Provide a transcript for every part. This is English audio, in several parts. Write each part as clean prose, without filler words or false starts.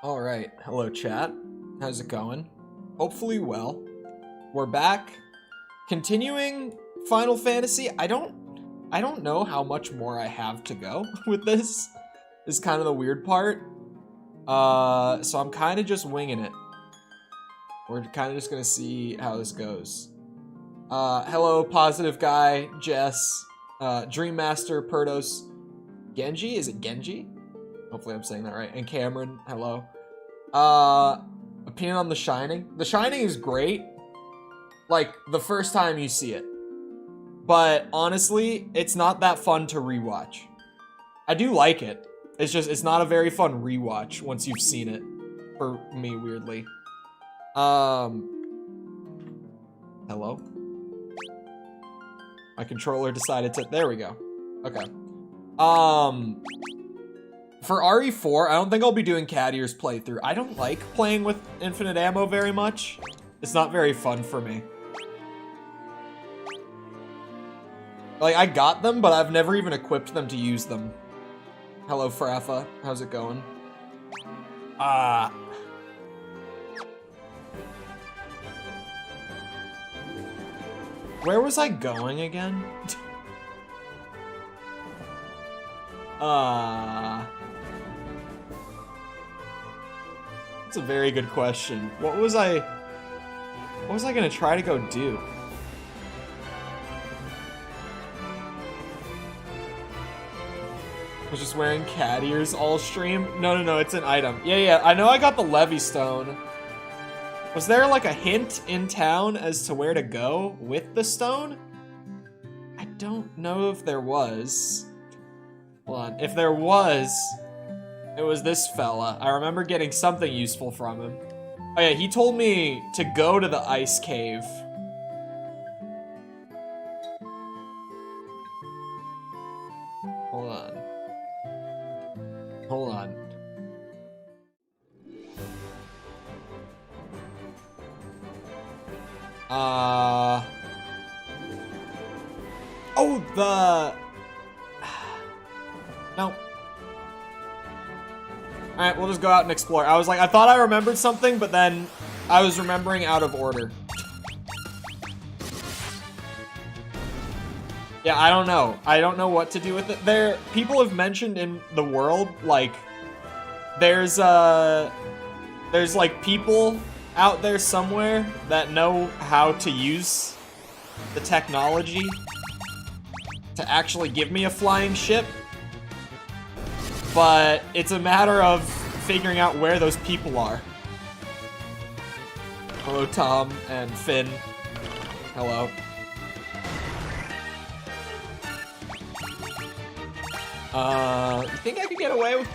All right, hello chat. How's it going? Hopefully well. We're back, continuing Final Fantasy. I don't know how much more I have to go with this. Is kind of the weird part. So I'm kind of just winging it. We're kind of just gonna see how this goes. Hello, Positive Guy, Jess, Dream Master, Perdos, Genji. Is it Genji? Hopefully I'm saying that right. And Cameron, hello. Opinion on The Shining. The Shining is great, like, the first time you see it. But, honestly, it's not that fun to rewatch. I do like it. It's just, it's not a very fun rewatch once you've seen it. For me, weirdly. Hello? My controller decided to, there we go. Okay. For RE4, I don't think I'll be doing Cadier's playthrough. I don't like playing with infinite ammo very much. It's not very fun for me. Like, I got them, but I've never even equipped them to use them. Hello, Frafa. How's it going? Where was I going again? That's a very good question. What was I gonna try to go do? I was just wearing cat ears all stream? No, it's an item. Yeah, I know I got the Levy Stone. Was there like a hint in town as to where to go with the stone? I don't know if there was. Hold on, if there was, it was this fella. I remember getting something useful from him. Oh yeah, he told me to go to the ice cave. Hold on. Oh, the... No. Alright, we'll just go out and explore. I was like, I thought I remembered something, but then I was remembering out of order. Yeah, I don't know. I don't know what to do with it. People have mentioned in the world, like, there's like people out there somewhere that know how to use the technology to actually give me a flying ship. But it's a matter of figuring out where those people are. Hello, Tom and Finn. Hello. You think I could get away with...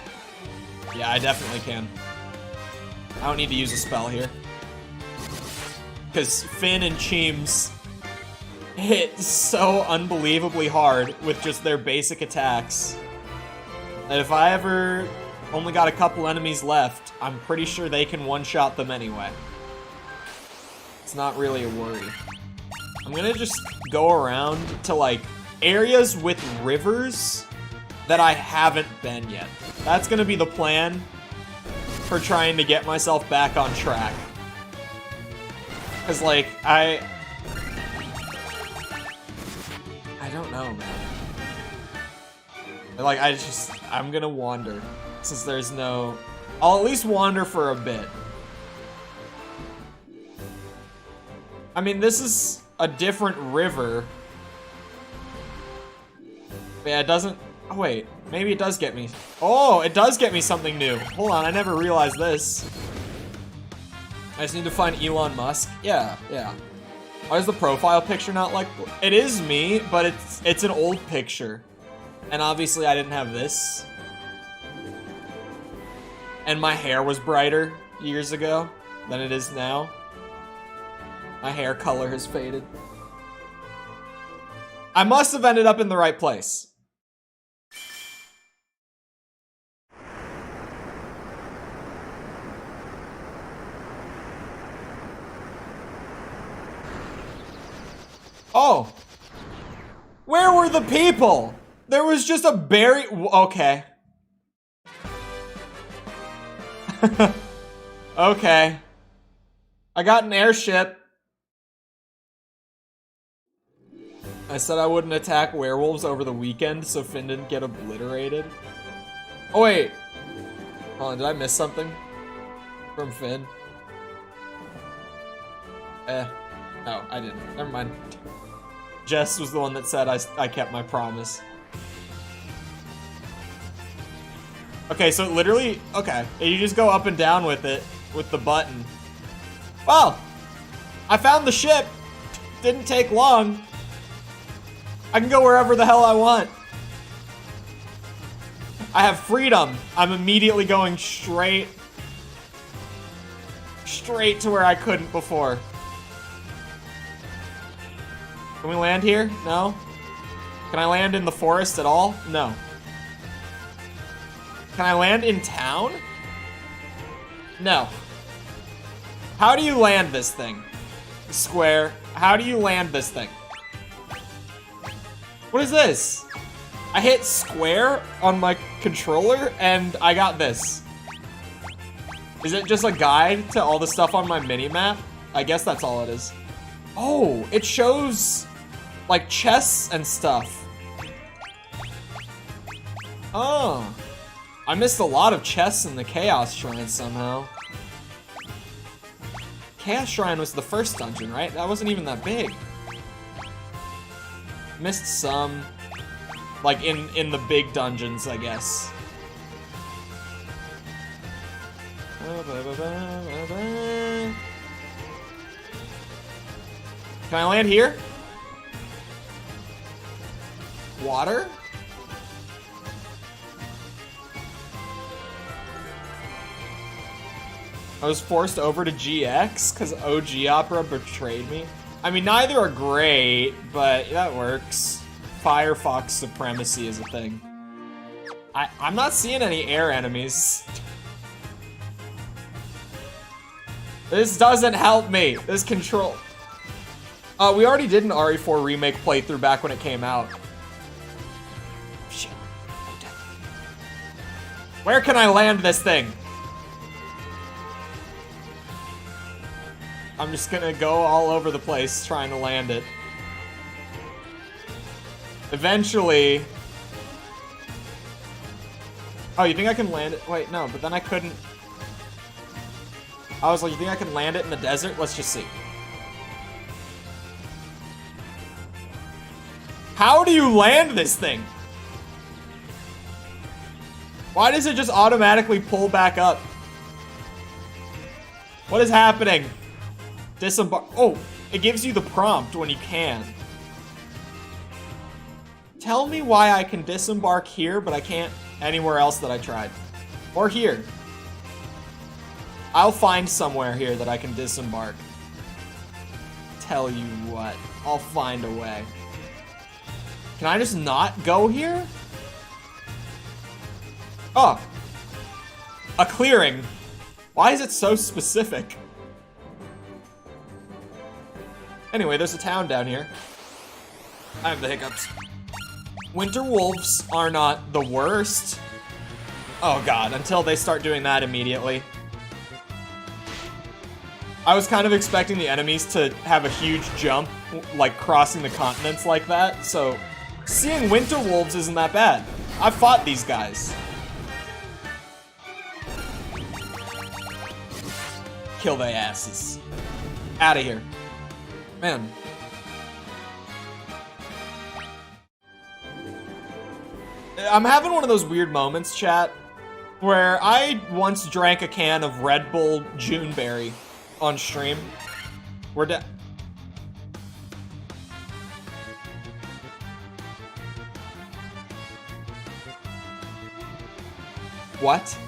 Yeah, I definitely can. I don't need to use a spell here. Because Finn and Cheems hit so unbelievably hard with just their basic attacks that if I ever only got a couple enemies left, I'm pretty sure they can one-shot them anyway. It's not really a worry. I'm gonna just go around to, like, areas with rivers that I haven't been yet. That's gonna be the plan for trying to get myself back on track. Cause, like, I don't know, man. Like, I'm gonna wander. Since there's no... I'll at least wander for a bit. I mean, this is a different river. But yeah, it doesn't... Oh, wait. Maybe it does get me... Oh, it does get me something new. Hold on, I never realized this. I just need to find Elon Musk. Yeah. Why is the profile picture not like... It is me, but it's an old picture. And obviously I didn't have this. And my hair was brighter years ago than it is now. My hair color has faded. I must have ended up in the right place. Oh! Where were the people? There was just a berry. Okay. Okay. I got an airship. I said I wouldn't attack werewolves over the weekend so Finn didn't get obliterated. Oh wait. Hold on, did I miss something? From Finn? No, I didn't. Never mind. Jess was the one that said I kept my promise. Okay, so it literally, okay, you just go up and down with it, with the button. Well, I found the ship. Didn't take long. I can go wherever the hell I want. I have freedom. I'm immediately going straight to where I couldn't before. Can we land here? No? Can I land in the forest at all? No. Can I land in town? No. How do you land this thing? Square. How do you land this thing? What is this? I hit square on my controller and I got this. Is it just a guide to all the stuff on my mini-map? I guess that's all it is. Oh, it shows like chests and stuff. Oh. I missed a lot of chests in the Chaos Shrine somehow. Chaos Shrine was the first dungeon, right? That wasn't even that big. Missed some, like in the big dungeons, I guess. Can I land here? Water? I was forced over to GX because OG Opera betrayed me. I mean, neither are great, but that works. Firefox supremacy is a thing. I'm not seeing any air enemies. This doesn't help me. This control. We already did an RE4 remake playthrough back when it came out. Shit. Where can I land this thing? I'm just gonna go all over the place trying to land it. Eventually... Oh, you think I can land it? Wait, no, but then I couldn't... I was like, you think I can land it in the desert? Let's just see. How do you land this thing? Why does it just automatically pull back up? What is happening? Disembark. Oh, it gives you the prompt when you can. Tell me why I can disembark here, but I can't anywhere else that I tried. Or here. I'll find somewhere here that I can disembark. Tell you what, I'll find a way. Can I just not go here? Oh. A clearing. Why is it so specific? Anyway, there's a town down here. I have the hiccups. Winter wolves are not the worst. Oh god, until they start doing that immediately. I was kind of expecting the enemies to have a huge jump, like crossing the continents like that, so seeing winter wolves isn't that bad. I've fought these guys. Kill their asses. Out of here. Man. I'm having one of those weird moments, chat, where I once drank a can of Red Bull Juneberry on stream. We're down. What?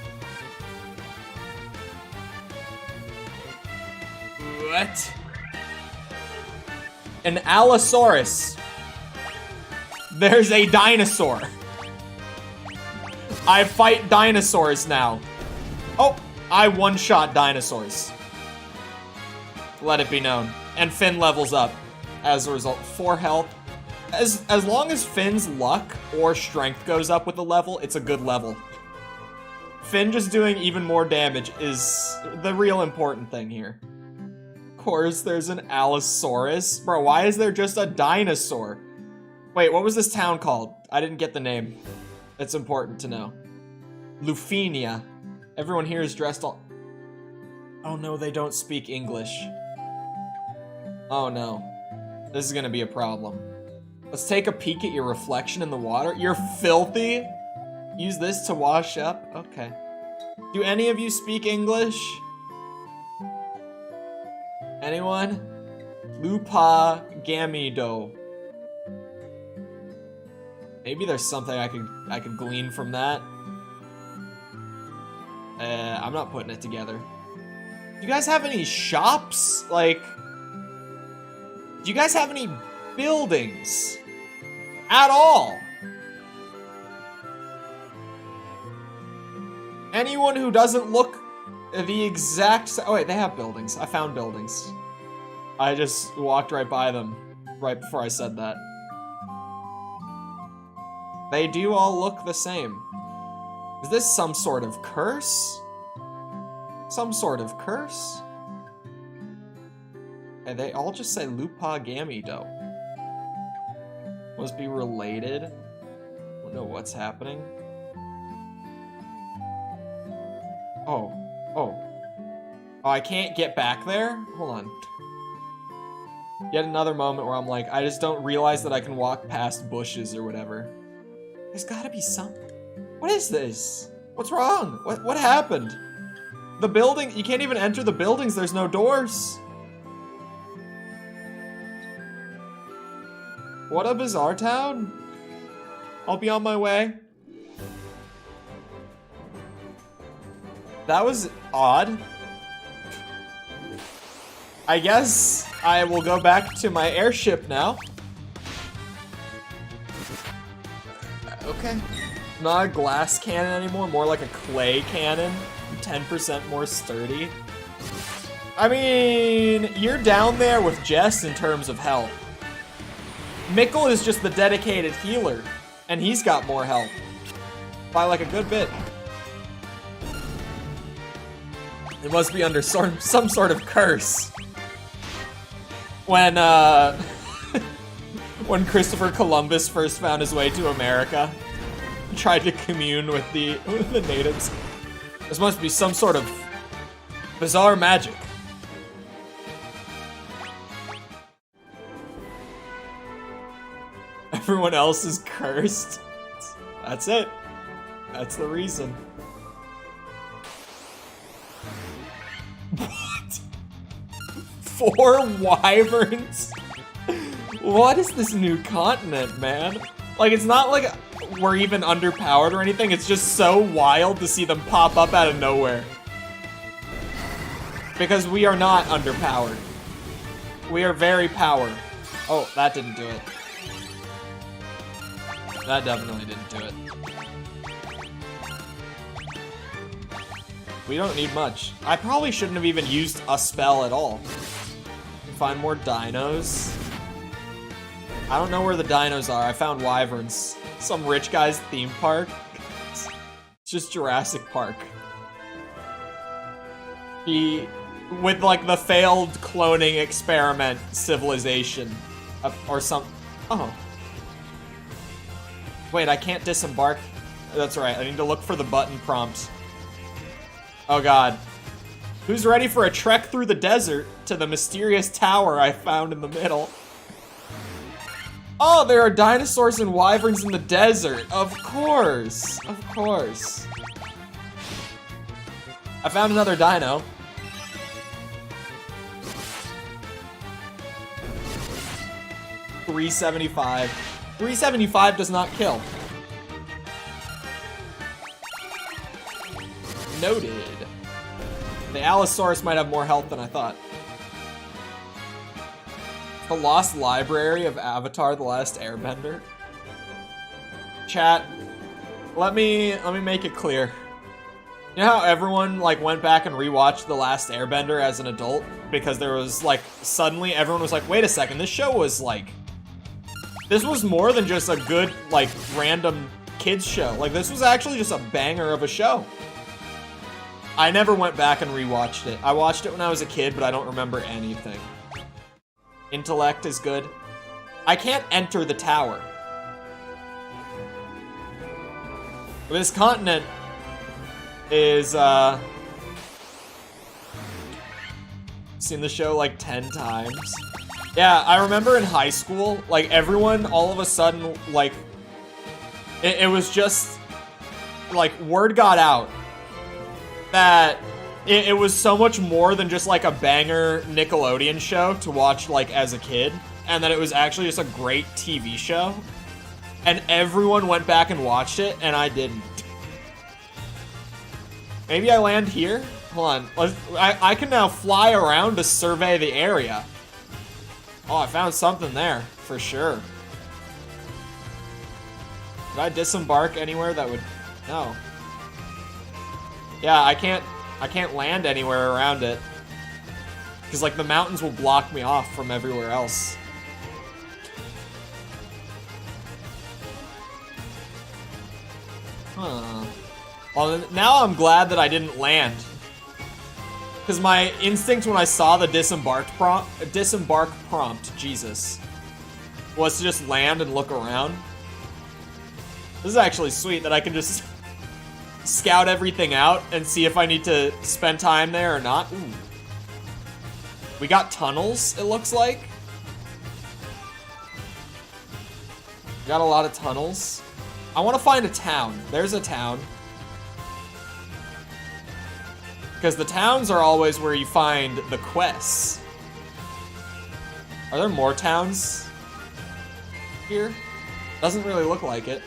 What? An Allosaurus. There's a dinosaur. I fight dinosaurs now. Oh, I one-shot dinosaurs. Let it be known. And Finn levels up as a result. 4 health. As long as Finn's luck or strength goes up with the level, it's a good level. Finn just doing even more damage is the real important thing here. Of course, there's an Allosaurus. Bro, why is there just a dinosaur? Wait, what was this town called? I didn't get the name. It's important to know. Lufenia. Everyone here is dressed all... Oh no, they don't speak English. Oh no. This is gonna be a problem. Let's take a peek at your reflection in the water. You're filthy? Use this to wash up? Okay. Do any of you speak English? Anyone? Lupa Gamido. Maybe there's something I could glean from that. I'm not putting it together. Do you guys have any shops? Like, do you guys have any buildings? At all? Anyone who doesn't look the exact... Oh wait, they have buildings. I found buildings. I just walked right by them right before I said that. They do all look the same. Is this some sort of curse? Some sort of curse? And they all just say Lupa Gamido. Must be related. I don't know what's happening. Oh, I can't get back there? Hold on. Yet another moment where I'm like, I just don't realize that I can walk past bushes or whatever. There's gotta be some... What is this? What's wrong? What happened? The building... You can't even enter the buildings, there's no doors. What a bizarre town. I'll be on my way. That was odd. I guess I will go back to my airship now. Okay. Not a glass cannon anymore, more like a clay cannon. 10% more sturdy. I mean, you're down there with Jess in terms of health. Mikkel is just the dedicated healer, and he's got more health. By like a good bit. It must be under some sort of curse. When, when Christopher Columbus first found his way to America, he tried to commune with the natives. This must be some sort of bizarre magic. Everyone else is cursed. That's it. That's the reason. What? 4 wyverns? What is this new continent, man? Like, it's not like we're even underpowered or anything. It's just so wild to see them pop up out of nowhere. Because we are not underpowered. We are very powered. Oh, that didn't do it. That definitely didn't do it. We don't need much. I probably shouldn't have even used a spell at all. Find more dinos. I don't know where the dinos are. I found wyverns. Some rich guy's theme park. It's just Jurassic Park. With like the failed cloning experiment civilization. Or some... Oh. Wait, I can't disembark. That's right, I need to look for the button prompt. Oh god. Who's ready for a trek through the desert to the mysterious tower I found in the middle? Oh, there are dinosaurs and wyverns in the desert. Of course. Of course. I found another dino. $375. 375 does not kill. Noted. The Allosaurus might have more health than I thought. The Lost Library of Avatar: The Last Airbender. Chat, let me make it clear. You know how everyone like went back and rewatched The Last Airbender as an adult because there was like suddenly everyone was like, wait a second, this show was like, this was more than just a good like random kids show. Like this was actually just a banger of a show. I never went back and rewatched it. I watched it when I was a kid, but I don't remember anything. Intellect is good. I can't enter the tower. This continent is, seen the show like 10 times. Yeah, I remember in high school, like everyone all of a sudden, like, it was just, like, word got out that it was so much more than just like a banger Nickelodeon show to watch like as a kid, and that it was actually just a great TV show. And everyone went back and watched it, and I didn't. Maybe I land here? Hold on. I can now fly around to survey the area. Oh, I found something there, for sure. Did I disembark anywhere that would... No. Yeah, I can't land anywhere around it. Because, like, the mountains will block me off from everywhere else. Huh. Well, now I'm glad that I didn't land. Because my instinct when I saw the disembark prompt, Jesus, was to just land and look around. This is actually sweet that I can just scout everything out and see if I need to spend time there or not. Ooh. We got tunnels, it looks like. We got a lot of tunnels. I want to find a town. There's a town. Because the towns are always where you find the quests. Are there more towns here? Doesn't really look like it.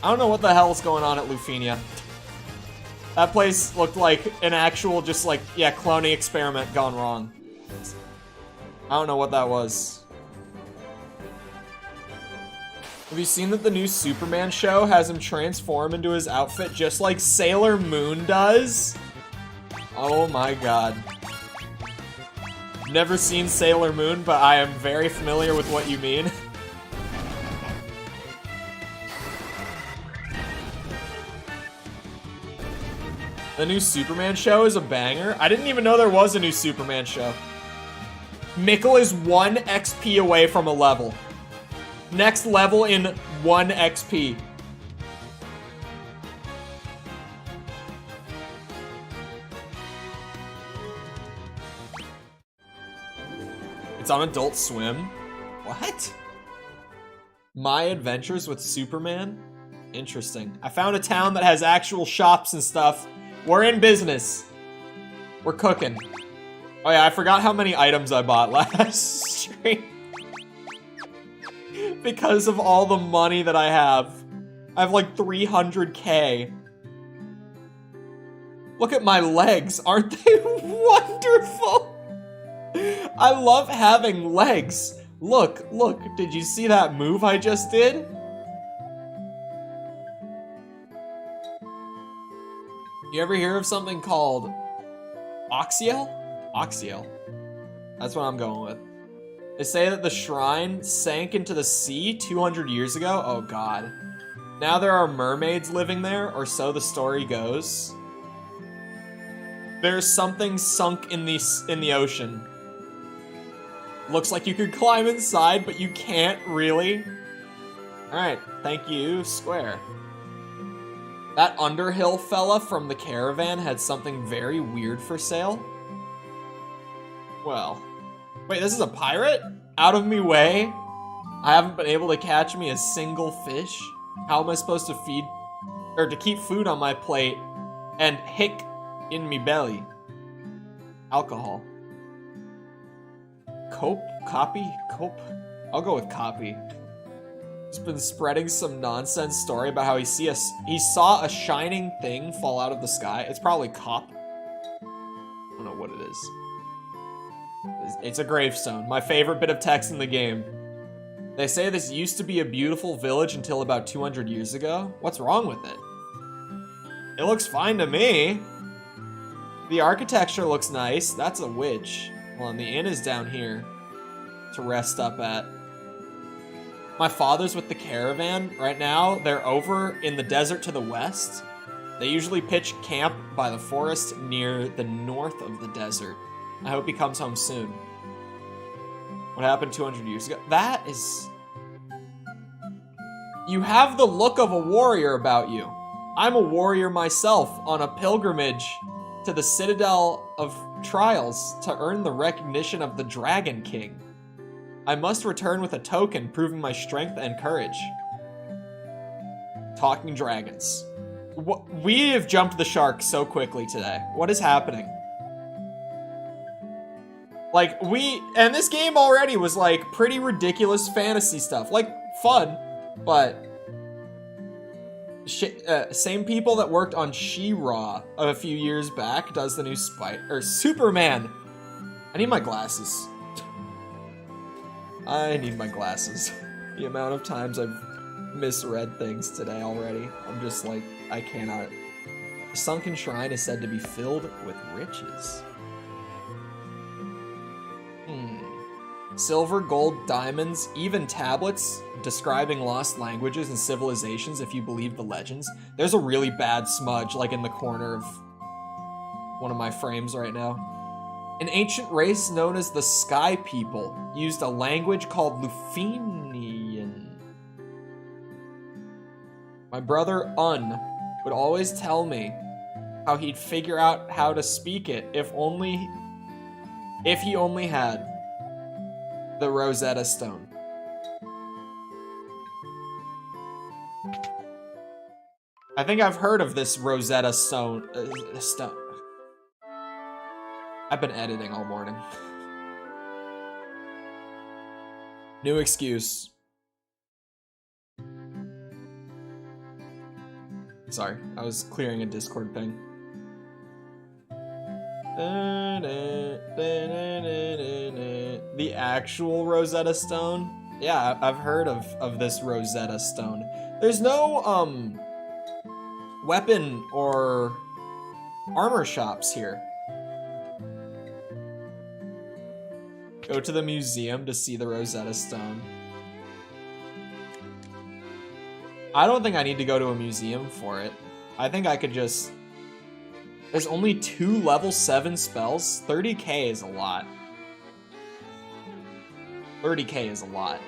I don't know what the hell's going on at Lufenia. That place looked like an actual, just like, yeah, cloning experiment gone wrong. I don't know what that was. Have you seen that the new Superman show has him transform into his outfit just like Sailor Moon does? Oh my god. Never seen Sailor Moon, but I am very familiar with what you mean. The new Superman show is a banger. I didn't even know there was a new Superman show. Mikkel is 1 XP away from a level. Next level in 1 XP. It's on Adult Swim. What? My Adventures with Superman? Interesting. I found a town that has actual shops and stuff. We're in business. We're cooking. Oh yeah, I forgot how many items I bought last stream. Because of all the money that I have. I have like 300k. Look at my legs. Aren't they wonderful? I love having legs. Look, look. Did you see that move I just did? You ever hear of something called Oxiel? Oxiel. That's what I'm going with. They say that the shrine sank into the sea 200 years ago. Oh god. Now there are mermaids living there, or so the story goes. There's something sunk in the ocean. Looks like you could climb inside, but you can't really. Alright, thank you, Square. That Underhill fella from the caravan had something very weird for sale. Well. Wait, this is a pirate? Out of me way? I haven't been able to catch me a single fish? How am I supposed to feed, or to keep food on my plate and hick in me belly? Alcohol. Cope? Copy? Cope? I'll go with copy. He's been spreading some nonsense story about how he saw a shining thing fall out of the sky. It's probably cop. I don't know what it is. It's a gravestone. My favorite bit of text in the game. They say this used to be a beautiful village until about 200 years ago. What's wrong with it? It looks fine to me. The architecture looks nice. That's a witch. Well, and the inn is down here to rest up at. My father's with the caravan right now. They're over in the desert to the west. They usually pitch camp by the forest near the north of the desert. I hope he comes home soon. What happened 200 years ago? That is... You have the look of a warrior about you. I'm a warrior myself on a pilgrimage to the Citadel of Trials to earn the recognition of the Dragon King. I must return with a token proving my strength and courage. Talking dragons. We have jumped the shark so quickly today. What is happening? Like, and this game already was like pretty ridiculous fantasy stuff. Like, fun, but same people that worked on She-Ra a few years back does the new Superman. I need my glasses. I need my glasses. The amount of times I've misread things today already. I'm just like, I cannot. The sunken shrine is said to be filled with riches. Silver, gold, diamonds, even tablets describing lost languages and civilizations if you believe the legends. There's a really bad smudge like in the corner of one of my frames right now. An ancient race known as the Sky People used a language called Lufenian. My brother Un would always tell me how he'd figure out how to speak it if he only had the Rosetta Stone. I think I've heard of this Rosetta Stone. I've been editing all morning. New excuse. Sorry, I was clearing a Discord ping. The actual Rosetta Stone? Yeah, I've heard of this Rosetta Stone. There's no, weapon or armor shops here. Go to the museum to see the Rosetta Stone. I don't think I need to go to a museum for it. I think I could just... There's only 2 level 7 spells? 30k is a lot. 30k is a lot.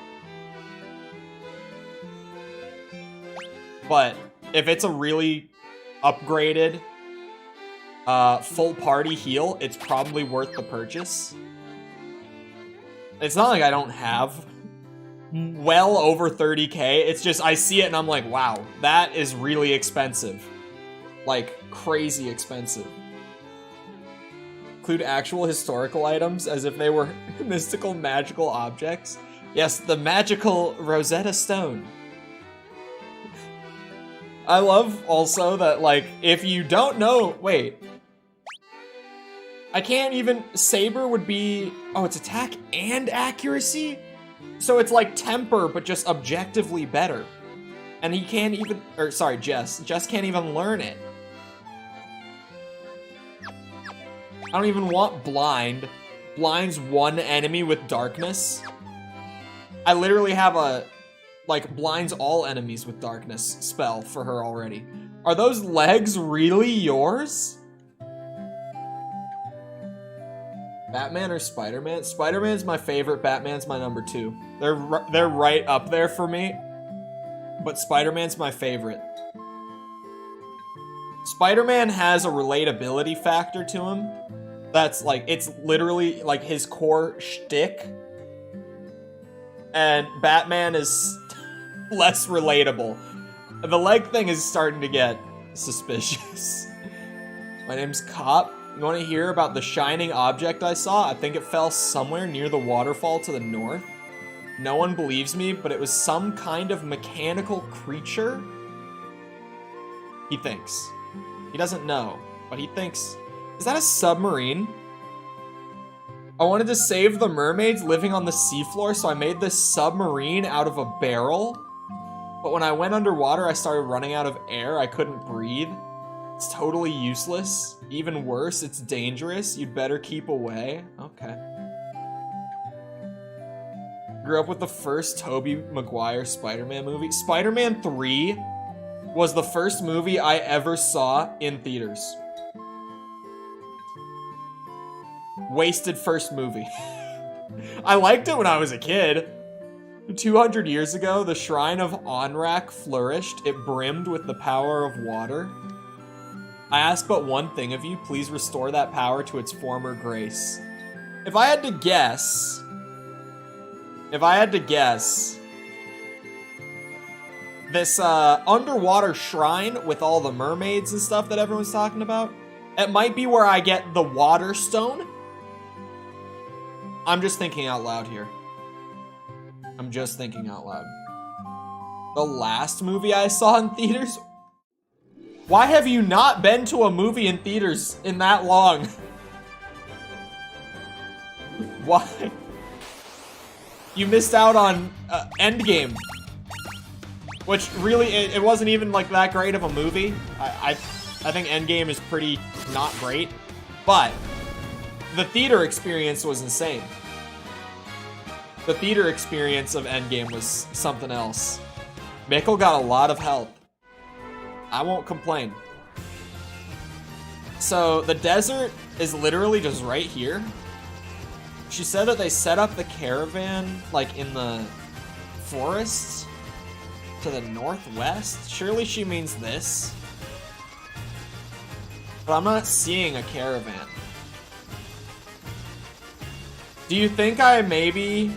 But if it's a really upgraded full party heal, it's probably worth the purchase. It's not like I don't have well over 30k. It's just I see it and I'm like, wow, that is really expensive. Like, crazy expensive. Include actual historical items as if they were mystical, magical objects. Yes, the magical Rosetta Stone. I love also that, like, if you don't know... Wait. I can't even... Saber would be... Oh, it's attack and accuracy? So it's like temper, but just objectively better. And he can't even... Or, sorry, Jess. Jess can't even learn it. I don't even want blind. Blinds one enemy with darkness. I literally have a, like, blinds all enemies with darkness spell for her already. Are those legs really yours? Batman or Spider-Man? Spider-Man's my favorite, Batman's my number 2. They're right up there for me, but Spider-Man's my favorite. Spider-Man has a relatability factor to him. That's like, it's literally like his core shtick. And Batman is less relatable. The leg thing is starting to get suspicious. My name's Cop. You want to hear about the shining object I saw? I think it fell somewhere near the waterfall to the north. No one believes me, but it was some kind of mechanical creature. He thinks. He doesn't know, but he thinks. Is that a submarine? I wanted to save the mermaids living on the seafloor, so I made this submarine out of a barrel. But when I went underwater, I started running out of air. I couldn't breathe. It's totally useless. Even worse, it's dangerous. You'd better keep away. Okay. Grew up with the first Tobey Maguire Spider-Man movie. Spider-Man 3 was the first movie I ever saw in theaters. Wasted first movie. I liked it when I was a kid. 200 years ago, the shrine of Onrak flourished. It brimmed with the power of water. I ask but one thing of you, please restore that power to its former grace. If I had to guess, this underwater shrine with all the mermaids and stuff that everyone's talking about, it might be where I get the water stone. I'm just thinking out loud here. I'm just thinking out loud. The last movie I saw in theaters? Why have you not been to a movie in theaters in that long? Why? You missed out on Endgame. Which really, it wasn't even like that great of a movie. I think Endgame is pretty not great. But the theater experience was insane. The theater experience of Endgame was something else. Mikkel got a lot of help. I won't complain. So the desert is literally just right here. She said that they set up the caravan like in the forests to the northwest. Surely she means this. But I'm not seeing a caravan. Do you think I maybe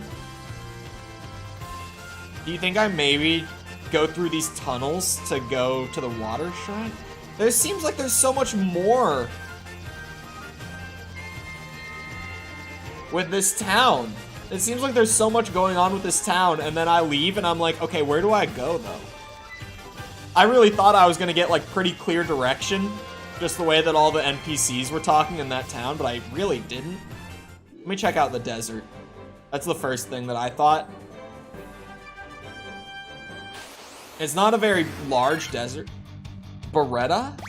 go through these tunnels to go to the water shrine? There seems like there's so much more with this town. It seems like there's so much going on with this town, and then I leave and I'm like, okay, where do I go though? I really thought I was gonna get like pretty clear direction, just the way that all the NPCs were talking in that town, but I really didn't. Let me check out the desert. That's the first thing that I thought. It's not a very large desert. Beretta?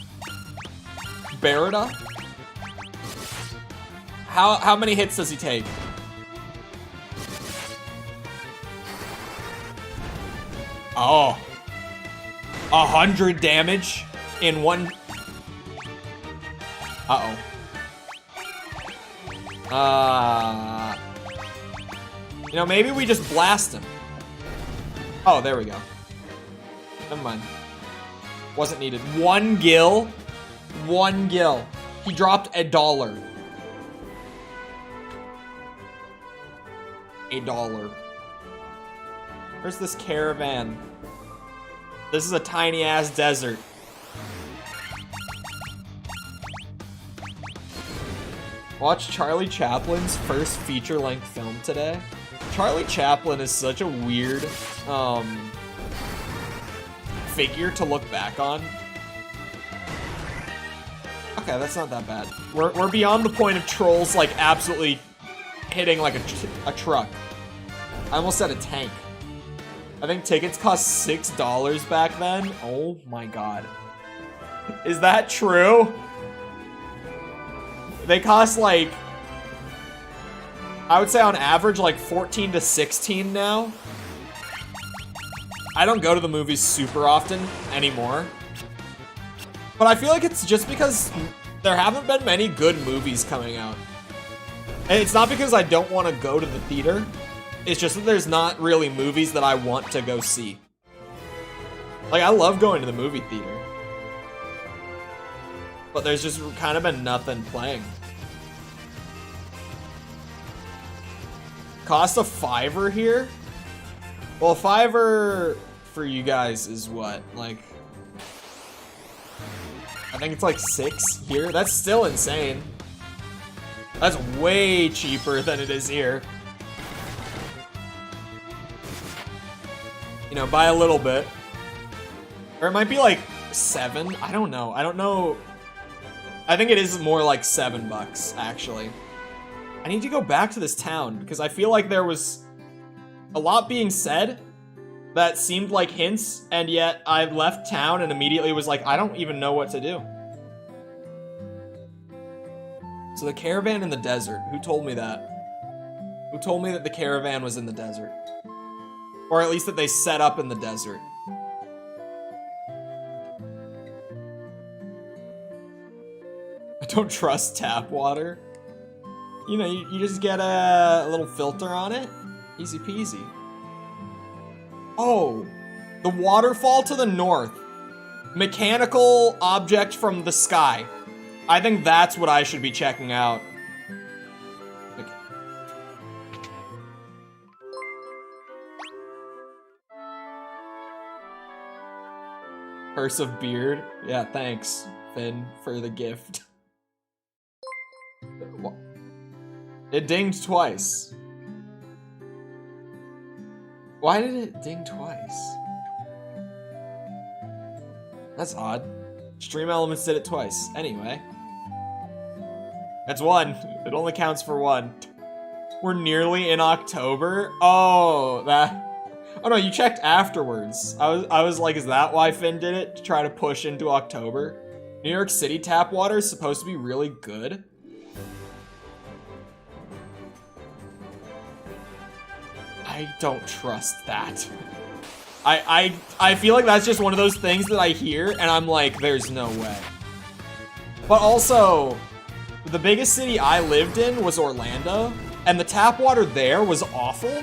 How many hits does he take? Oh. 100 damage in one. Uh-oh. You know, maybe we just blast him. Oh, there we go. Never mind. Wasn't needed. One gil. He dropped $1. $1. Where's this caravan? This is a tiny ass desert. Watch Charlie Chaplin's first feature-length film today. Charlie Chaplin is such a weird figure to look back on. Okay, that's not that bad. We're beyond the point of trolls like absolutely hitting like a truck. I almost said a tank. I think tickets cost $6 back then. Oh my god. Is that true? They cost like, I would say on average like 14 to 16 now. I don't go to the movies super often anymore. But I feel like it's just because there haven't been many good movies coming out. And it's not because I don't want to go to the theater. It's just that there's not really movies that I want to go see. Like, I love going to the movie theater. But there's just kind of been nothing playing. Cost a $5 here? Well, a $5 for you guys is what? Like, I think it's like $6 here. That's still insane. That's way cheaper than it is here. You know, by a little bit. Or it might be like 7. I don't know. I don't know. I think it is more like $7, actually. I need to go back to this town because I feel like there was a lot being said that seemed like hints, and yet I left town and immediately was like, I don't even know what to do. So the caravan in the desert, who told me that? Who told me that the caravan was in the desert? Or at least that they set up in the desert. Don't trust tap water. You know, you just get a little filter on it. Easy peasy. Oh, the waterfall to the north. Mechanical object from the sky. I think that's what I should be checking out. Okay. Curse of Beard. Yeah, thanks, Finn, for the gift. It dinged twice. Why did it ding twice? That's odd. Stream Elements did it twice. Anyway. That's one. It only counts for one. We're nearly in October. Oh, that... Oh no, you checked afterwards. I was like, is that why Finn did it? To try to push into October? New York City tap water is supposed to be really good? I don't trust that. I feel like that's just one of those things that I hear and I'm like, there's no way. But also, the biggest city I lived in was Orlando, and the tap water there was awful.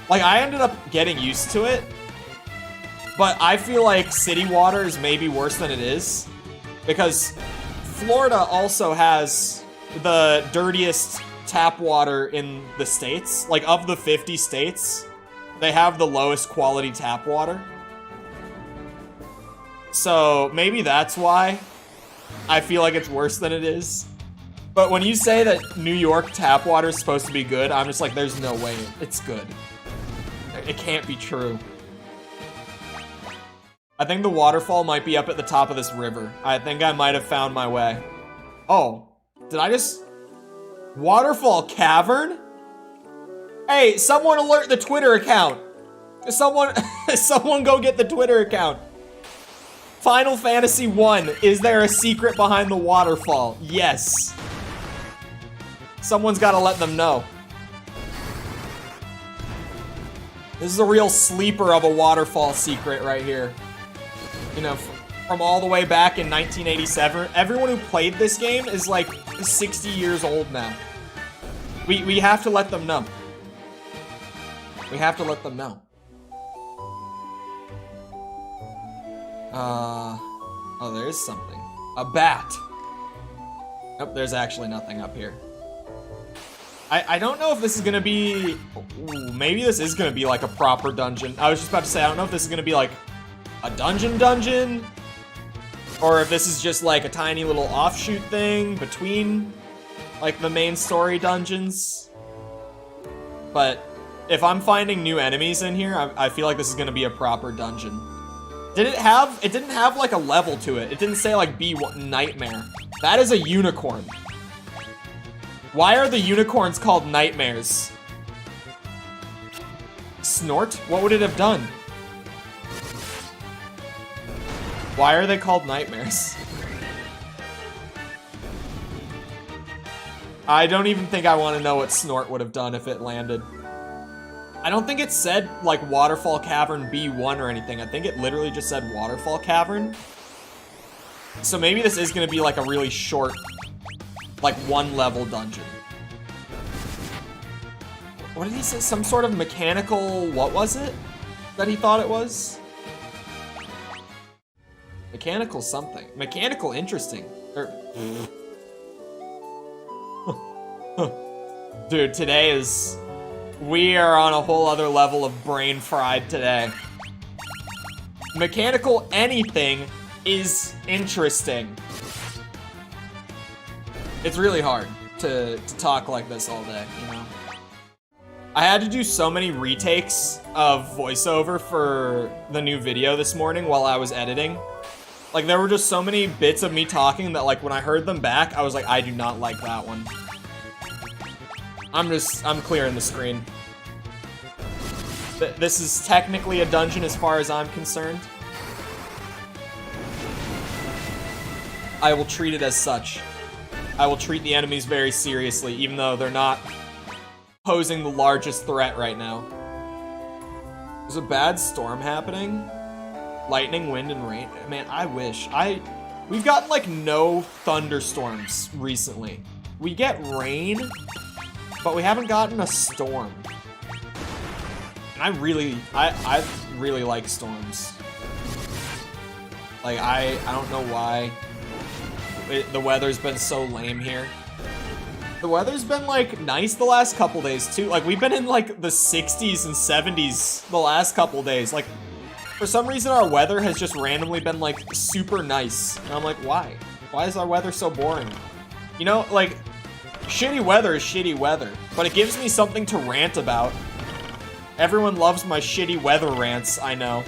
Like, I ended up getting used to it, but I feel like city water is maybe worse than it is, because Florida also has the dirtiest tap water in the states. Like, of the 50 states, they have the lowest quality tap water. So maybe that's why I feel like it's worse than it is. But when you say that New York tap water is supposed to be good, I'm just like, there's no way it's good. It can't be true. I think the waterfall might be up at the top of this river. I think I might have found my way. Oh, did I just... Waterfall Cavern? Hey, someone alert the Twitter account. Someone go get the Twitter account. Final Fantasy 1, is there a secret behind the waterfall? Yes. Someone's gotta let them know. This is a real sleeper of a waterfall secret right here. You know, from all the way back in 1987. Everyone who played this game is like 60 years old now. We have to let them know. We have to let them know. Oh, there is something. A bat. Nope, there's actually nothing up here. I don't know if this is gonna be... Ooh, maybe this is gonna be like a proper dungeon. I was just about to say, I don't know if this is gonna be like a dungeon, or if this is just like a tiny little offshoot thing between like the main story dungeons. But if I'm finding new enemies in here, I feel like this is gonna be a proper dungeon. It didn't have like a level to it. It didn't say like B1 Nightmare. That is a unicorn. Why are the unicorns called nightmares? Snort? What would it have done? Why are they called nightmares? I don't even think I want to know what Snort would have done if it landed. I don't think it said, like, Waterfall Cavern B1 or anything. I think it literally just said Waterfall Cavern. So maybe this is going to be, like, a really short, like, one-level dungeon. What did he say? Some sort of mechanical... What was it that he thought it was? Mechanical something. Mechanical interesting. Dude, today is... We are on a whole other level of brain fried today. Mechanical anything is interesting. It's really hard to talk like this all day, you know? I had to do so many retakes of voiceover for the new video this morning while I was editing. Like, there were just so many bits of me talking that, like, when I heard them back, I was like, I do not like that one. I'm clearing the screen. This is technically a dungeon as far as I'm concerned. I will treat it as such. I will treat the enemies very seriously, even though they're not posing the largest threat right now. There's a bad storm happening. Lightning, wind, and rain. Man, I wish. We've gotten, like, no thunderstorms recently. We get rain, but we haven't gotten a storm. And I really like storms. Like, I don't know why the weather's been so lame here. The weather's been, like, nice the last couple days, too. Like, we've been in, like, the 60s and 70s the last couple days. Like, for some reason, our weather has just randomly been, like, super nice. And I'm like, why? Why is our weather so boring? You know, like, shitty weather is shitty weather, but it gives me something to rant about. Everyone loves my shitty weather rants, I know.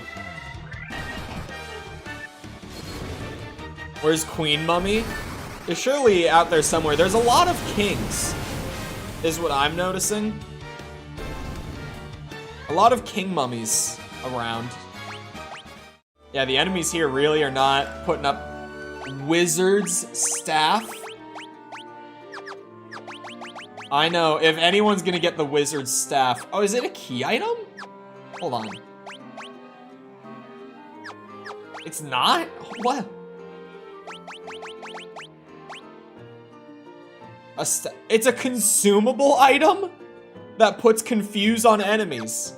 Where's Queen Mummy? It's surely out there somewhere. There's a lot of kings, is what I'm noticing. A lot of king mummies around. Yeah, the enemies here really are not putting up wizard's staff. I know, if anyone's gonna get the wizard's staff. Oh, is it a key item? Hold on. It's not? What? It's a consumable item that puts confuse on enemies.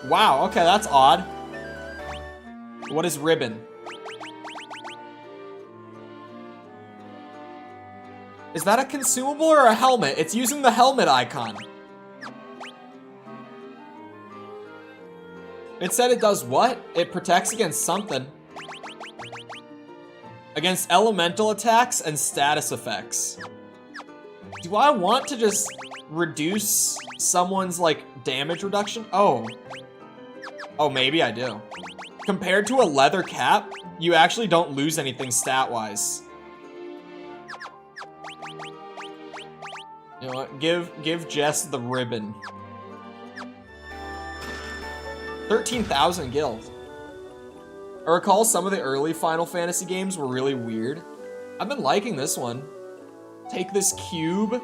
Wow, okay, that's odd. What is ribbon? Is that a consumable or a helmet? It's using the helmet icon. It said it does what? It protects against something. Against elemental attacks and status effects. Do I want to just reduce someone's, like, damage reduction? Oh. Oh, maybe I do. Compared to a leather cap, you actually don't lose anything stat-wise. You know what? Give Jess the ribbon. 13,000 gil. I recall some of the early Final Fantasy games were really weird. I've been liking this one. Take this cube.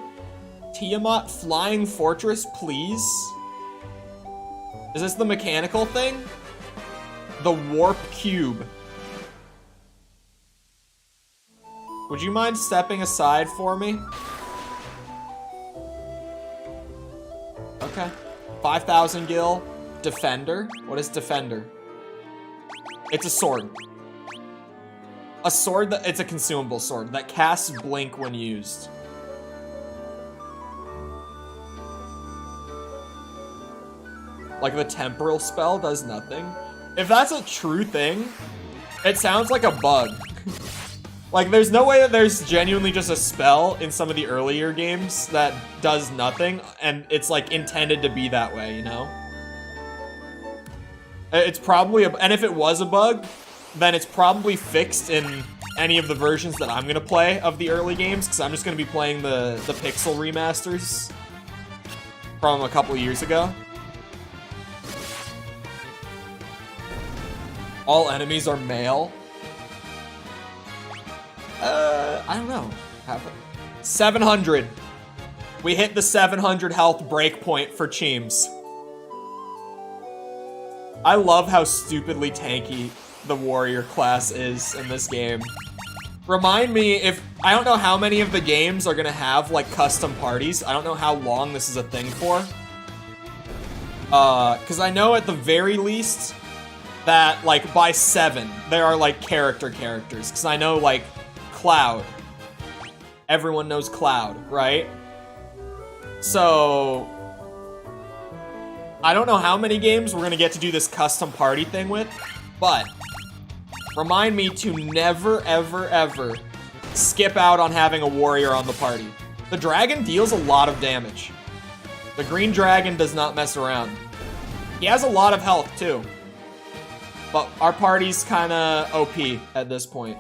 Tiamat Flying Fortress, please. Is this the mechanical thing? The warp cube. Would you mind stepping aside for me? Okay. 5,000 gil. Defender. What is Defender? It's a sword. A sword that, it's a consumable sword that casts blink when used. Like the temporal spell does nothing. If that's a true thing, it sounds like a bug. Like there's no way that there's genuinely just a spell in some of the earlier games that does nothing and it's like intended to be that way, you know? It's probably, and if it was a bug, then it's probably fixed in any of the versions that I'm gonna play of the early games, because I'm just gonna be playing the pixel remasters from a couple years ago. All enemies are male. I don't know. 700. We hit the 700 health breakpoint for Cheems. I love how stupidly tanky the warrior class is in this game. Remind me if, I don't know how many of the games are gonna have like custom parties. I don't know how long this is a thing for. Cause I know at the very least that like by 7, there are like characters. Cause I know like Cloud. Everyone knows Cloud, right? So, I don't know how many games we're gonna get to do this custom party thing with, but remind me to never, ever, ever skip out on having a warrior on the party. The dragon deals a lot of damage. The green dragon does not mess around. He has a lot of health too. But our party's kinda OP at this point.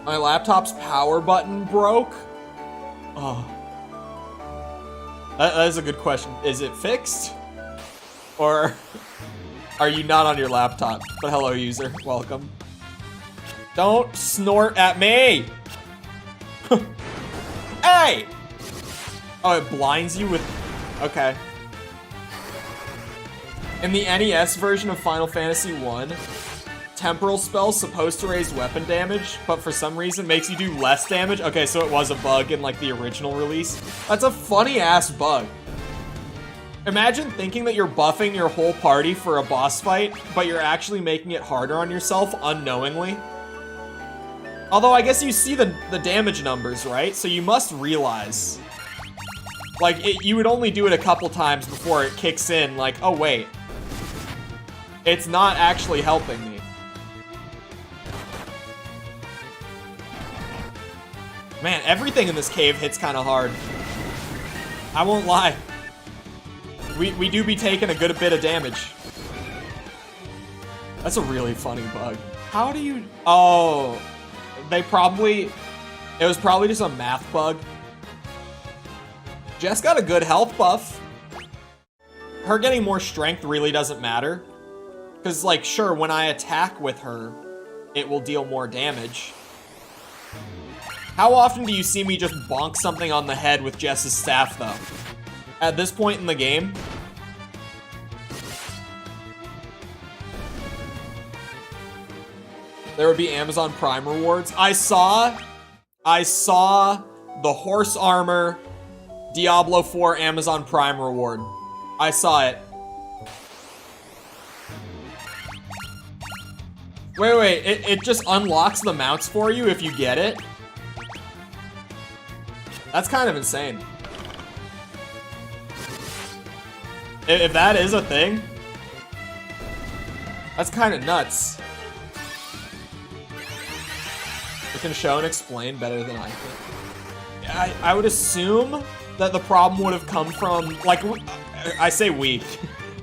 My laptop's power button broke? Oh. That is a good question. Is it fixed? Or are you not on your laptop? But hello, user. Welcome. Don't snort at me! Hey! Oh, it blinds you with... Okay. In the NES version of Final Fantasy 1, temporal spell's supposed to raise weapon damage, but for some reason makes you do less damage. Okay, so it was a bug in like the original release. That's a funny ass bug. Imagine thinking that you're buffing your whole party for a boss fight, but you're actually making it harder on yourself unknowingly. Although I guess you see the damage numbers, right? So you must realize. Like, you would only do it a couple times before it kicks in, like, oh wait. It's not actually helping me. Man, everything in this cave hits kind of hard. I won't lie. We do be taking a good bit of damage. That's a really funny bug. How do you... Oh, it was probably just a math bug. Jess got a good health buff. Her getting more strength really doesn't matter. Because, like, sure, when I attack with her, it will deal more damage. How often do you see me just bonk something on the head with Jess's staff, though? At this point in the game? There would be Amazon Prime rewards. I saw the horse armor Diablo 4 Amazon Prime reward. I saw it. Wait, it just unlocks the mounts for you if you get it? That's kind of insane. If that is a thing, that's kind of nuts. It can show and explain better than I can. I would assume that the problem would have come from, like, I say we.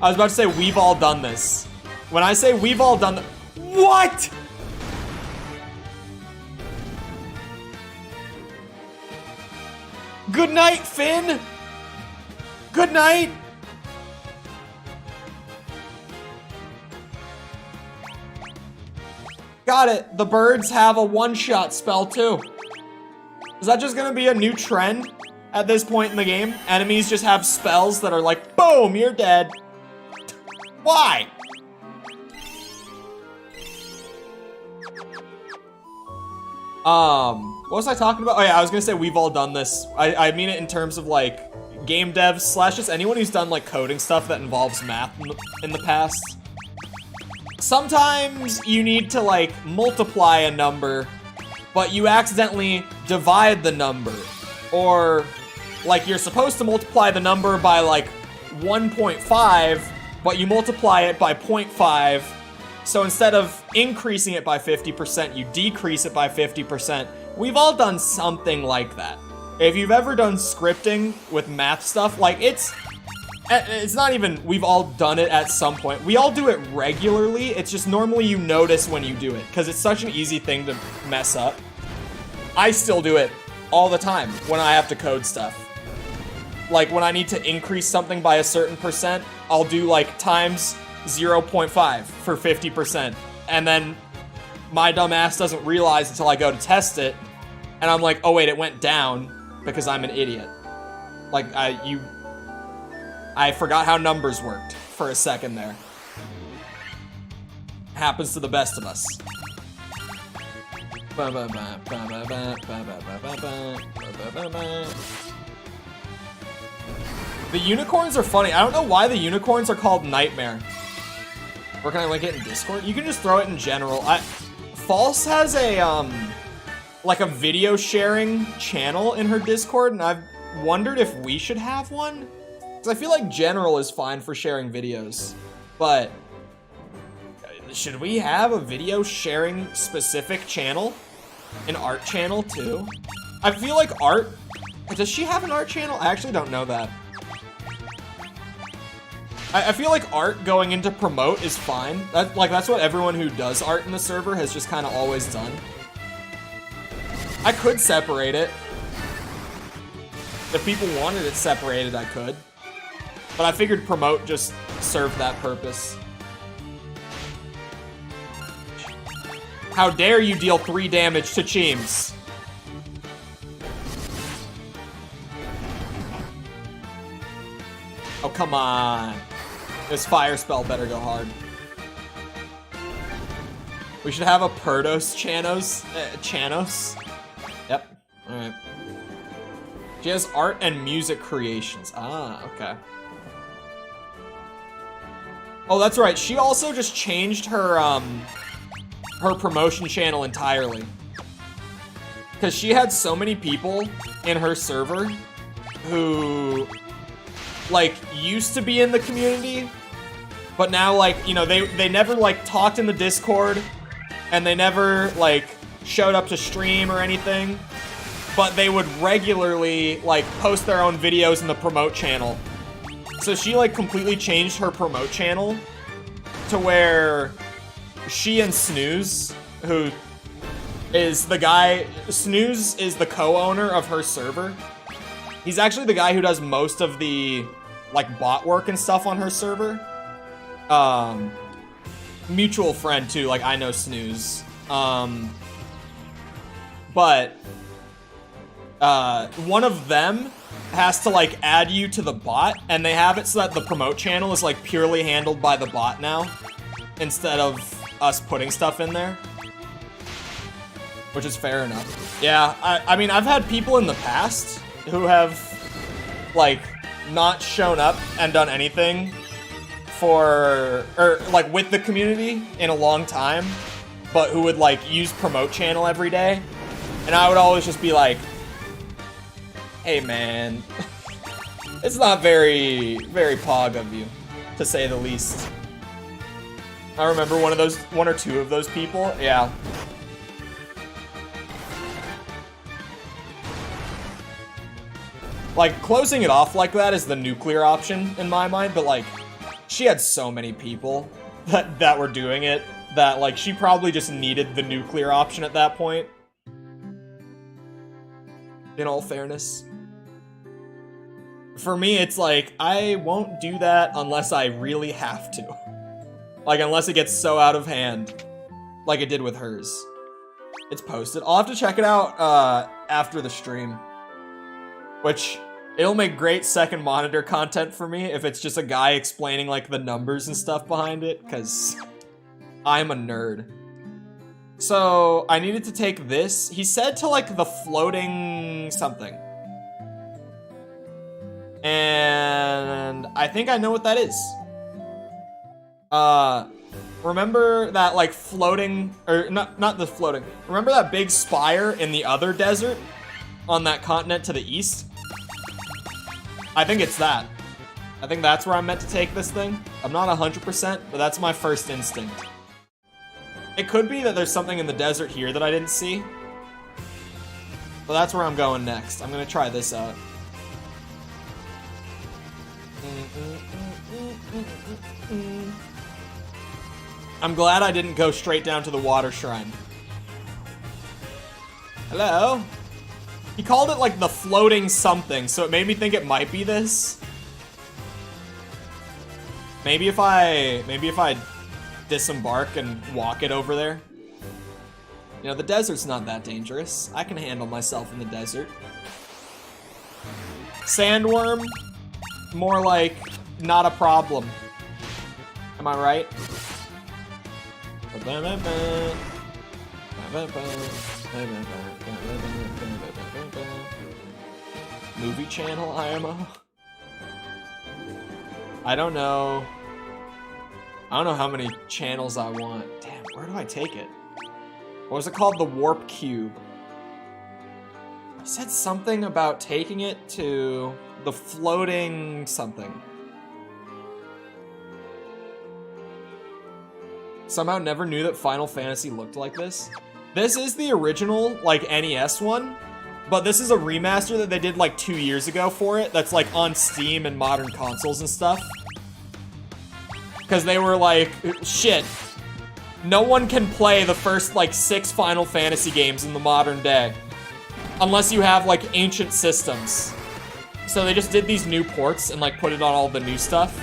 I was about to say we've all done this. When I say we've all done what? Good night, Finn. Good night. Got it. The birds have a one-shot spell too. Is that just gonna be a new trend at this point in the game? Enemies just have spells that are like, boom, you're dead. Why? What was I talking about? Oh yeah, I was gonna say we've all done this. I mean it in terms of like game devs slash just anyone who's done like coding stuff that involves math in the past. Sometimes you need to like multiply a number, but you accidentally divide the number. Or like you're supposed to multiply the number by like 1.5, but you multiply it by 0.5. So instead of increasing it by 50%, you decrease it by 50%. We've all done something like that. If you've ever done scripting with math stuff, like it's not even we've all done it at some point. We all do it regularly. It's just normally you notice when you do it because it's such an easy thing to mess up. I still do it all the time when I have to code stuff. Like when I need to increase something by a certain percent, I'll do like times 0.5 for 50%. And then my dumb ass doesn't realize until I go to test it. And I'm like, oh wait, it went down because I'm an idiot. Like I forgot how numbers worked for a second there. Happens to the best of us. The unicorns are funny. I don't know why the unicorns are called Nightmare. Where can I link it in Discord? You can just throw it in general. False has a like a video sharing channel in her Discord, and I've wondered if we should have one. Because I feel like general is fine for sharing videos, but should we have a video sharing specific channel? An art channel too? I feel like art, does she have an art channel? I actually don't know that. I feel like art going into promote is fine. That's what everyone who does art in the server has just kind of always done. I could separate it. If people wanted it separated, I could. But I figured promote just served that purpose. How dare you deal 3 damage to Cheems? Oh, come on. This fire spell better go hard. We should have a Perdos Chanos. Yep. Alright. She has art and music creations. Ah, okay. Oh, that's right. She also just changed her her promotion channel entirely. Because she had so many people in her server who, like, used to be in the community, but now, like, you know, they never, like, talked in the Discord, and they never, like, showed up to stream or anything, but they would regularly, like, post their own videos in the promote channel. So she, like, completely changed her promote channel to where she and Snooze, who is the guy... Snooze is the co-owner of her server. He's actually the guy who does most of the, like, bot work and stuff on her server. Mutual friend, too. Like, I know Snooze. But one of them has to, like, add you to the bot, and they have it so that the promote channel is, like, purely handled by the bot now, instead of us putting stuff in there. Which is fair enough. Yeah, I mean, I've had people in the past who have, like, not shown up and done anything for, or, like, with the community in a long time, but who would, like, use promote channel every day. And I would always just be like, hey, man, it's not very pog of you, to say the least. I remember one or two of those people, yeah. Like, closing it off like that is the nuclear option in my mind, but, like, she had so many people that were doing it that, like, she probably just needed the nuclear option at that point. In all fairness. For me, it's like, I won't do that unless I really have to. Like, unless it gets so out of hand, like it did with hers. It's posted. I'll have to check it out after the stream. Which, it'll make great second monitor content for me if it's just a guy explaining, like, the numbers and stuff behind it, because I'm a nerd. So, I needed to take this. He said to, like, the floating something. And I think I know what that is. Remember that, like, floating, or not the floating. Remember that big spire in the other desert on that continent to the east? I think it's that. I think that's where I'm meant to take this thing. I'm not 100%, but that's my first instinct. It could be that there's something in the desert here that I didn't see. But that's where I'm going next. I'm gonna try this out. I'm glad I didn't go straight down to the water shrine. Hello? He called it, like, the floating something, so it made me think it might be this. Maybe if I disembark and walk it over there. You know, the desert's not that dangerous. I can handle myself in the desert. Sandworm, more like not a problem. Am I right? Movie channel IMO? I don't know how many channels I want. Damn, where do I take it? What was it called? The Warp Cube. I said something about taking it to the floating something. Somehow never knew that Final Fantasy looked like this. This is the original, like, NES one, but this is a remaster that they did, like, 2 years ago for it that's, like, on Steam and modern consoles and stuff. Because they were like, shit, no one can play the first, like, 6 Final Fantasy games in the modern day unless you have, like, ancient systems. So they just did these new ports and, like, put it on all the new stuff.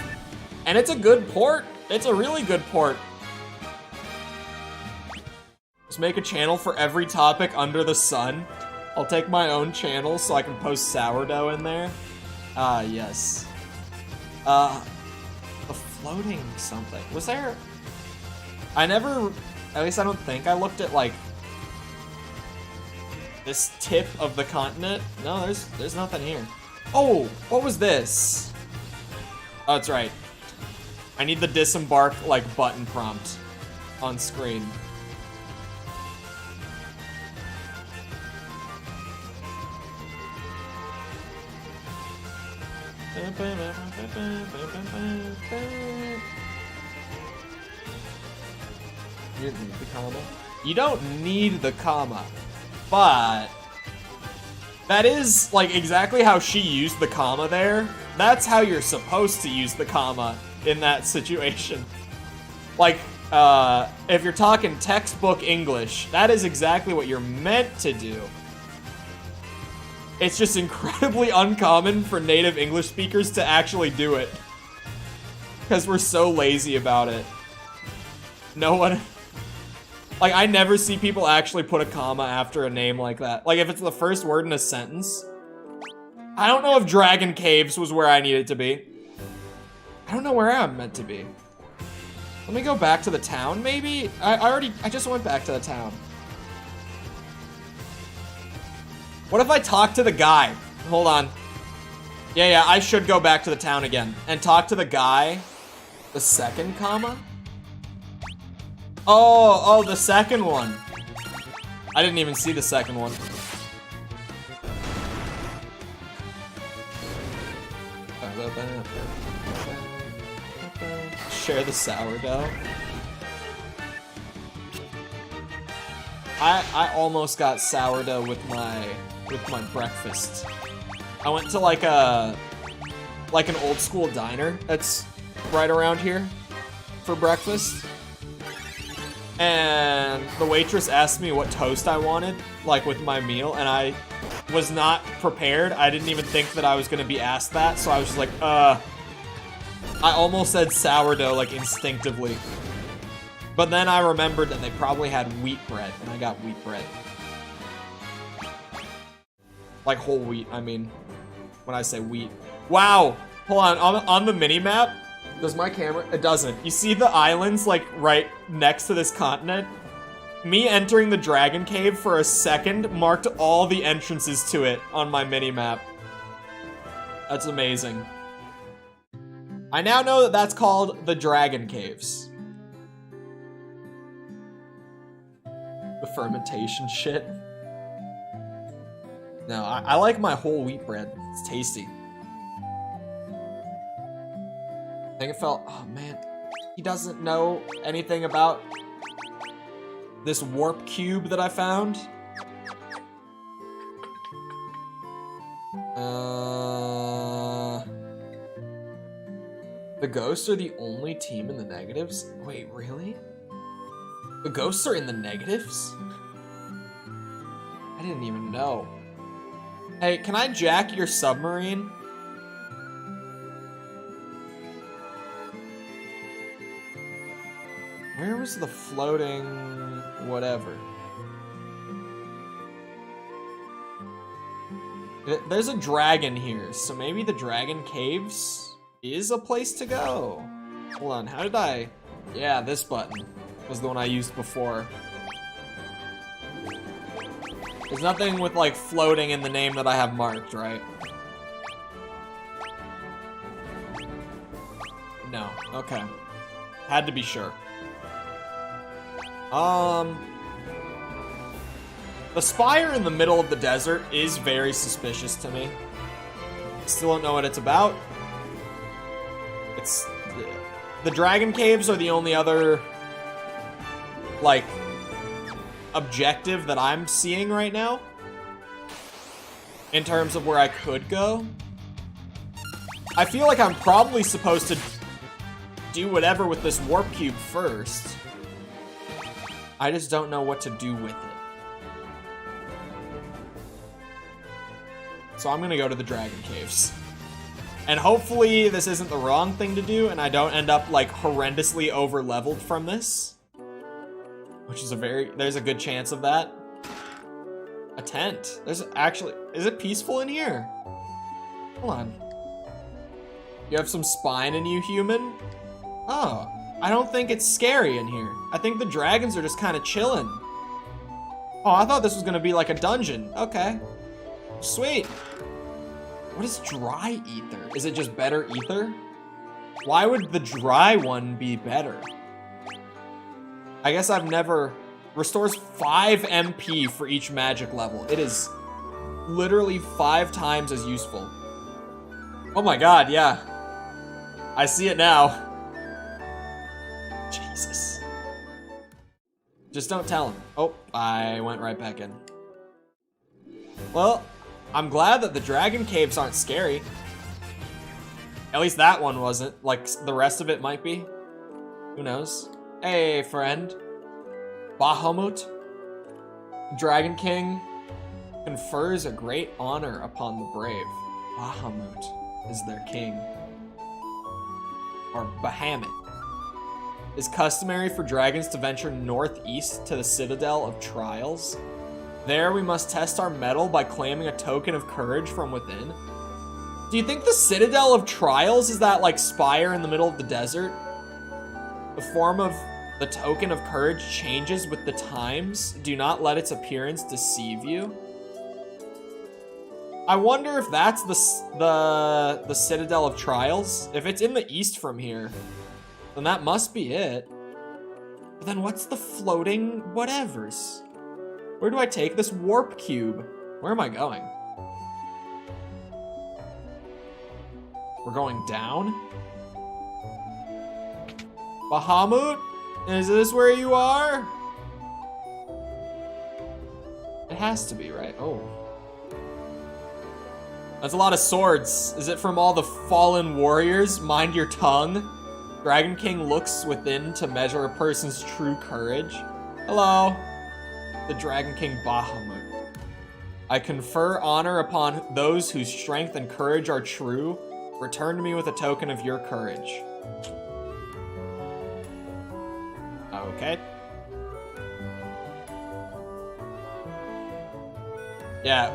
And it's a good port. It's a really good port. Just make a channel for every topic under the sun. I'll take my own channel so I can post sourdough in there. Ah, yes. The floating something. Was there? I never, at least I don't think I looked at like this tip of the continent. No, there's nothing here. Oh, what was this? Oh, that's right. I need the disembark like button prompt on screen. You didn't need the comma. You don't need the comma, but that is like exactly how she used the comma there. That's how you're supposed to use the comma in that situation. Like, if you're talking textbook English, that is exactly what you're meant to do. It's just incredibly uncommon for native English speakers to actually do it. Because we're so lazy about it. No one... Like, I never see people actually put a comma after a name like that. Like, if it's the first word in a sentence. I don't know if Dragon Caves was where I needed to be. I don't know where I'm meant to be. Let me go back to the town, maybe? I just went back to the town. What if I talk to the guy? Hold on. Yeah, I should go back to the town again. And talk to the guy. The second comma? Oh, the second one. I didn't even see the second one. Share the sourdough. I almost got sourdough with my breakfast. I went to like an old school diner that's right around here for breakfast. And the waitress asked me what toast I wanted, like with my meal, and I was not prepared. I didn't even think that I was gonna be asked that, so I was just like, I almost said sourdough, like, instinctively. But then I remembered that they probably had wheat bread, and I got wheat bread. Like whole wheat, I mean, when I say wheat. Wow! Hold on the mini-map, does my camera? It doesn't. You see the islands, like, right next to this continent? Me entering the Dragon Cave for a second marked all the entrances to it on my mini-map. That's amazing. I now know that that's called the Dragon Caves. The fermentation shit. No, I like my whole wheat bread. It's tasty. I think it felt, oh man, he doesn't know anything about this warp cube that I found. The ghosts are the only team in the negatives? Wait, really? The ghosts are in the negatives? I didn't even know. Hey, can I jack your submarine? Where was the floating whatever? There's a dragon here, so maybe the Dragon Caves is a place to go. Hold on, how did I... Yeah, this button was the one I used before. There's nothing with, like, floating in the name that I have marked, right? No, okay. Had to be sure. The spire in the middle of the desert is very suspicious to me. Still don't know what it's about. It's... The Dragon Caves are the only other, like, objective that I'm seeing right now. In terms of where I could go. I feel like I'm probably supposed to do whatever with this warp cube first. I just don't know what to do with it. So I'm gonna go to the Dragon Caves. And hopefully this isn't the wrong thing to do and I don't end up like horrendously over-leveled from this. Which is there's a good chance of that. A tent. There's actually, is it peaceful in here? Hold on. You have some spine in you, human? Oh, I don't think it's scary in here. I think the dragons are just kind of chilling. Oh, I thought this was gonna be like a dungeon. Okay. Sweet. What is dry ether? Is it just better ether? Why would the dry one be better? I guess I've never... Restores 5 MP for each magic level. It is literally 5 times as useful. Oh my god, yeah. I see it now. Jesus. Just don't tell him. Oh, I went right back in. Well, I'm glad that the dragon caves aren't scary. At least that one wasn't. Like, the rest of it might be. Who knows? Hey, friend. Bahamut, Dragon King, confers a great honor upon the brave. Bahamut is their king. Or Bahamut. It's customary for dragons to venture northeast to the Citadel of Trials. There we must test our mettle by claiming a token of courage from within. Do you think the Citadel of Trials is that like spire in the middle of the desert? The form of the token of courage changes with the times. Do not let its appearance deceive you. I wonder if that's the Citadel of Trials. If it's in the east from here, then that must be it. But then what's the floating whatevers? Where do I take this warp cube? Where am I going? We're going down? Bahamut? Is this where you are? It has to be, right? Oh. That's a lot of swords. Is it from all the fallen warriors? Mind your tongue. Dragon King looks within to measure a person's true courage. Hello. The Dragon King Bahamut. I confer honor upon those whose strength and courage are true. Return to me with a token of your courage. Okay. Yeah,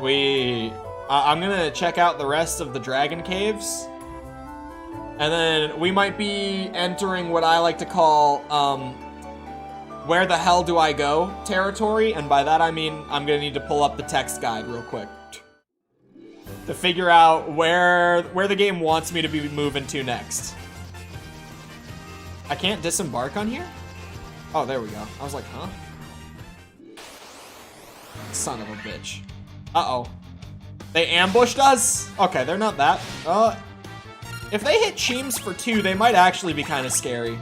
I'm gonna check out the rest of the dragon caves. And then we might be entering what I like to call, where the hell do I go territory. And by that I mean I'm gonna need to pull up the text guide real quick to figure out where the game wants me to be moving to next. I can't disembark on here? Oh, there we go. I was like, huh? Son of a bitch. Uh-oh. They ambushed us? Okay, they're not that. If they hit Cheems for 2, they might actually be kind of scary.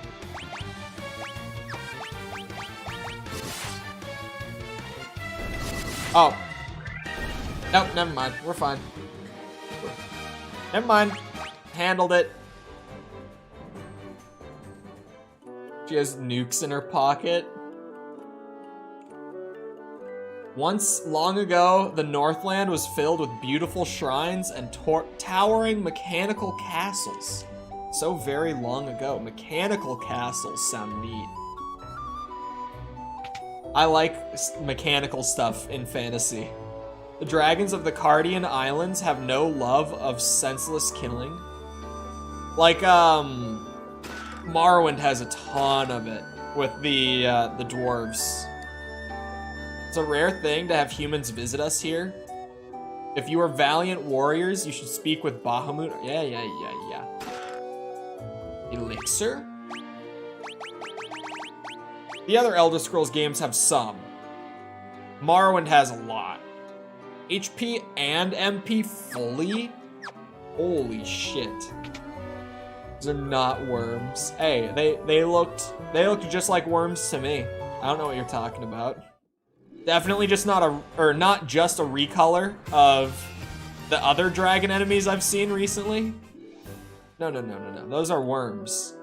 Oh. Nope, never mind. We're fine. Never mind. Handled it. She has nukes in her pocket. Once, long ago, the Northland was filled with beautiful shrines and towering mechanical castles. So very long ago. Mechanical castles sound neat. I like mechanical stuff in fantasy. The dragons of the Cardian Islands have no love of senseless killing. Like, Morrowind has a ton of it with the dwarves. It's a rare thing to have humans visit us here. If you are valiant warriors, you should speak with Bahamut. Yeah. Elixir? The other Elder Scrolls games have some. Morrowind has a lot. HP and MP fully? Holy shit. These are not worms. Hey, they looked just like worms to me. I don't know what you're talking about. Definitely just not just a recolor of the other dragon enemies I've seen recently. No. Those are worms.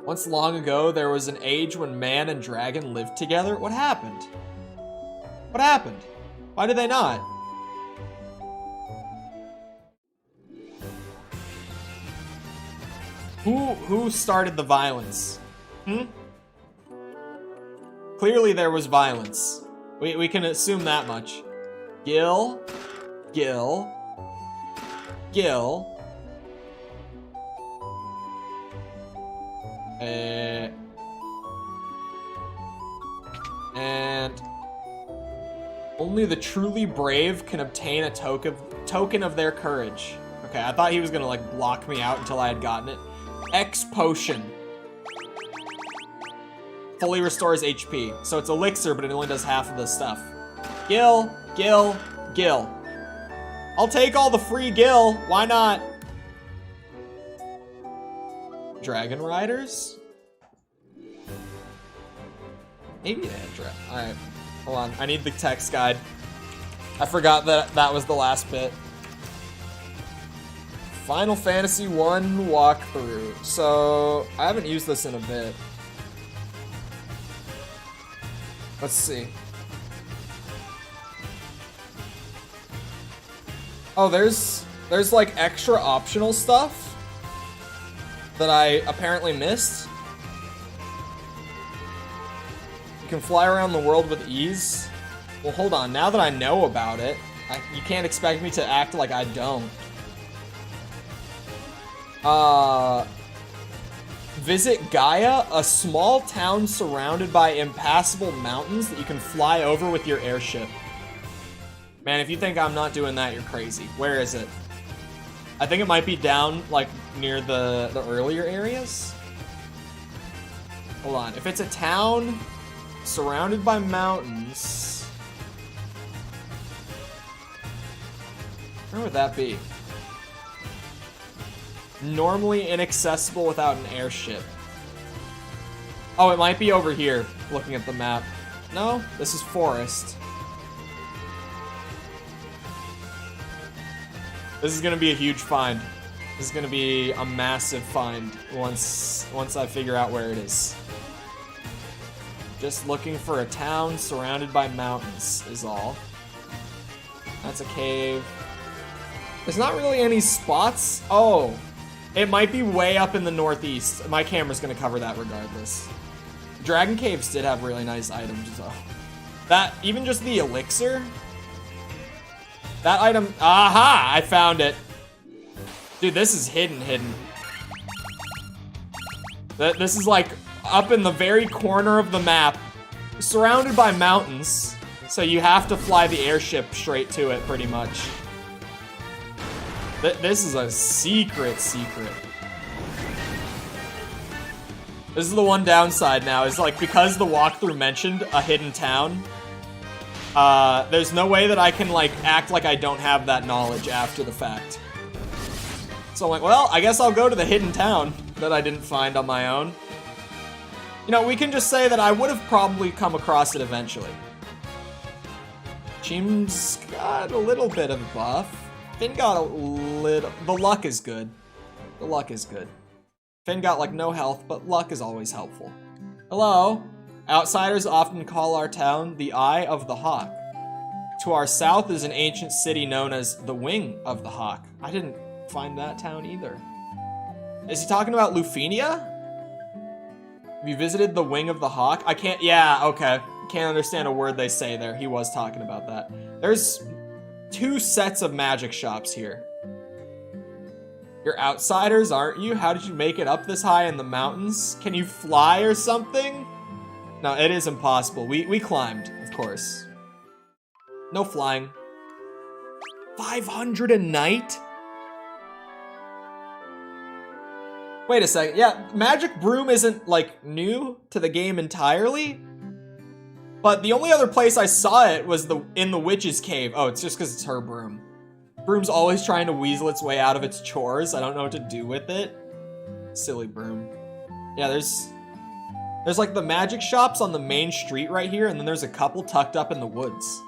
Once long ago, there was an age when man and dragon lived together. What happened? What happened? Why did they not? Who started the violence? Clearly there was violence. We can assume that much. Gil. And only the truly brave can obtain a token of their courage. Okay, I thought he was gonna like block me out until I had gotten it. X potion. Fully restores HP. So it's elixir, but it only does half of the stuff. Gil, Gil, Gil. I'll take all the free Gil. Why not? Dragon Riders? Maybe they had dragon. Alright, hold on. I need the text guide. I forgot that that was the last bit. Final Fantasy 1 walkthrough. So, I haven't used this in a bit. Let's see. Oh, there's like extra optional stuff that I apparently missed. You can fly around the world with ease. Well, hold on. Now that I know about it, you can't expect me to act like I don't. Visit Gaia, a small town surrounded by impassable mountains that you can fly over with your airship. Man, if you think I'm not doing that, you're crazy. Where is it? I think it might be down, like, near the earlier areas. Hold on. If it's a town surrounded by mountains... where would that be? Normally inaccessible without an airship. Oh, it might be over here, looking at the map. No, this is forest. This is gonna be a huge find. This is gonna be a massive find once I figure out where it is. Just looking for a town surrounded by mountains is all. That's a cave. There's not really any spots. Oh. It might be way up in the northeast. My camera's gonna cover that regardless. Dragon Caves did have really nice items though. That, even just the elixir. That item, aha! I found it. Dude, this is hidden. This is like up in the very corner of the map, surrounded by mountains. So you have to fly the airship straight to it pretty much. This is a secret. This is the one downside now, is like, because the walkthrough mentioned a hidden town, there's no way that I can like act like I don't have that knowledge after the fact. So I'm like, well, I guess I'll go to the hidden town that I didn't find on my own. You know, we can just say that I would have probably come across it eventually. Chim's got a little bit of buff. Finn got a little... The luck is good. The luck is good. Finn got, like, no health, but luck is always helpful. Hello? Outsiders often call our town the Eye of the Hawk. To our south is an ancient city known as the Wing of the Hawk. I didn't find that town either. Is he talking about Lufenia? Have you visited the Wing of the Hawk? I can't... Yeah, okay. Can't understand a word they say there. He was talking about that. There's... 2 sets of magic shops here. You're outsiders, aren't you? How did you make it up this high in the mountains? Can you fly or something? No, it is impossible. We climbed, of course. No flying. 500 a night? Wait a second. Yeah, Magic Broom isn't, like, new to the game entirely. But the only other place I saw it was in the Witch's Cave. Oh, it's just because it's her broom. Broom's always trying to weasel its way out of its chores. I don't know what to do with it. Silly broom. Yeah, there's like the magic shops on the main street right here, and then there's a couple tucked up in the woods.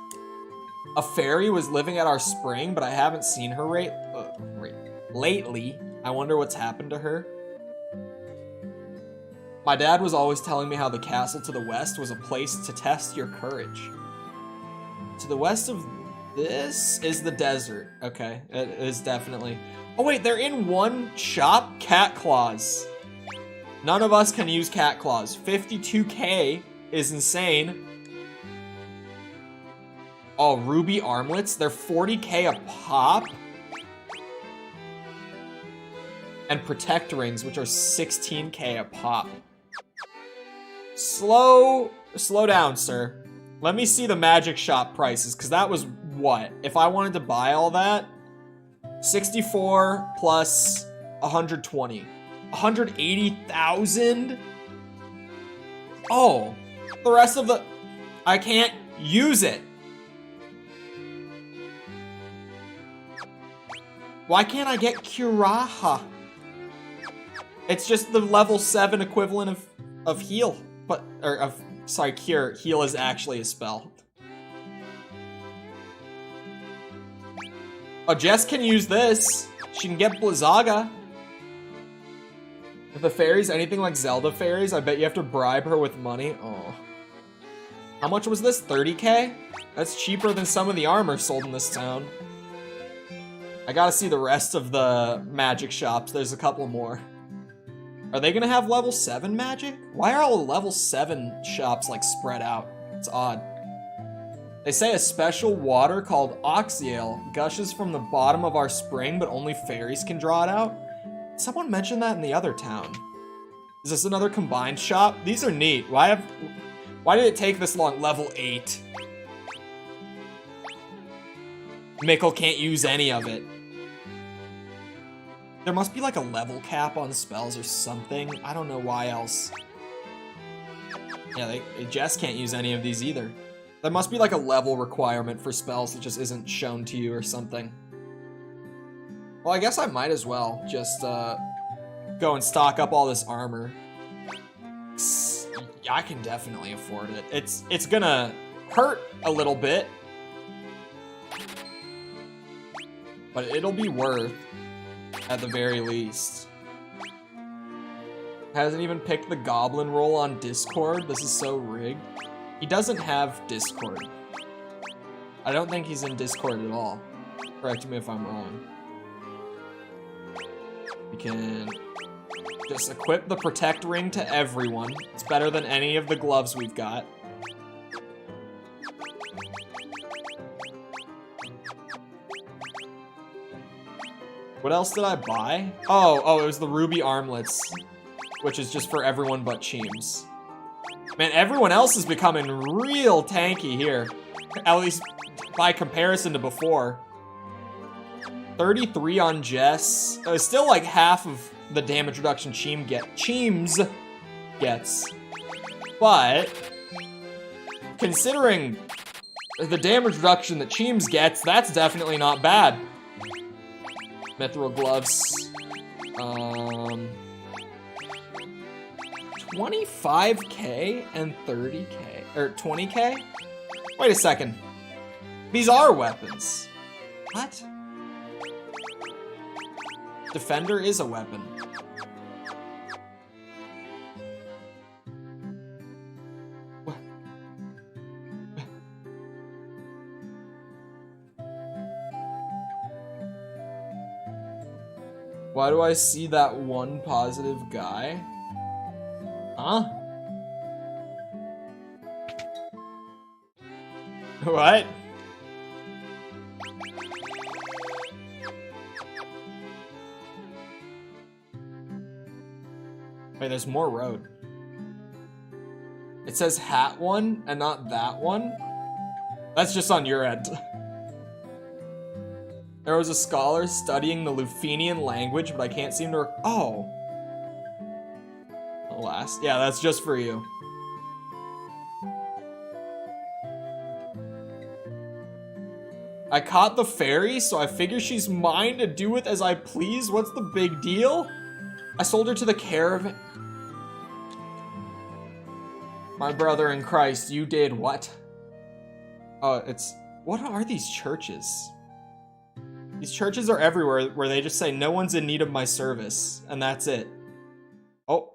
A fairy was living at our spring, but I haven't seen her lately. I wonder what's happened to her. My dad was always telling me how the castle to the west was a place to test your courage. To the west of this is the desert. Okay, it is definitely. Oh wait, they're in one shop? Cat claws. None of us can use cat claws. 52k is insane. Oh, ruby armlets. They're 40k a pop. and protect rings, which are 16k a pop. Slow down, sir. Let me see the magic shop prices, because that was what? If I wanted to buy all that, 64 plus 120. 180,000? Oh, the rest of the... I can't use it. Why can't I get Curaha? It's just the level 7 equivalent of heal. But, or of, sorry, cure. Heal is actually a spell. Oh, Jess can use this. She can get Blizzaga. If the fairies anything like Zelda fairies, I bet you have to bribe her with money. Oh. How much was this? 30k? That's cheaper than some of the armor sold in this town. I gotta see the rest of the magic shops. There's a couple more. Are they gonna have level 7 magic? Why are all the level 7 shops like spread out? It's odd. They say a special water called Oxyale gushes from the bottom of our spring, but only fairies can draw it out. Someone mentioned that in the other town. Is this another combined shop? These are neat. Why did it take this long? Level 8. Mikkel can't use any of it. There must be like a level cap on spells or something. I don't know why else. Yeah, Jess can't use any of these either. There must be like a level requirement for spells that just isn't shown to you or something. Well, I guess I might as well just go and stock up all this armor. I can definitely afford it. It's gonna hurt a little bit, but it'll be worth at the very least. Hasn't even picked the goblin roll on Discord. This is so rigged. He doesn't have Discord. I don't think he's in Discord at all. Correct me if I'm wrong. We can just equip the protect ring to everyone. It's better than any of the gloves we've got. What else did I buy? Oh, it was the ruby armlets, which is just for everyone but Cheems. Man, everyone else is becoming real tanky here. At least by comparison to before. 33 on Jess. It was still like half of the damage reduction Cheems gets. But considering the damage reduction that Cheems gets, that's definitely not bad. Mithril gloves. 25k and 30k. Or 20k? Wait a second. These are weapons. What? Defender is a weapon. Why do I see that one positive guy? Huh? What? Wait, there's more road. It says hat one and not that one? That's just on your end. There was a scholar studying the Lufenian language, but I can't seem to oh. Alas. Yeah, that's just for you. I caught the fairy, so I figure she's mine to do with as I please. What's the big deal? I sold her to the caravan. My brother in Christ, you did what? Oh, it's... What are these churches? These churches are everywhere where they just say, no one's in need of my service, and that's it. Oh.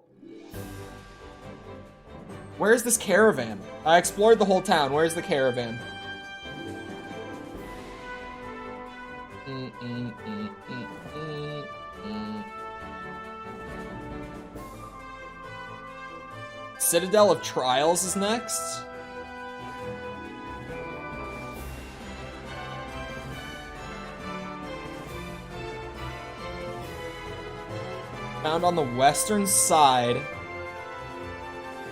Where's this caravan? I explored the whole town. Where's the caravan? Citadel of Trials is next. Found on the western side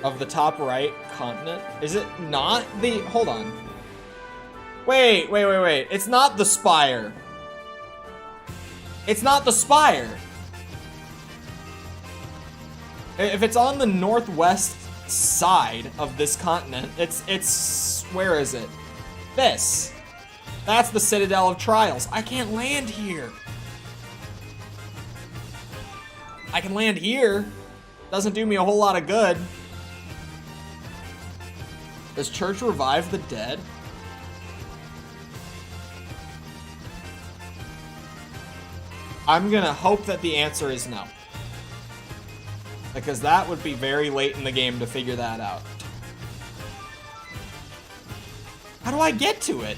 of the top right continent. Is it not the... Hold on. Wait. It's not the spire. It's not the spire. If it's on the northwest side of this continent, it's... Where is it? This. That's the Citadel of Trials. I can't land here. I can land here. Doesn't do me a whole lot of good. Does Church revive the dead? I'm gonna hope that the answer is no. Because that would be very late in the game to figure that out. How do I get to it?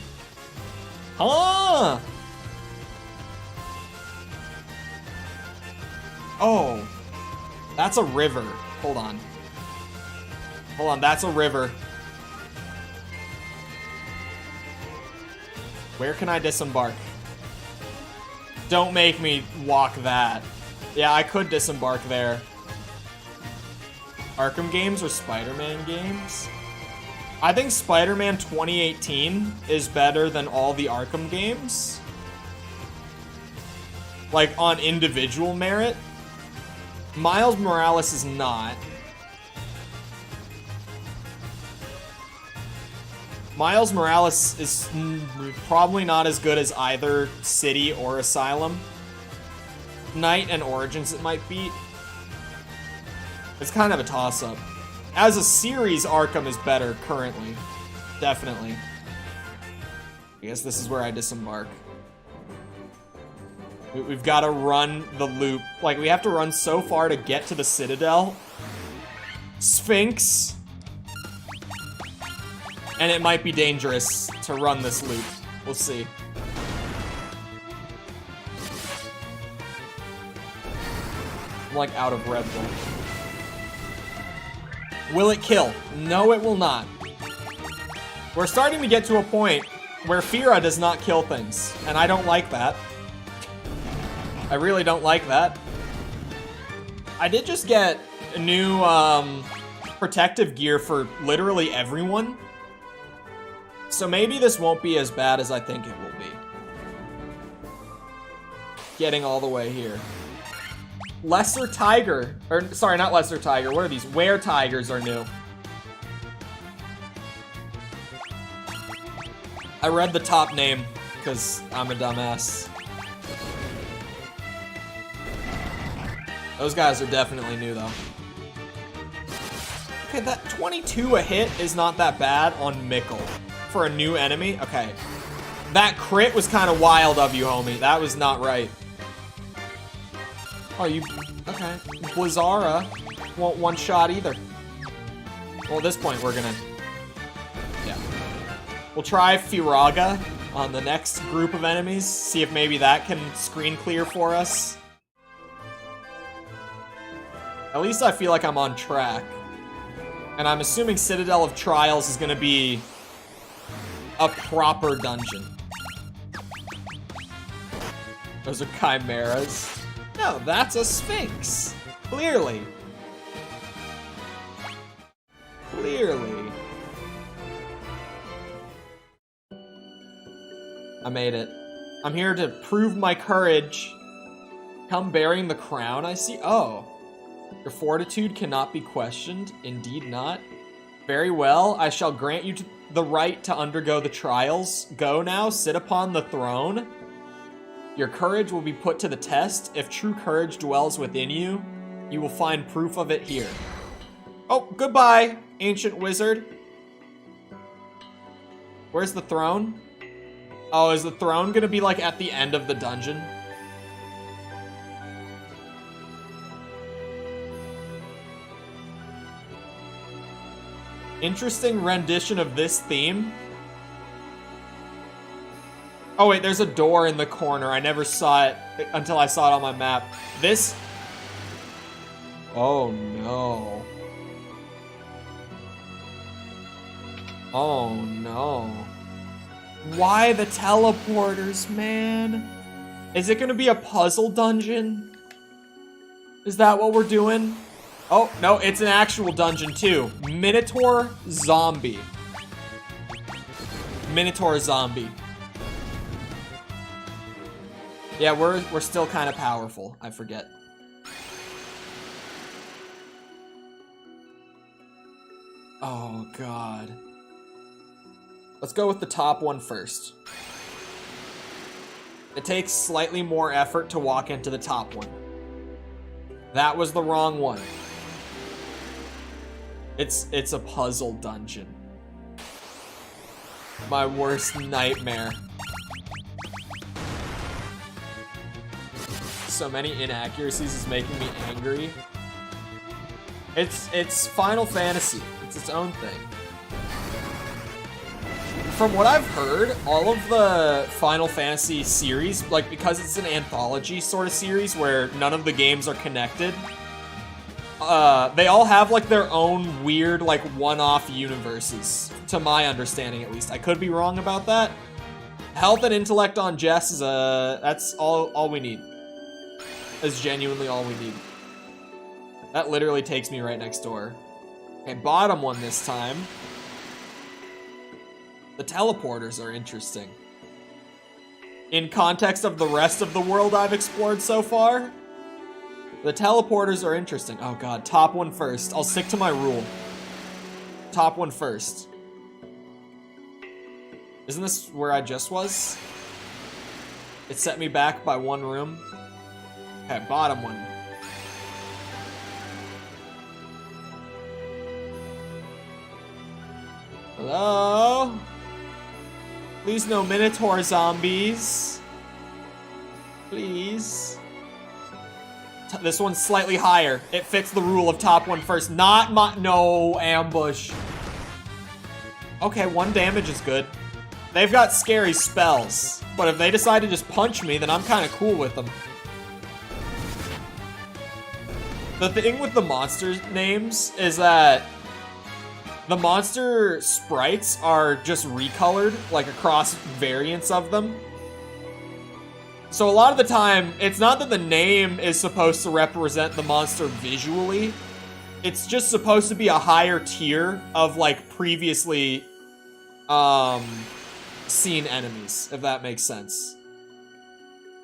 Huh? Oh. That's a river. Hold on. Hold on, that's a river. Where can I disembark? Don't make me walk that. Yeah, I could disembark there. Arkham games or Spider-Man games? I think Spider-Man 2018 is better than all the Arkham games. Like, on individual merit. Miles Morales is not. Miles Morales is probably not as good as either City or Asylum. Night and Origins it might beat. It's kind of a toss-up. As a series, Arkham is better currently. Definitely. I guess this is where I disembark. We've got to run the loop. Like, we have to run so far to get to the Citadel. Sphinx. And it might be dangerous to run this loop. We'll see. I'm like out of Red Bull. Will it kill? No, it will not. We're starting to get to a point where Fira does not kill things, and I don't like that. I really don't like that. I did just get a new protective gear for literally everyone. So maybe this won't be as bad as I think it will be. Getting all the way here. Lesser Tiger, or sorry, not Lesser Tiger, what are these? Were Tigers are new. I read the top name, because I'm a dumbass. Those guys are definitely new, though. Okay, that 22 a hit is not that bad on Mickle. For a new enemy? Okay. That crit was kind of wild of you, homie. That was not right. Oh, you... Okay. Blizzara won't one-shot either. Well, at this point, we're gonna... Yeah. We'll try Firaga on the next group of enemies. See if maybe that can screen clear for us. At least I feel like I'm on track. And I'm assuming Citadel of Trials is gonna be a proper dungeon. Those are chimeras. No, that's a sphinx. Clearly. Clearly. I made it. I'm here to prove my courage. Come bearing the crown, I see. Oh. Your fortitude cannot be questioned. Indeed not. Very well, I shall grant you the right to undergo the trials. Go now, sit upon the throne. Your courage will be put to the test. If true courage dwells within you, you will find proof of it here. Oh, goodbye, ancient wizard. Where's the throne? Oh, is the throne gonna be like at the end of the dungeon? Interesting rendition of this theme. Oh wait, there's a door in the corner. I never saw it until I saw it on my map. This... Oh no. Oh no. Why the teleporters, man? Is it gonna be a puzzle dungeon? Is that what we're doing? Oh, no, it's an actual dungeon too. Minotaur Zombie. Minotaur Zombie. Yeah, we're still kind of powerful. I forget. Oh, God. Let's go with the top one first. It takes slightly more effort to walk into the top one. That was the wrong one. It's a puzzle dungeon. My worst nightmare. So many inaccuracies is making me angry. It's Final Fantasy. It's its own thing. From what I've heard, all of the Final Fantasy series, like because it's an anthology sort of series where none of the games are connected, they all have like their own weird like one-off universes, to my understanding at least. I could be wrong about that. Health and intellect on Jess is that's all we need. Is genuinely all we need. That literally takes me right next door. Okay, bottom one this time. The teleporters are interesting. In context of the rest of the world I've explored so far, the teleporters are interesting. Oh god, top one first. I'll stick to my rule. Top one first. Isn't this where I just was? It set me back by one room. Okay, bottom one. Hello? Please no Minotaur zombies. Please. This one's slightly higher. It fits the rule of top one first. Not my... No, ambush. Okay, 1 damage is good. They've got scary spells. But if they decide to just punch me, then I'm kind of cool with them. The thing with the monster names is that the monster sprites are just recolored, like across variants of them. So a lot of the time, it's not that the name is supposed to represent the monster visually. It's just supposed to be a higher tier of like previously seen enemies, if that makes sense.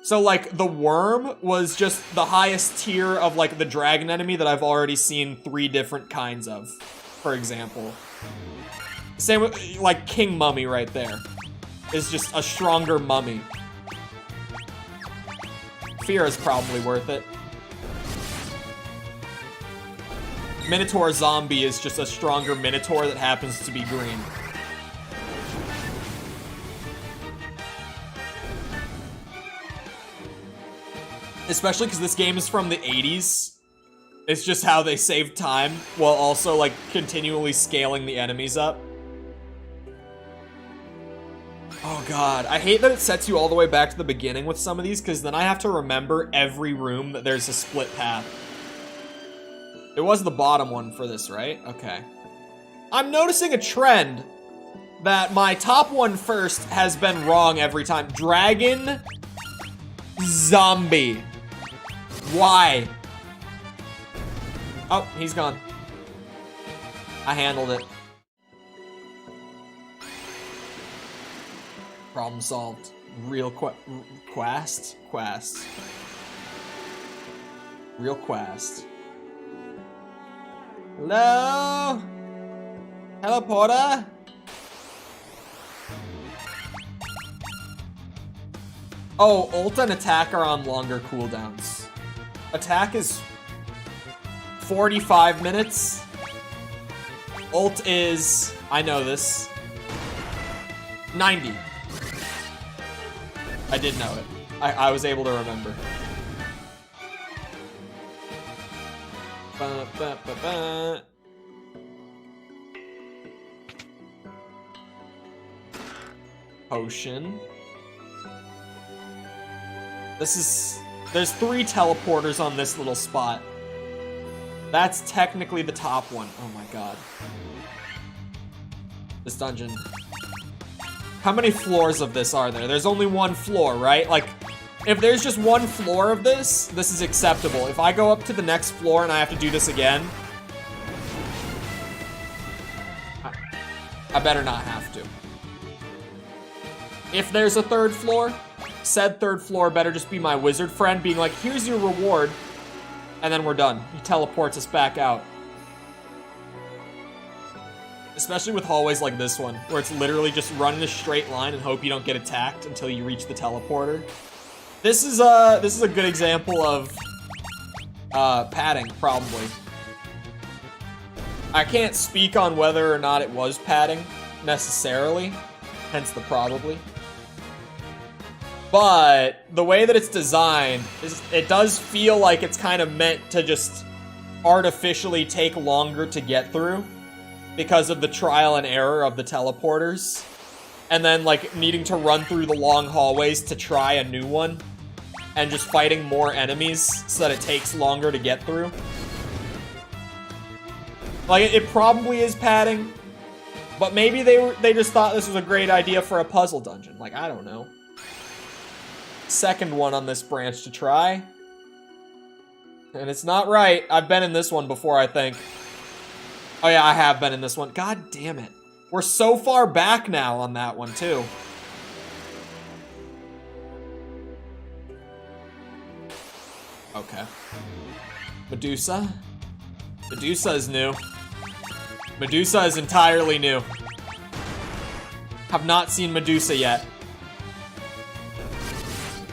So like the worm was just the highest tier of like the dragon enemy that I've already seen 3 different kinds of, for example. Same with like King Mummy right there. Is just a stronger mummy. Fear is probably worth it. Minotaur Zombie is just a stronger Minotaur that happens to be green. Especially because this game is from the 80s. It's just how they save time while also like continually scaling the enemies up. Oh god, I hate that it sets you all the way back to the beginning with some of these, because then I have to remember every room that there's a split path. It was the bottom one for this, right? Okay. I'm noticing a trend that my top one first has been wrong every time. Dragon Zombie. Why? Oh, he's gone. I handled it. Problem solved. Real quest? Quest. Real quest. Hello? Hello, Porter? Oh, ult and attack are on longer cooldowns. Attack is 45 minutes. Ult is, I know this, 90. I did know it. I was able to remember. Ba, ba, ba, ba. Potion. There's 3 teleporters on this little spot. That's technically the top one. Oh my god. This dungeon. How many floors of this are there? There's only 1 floor, right? Like, If there's just one floor of this, this is acceptable. If I go up to the next floor and I have to do this again, I better not have to. If there's a third floor, said third floor better just be my wizard friend being like, here's your reward, and then we're done. He teleports us back out. Especially with hallways like this one, where it's literally just run in a straight line and hope you don't get attacked until you reach the teleporter. This is a good example of padding, probably. I can't speak on whether or not it was padding, necessarily, hence the probably. But the way that it's designed, it does feel like it's kind of meant to just artificially take longer to get through because of the trial and error of the teleporters. And then, like, needing to run through the long hallways to try a new one. And just fighting more enemies so that it takes longer to get through. Like, it probably is padding, but maybe they just thought this was a great idea for a puzzle dungeon. Like, I don't know. Second one on this branch to try. And it's not right. I've been in this one before, I think. Oh yeah, I have been in this one. God damn it. We're so far back now on that one, too. Okay. Medusa. Medusa is new. Medusa is entirely new. Have not seen Medusa yet.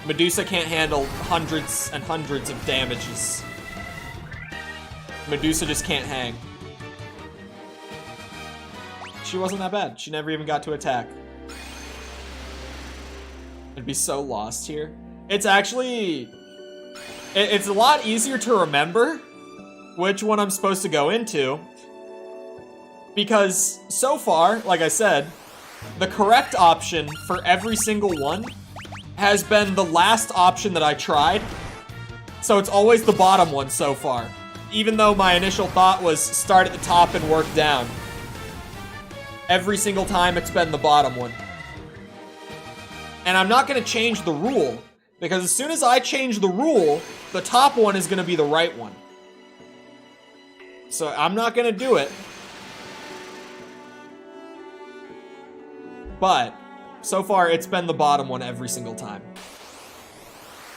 Medusa can't handle hundreds and hundreds of damages. Medusa just can't hang. She wasn't that bad. She never even got to attack. I'd be so lost here. It's actually... It's a lot easier to remember which one I'm supposed to go into. Because so far, like I said, the correct option for every single one has been the last option that I tried. So it's always the bottom one so far. Even though my initial thought was start at the top and work down. Every single time it's been the bottom one. And I'm not going to change the rule. Because as soon as I change the rule, the top one is going to be the right one. So I'm not going to do it. But so far, it's been the bottom one every single time.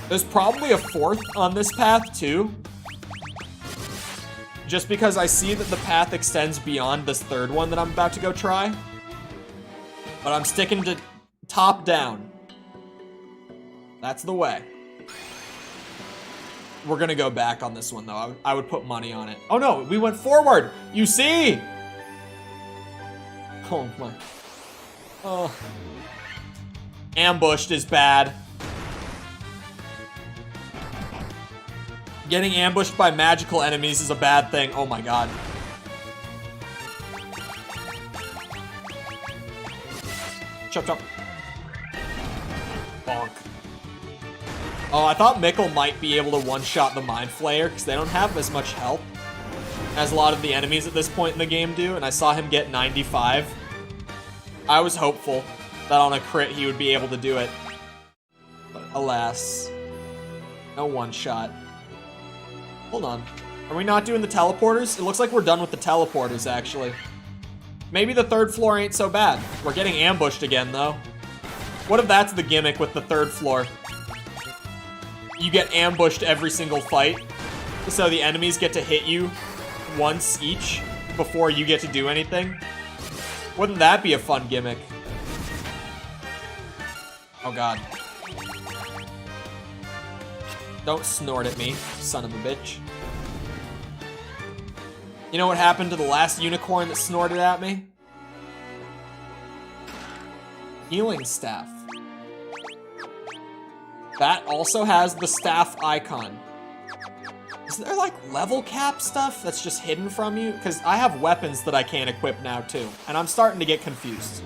There's probably a fourth on this path, too. Just because I see that the path extends beyond this third one that I'm about to go try. But I'm sticking to top down. That's the way. We're gonna go back on this one, though. I would put money on it. Oh, no, we went forward. You see? Oh, my. Oh. Ambushed is bad. Getting ambushed by magical enemies is a bad thing. Oh, my God. Chop, chop. Bonk. Oh, I thought Mickle might be able to one-shot the Mind Flayer, because they don't have as much health as a lot of the enemies at this point in the game do, and I saw him get 95. I was hopeful that on a crit he would be able to do it. But alas, no one-shot. Hold on. Are we not doing the teleporters? It looks like we're done with the teleporters, actually. Maybe the third floor ain't so bad. We're getting ambushed again, though. What if that's the gimmick with the third floor? You get ambushed every single fight, so the enemies get to hit you once each before you get to do anything. Wouldn't that be a fun gimmick? Oh, God. Don't snort at me, son of a bitch. You know what happened to the last unicorn that snorted at me? Healing staff. That also has the staff icon. Is there like level cap stuff that's just hidden from you? Because I have weapons that I can't equip now too, and I'm starting to get confused.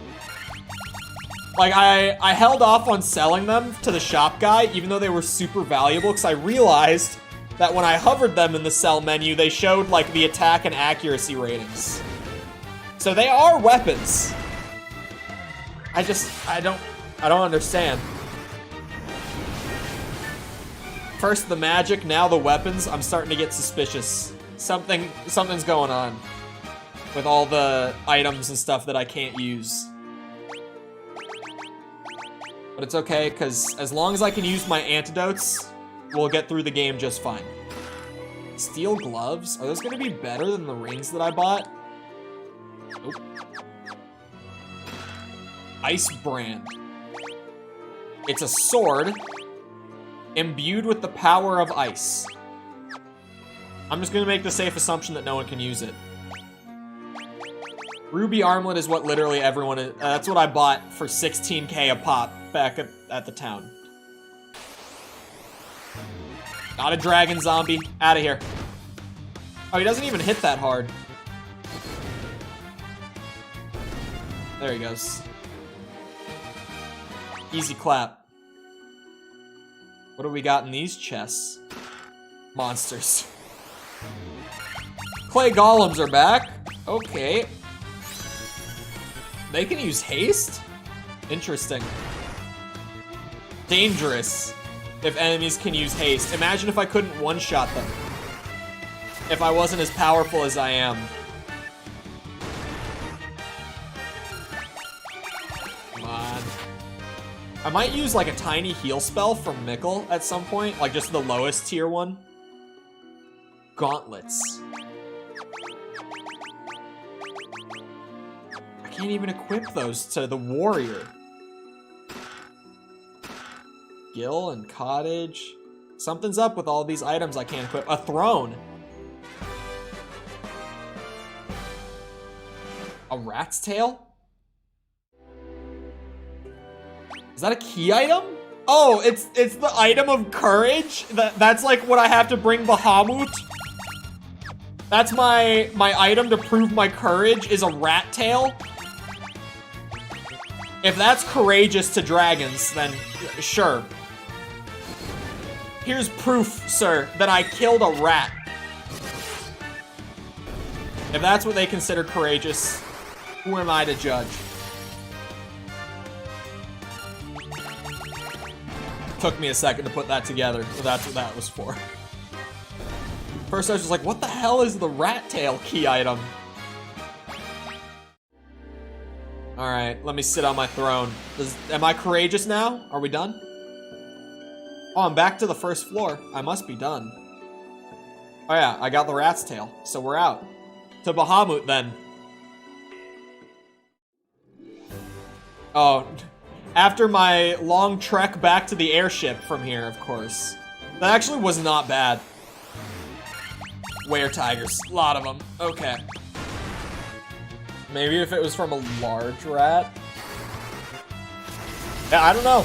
Like I held off on selling them to the shop guy, even though they were super valuable, because I realized that when I hovered them in the sell menu, they showed like the attack and accuracy ratings. So they are weapons. I don't understand. First the magic, now the weapons. I'm starting to get suspicious. Something's going on with all the items and stuff that I can't use. But it's okay, because as long as I can use my antidotes, we'll get through the game just fine. Steel gloves? Are those going to be better than the rings that I bought? Nope. Ice brand. It's a sword imbued with the power of ice. I'm just going to make the safe assumption that no one can use it. Ruby armlet is what literally everyone is. That's what I bought for 16k a pop back at the town. Not a dragon zombie. Out of here. Oh, he doesn't even hit that hard. There he goes. Easy clap. What do we got in these chests? Monsters. Clay golems are back. Okay. They can use haste? Interesting. Dangerous if enemies can use haste. Imagine if I couldn't one-shot them. If I wasn't as powerful as I am. Come on. I might use like a tiny heal spell from Mikkel at some point. Like just the lowest tier one. Gauntlets. I can't even equip those to the warrior. Gill and cottage. Something's up with all these items I can't equip. A throne. A rat's tail? Is that a key item? Oh, it's the item of courage? That's like what I have to bring Bahamut? That's my item to prove my courage is a rat tail? If that's courageous to dragons, then sure. Here's proof, sir, that I killed a rat. If that's what they consider courageous, who am I to judge? Took me a second to put that together, but that's what that was for. First I was just like, what the hell is the rat tail key item? Alright, let me sit on my throne. Am I courageous now? Are we done? Oh, I'm back to the first floor. I must be done. Oh yeah, I got the rat's tail, so we're out. To Bahamut then. Oh, after my long trek back to the airship from here, of course. That actually was not bad. Were-tigers, a lot of them. Okay. Maybe if it was from a large rat. Yeah, I don't know.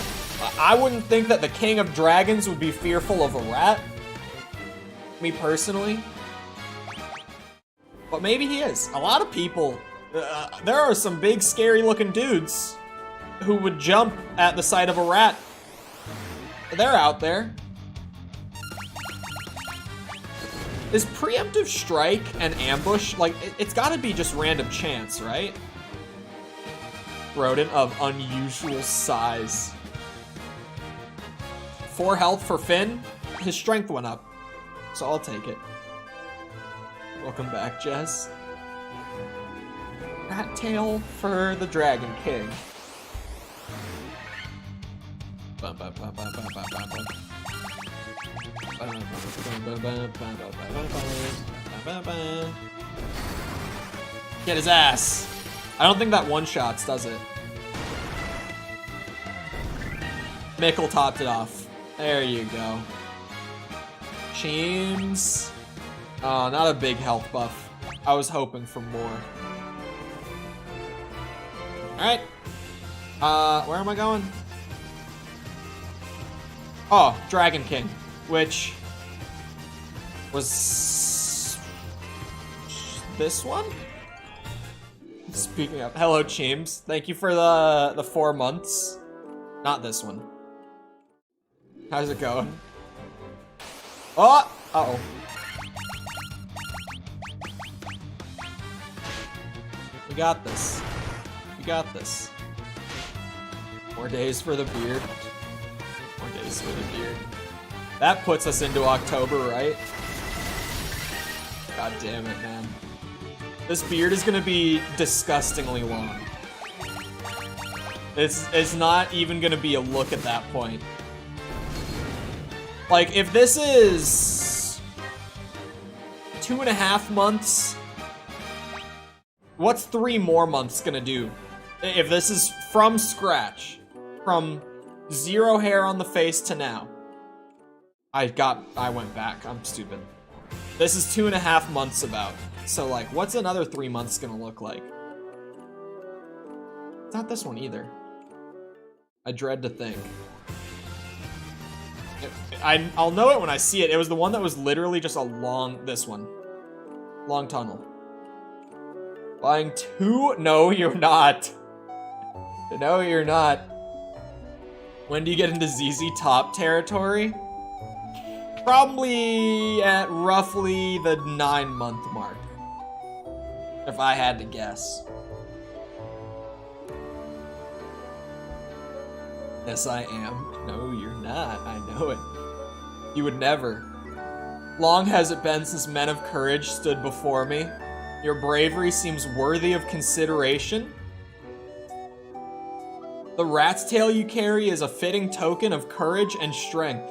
I wouldn't think that the king of dragons would be fearful of a rat. Me personally. But maybe he is. A lot of people, there are some big scary looking dudes who would jump at the sight of a rat. They're out there. Is preemptive strike and ambush, like, it's gotta be just random chance, right? Rodent of unusual size. 4 health for Finn. His strength went up, so I'll take it. Welcome back, Jess. Rat tail for the Dragon King. Bum, bum, bum, bum, bum, bum, bum, bum. Get his ass. I don't think that one-shots, does it? Mikkel topped it off. There you go. James. Oh, not a big health buff. I was hoping for more. Alright. Where am I going? Oh, Dragon King. Which was this one? Speaking of, hello Cheems. Thank you for the 4 months. Not this one. How's it going? Oh! Uh-oh. We got this. We got this. More days for the beard. More days for the beard. That puts us into October, right? God damn it, man. This beard is gonna be disgustingly long. It's not even gonna be a look at that point. Like, if this is 2.5 months, what's 3 more months gonna do? If this is from scratch, from 0 hair on the face to now. I went back, I'm stupid. This is 2.5 months about. So like, what's another 3 months gonna look like? It's not this one either. I dread to think. I'll know it when I see it. It was the one that was literally just this one. Long tunnel. Buying 2? No, you're not. No, you're not. When do you get into ZZ Top territory? Probably at roughly the 9-month mark. If I had to guess. Yes, I am. No, you're not. I know it. You would never. Long has it been since men of courage stood before me. Your bravery seems worthy of consideration. The rat's tail you carry is a fitting token of courage and strength.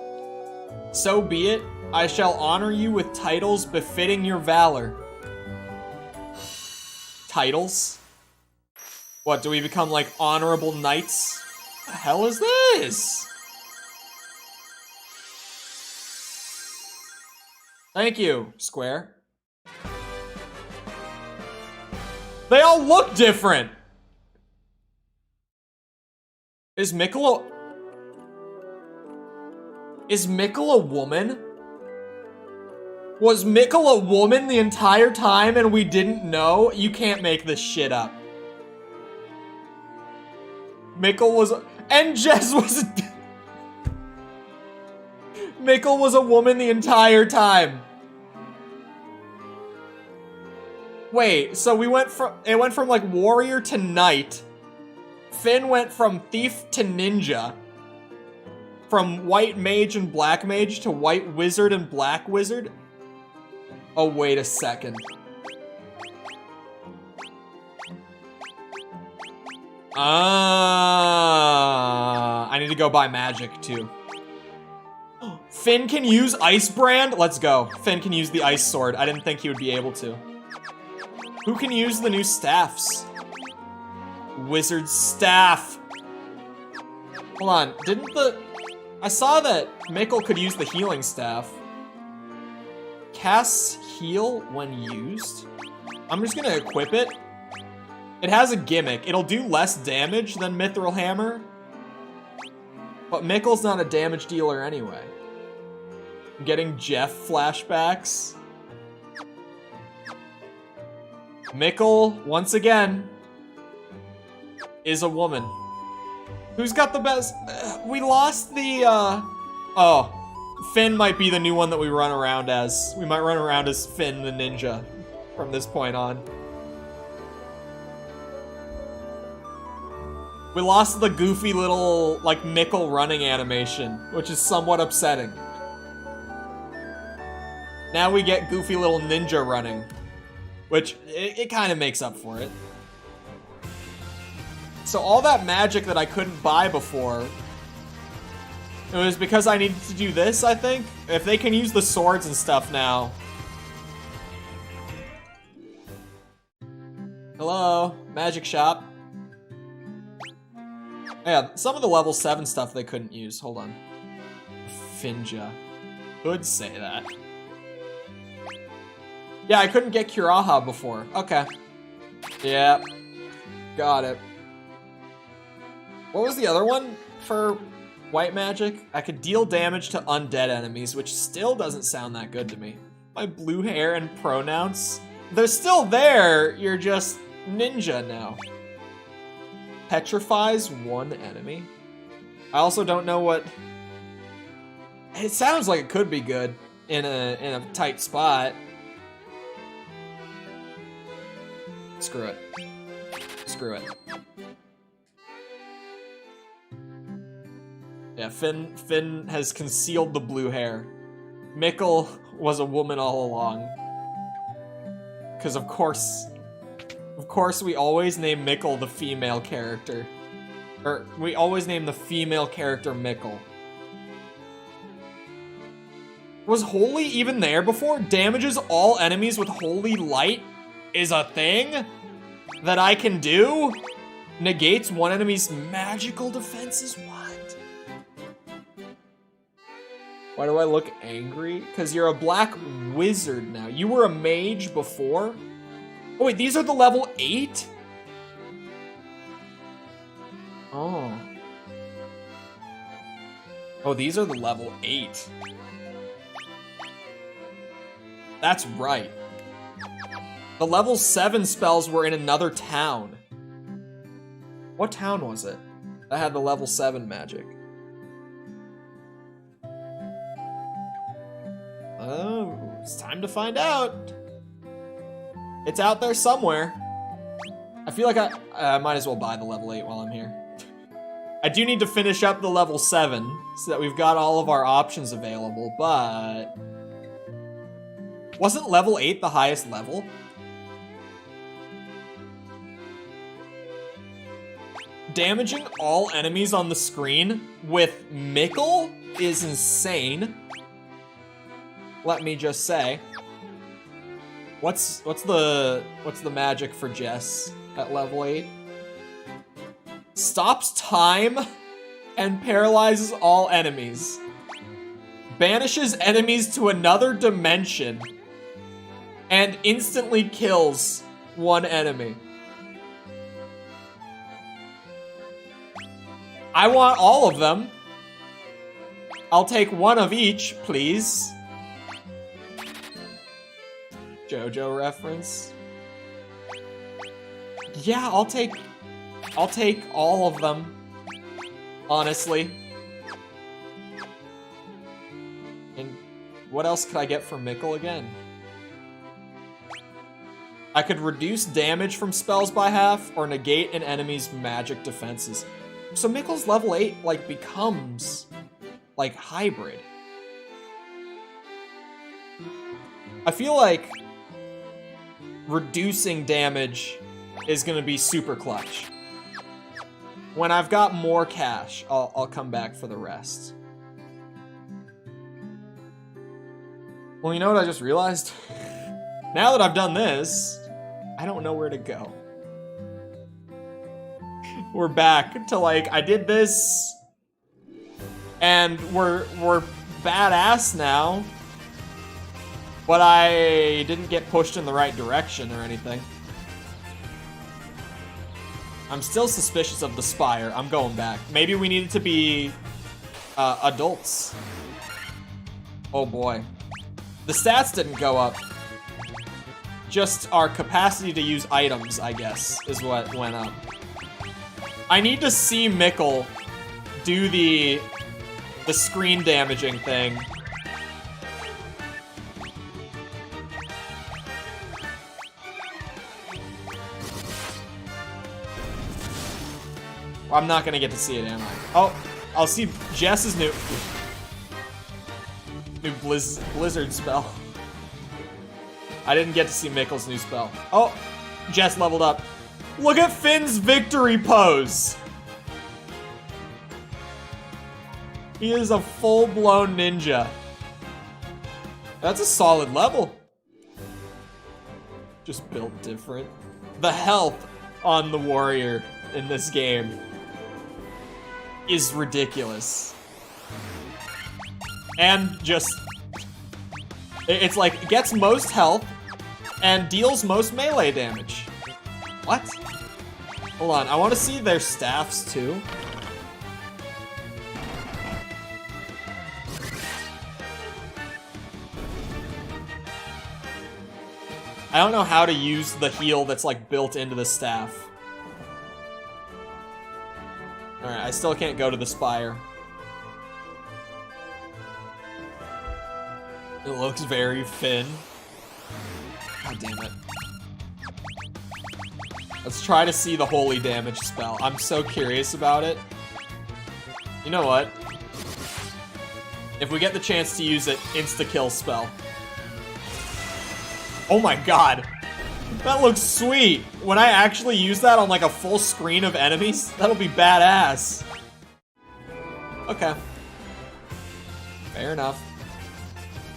So be it. I shall honor you with titles befitting your valor. Titles? What, do we become like honorable knights? What the hell is this? Thank you, Square. They all look different. Is Mikkel a woman? Was Mikkel a woman the entire time and we didn't know? You can't make this shit up. Mikkel was and Jess was Mikkel was a woman the entire time. Wait, so it went from like warrior to knight. Finn went from thief to ninja. From white mage and black mage to white wizard and black wizard. Oh, wait a second. I need to go buy magic too. Finn can use Ice Brand? Let's go. Finn can use the Ice Sword. I didn't think he would be able to. Who can use the new staffs? Wizard Staff. Hold on, I saw that Mikkel could use the healing staff. Casts heal when used? I'm just gonna equip it. It has a gimmick. It'll do less damage than Mithril Hammer. But Mikkel's not a damage dealer anyway. I'm getting Jeff flashbacks. Mikkel, once again, is a woman. Who's got the best? We lost the, oh. Finn might be the new one that we run around as. We might run around as Finn the ninja from this point on. We lost the goofy little, like, Mikkel running animation, which is somewhat upsetting. Now we get goofy little ninja running, which it kind of makes up for it. So all that magic that I couldn't buy before, it was because I needed to do this, I think. If they can use the swords and stuff now. Hello, magic shop. Yeah, some of the level 7 stuff they couldn't use. Hold on. Finja. Could say that. Yeah, I couldn't get Kuraha before. Okay. Yeah. Got it. What was the other one for white magic? I could deal damage to undead enemies, which still doesn't sound that good to me. My blue hair and pronouns, they're still there, you're just ninja now. Petrifies one enemy. I also don't know what... It sounds like it could be good in a tight spot. Screw it. Screw it. Yeah, Finn has concealed the blue hair. Mikkel was a woman all along. Because of course we always name Mikkel the female character. Or, we always name the female character Mikkel. Was Holy even there before? Damages all enemies with Holy Light is a thing that I can do? Negates one enemy's magical defenses? What? Why do I look angry? Because you're a black wizard now. You were a mage before? Oh wait, these are the level 8? Oh. Oh, these are the level 8. That's right. The level 7 spells were in another town. What town was it that had the level 7 magic? Oh, it's time to find out. It's out there somewhere. I feel like I might as well buy the level 8 while I'm here. I do need to finish up the level 7 so that we've got all of our options available, but... Wasn't level 8 the highest level? Damaging all enemies on the screen with Mikkel is insane. Let me just say. What's the magic for Jess at level 8? Stops time and paralyzes all enemies. Banishes enemies to another dimension and instantly kills one enemy. I want all of them. I'll take one of each, please. JoJo reference. Yeah, I'll take all of them. Honestly. And what else could I get from Mikkel again? I could reduce damage from spells by half or negate an enemy's magic defenses. So Mikkel's level 8, like, becomes, like, hybrid. I feel like reducing damage is gonna be super clutch. When I've got more cash, I'll come back for the rest. Well, you know what I just realized? Now that I've done this, I don't know where to go. We're back to, like, I did this, and we're badass now, but I didn't get pushed in the right direction or anything. I'm still suspicious of the Spire. I'm going back. Maybe we needed to be adults. Oh boy. The stats didn't go up. Just our capacity to use items, I guess, is what went up. I need to see Mikkel do the screen damaging thing. Well, I'm not gonna get to see it, am I? Oh, I'll see Jess's new blizzard spell. I didn't get to see Mikkel's new spell. Oh, Jess leveled up. Look at Finn's victory pose. He is a full-blown ninja. That's a solid level. Just built different. The health on the warrior in this game is ridiculous. And just... It's like, gets most health and deals most melee damage. What? Hold on, I want to see their staffs too. I don't know how to use the heal that's like built into the staff. Alright, I still can't go to the Spire. It looks very Finn. God damn it. Let's try to see the holy damage spell. I'm so curious about it. You know what? If we get the chance to use it, insta-kill spell. Oh my god. That looks sweet. When I actually use that on like a full screen of enemies, that'll be badass. Okay. Fair enough.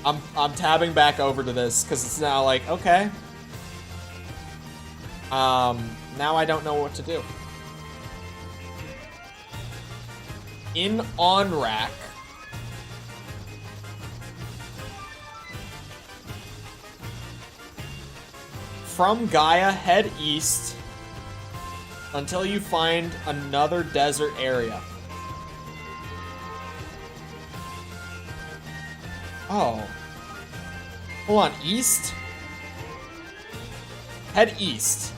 I'm tabbing back over to this because it's now like, okay. Now I don't know what to do. In on rack. From Gaia, head east until you find another desert area. Oh. Hold on, east? Head east.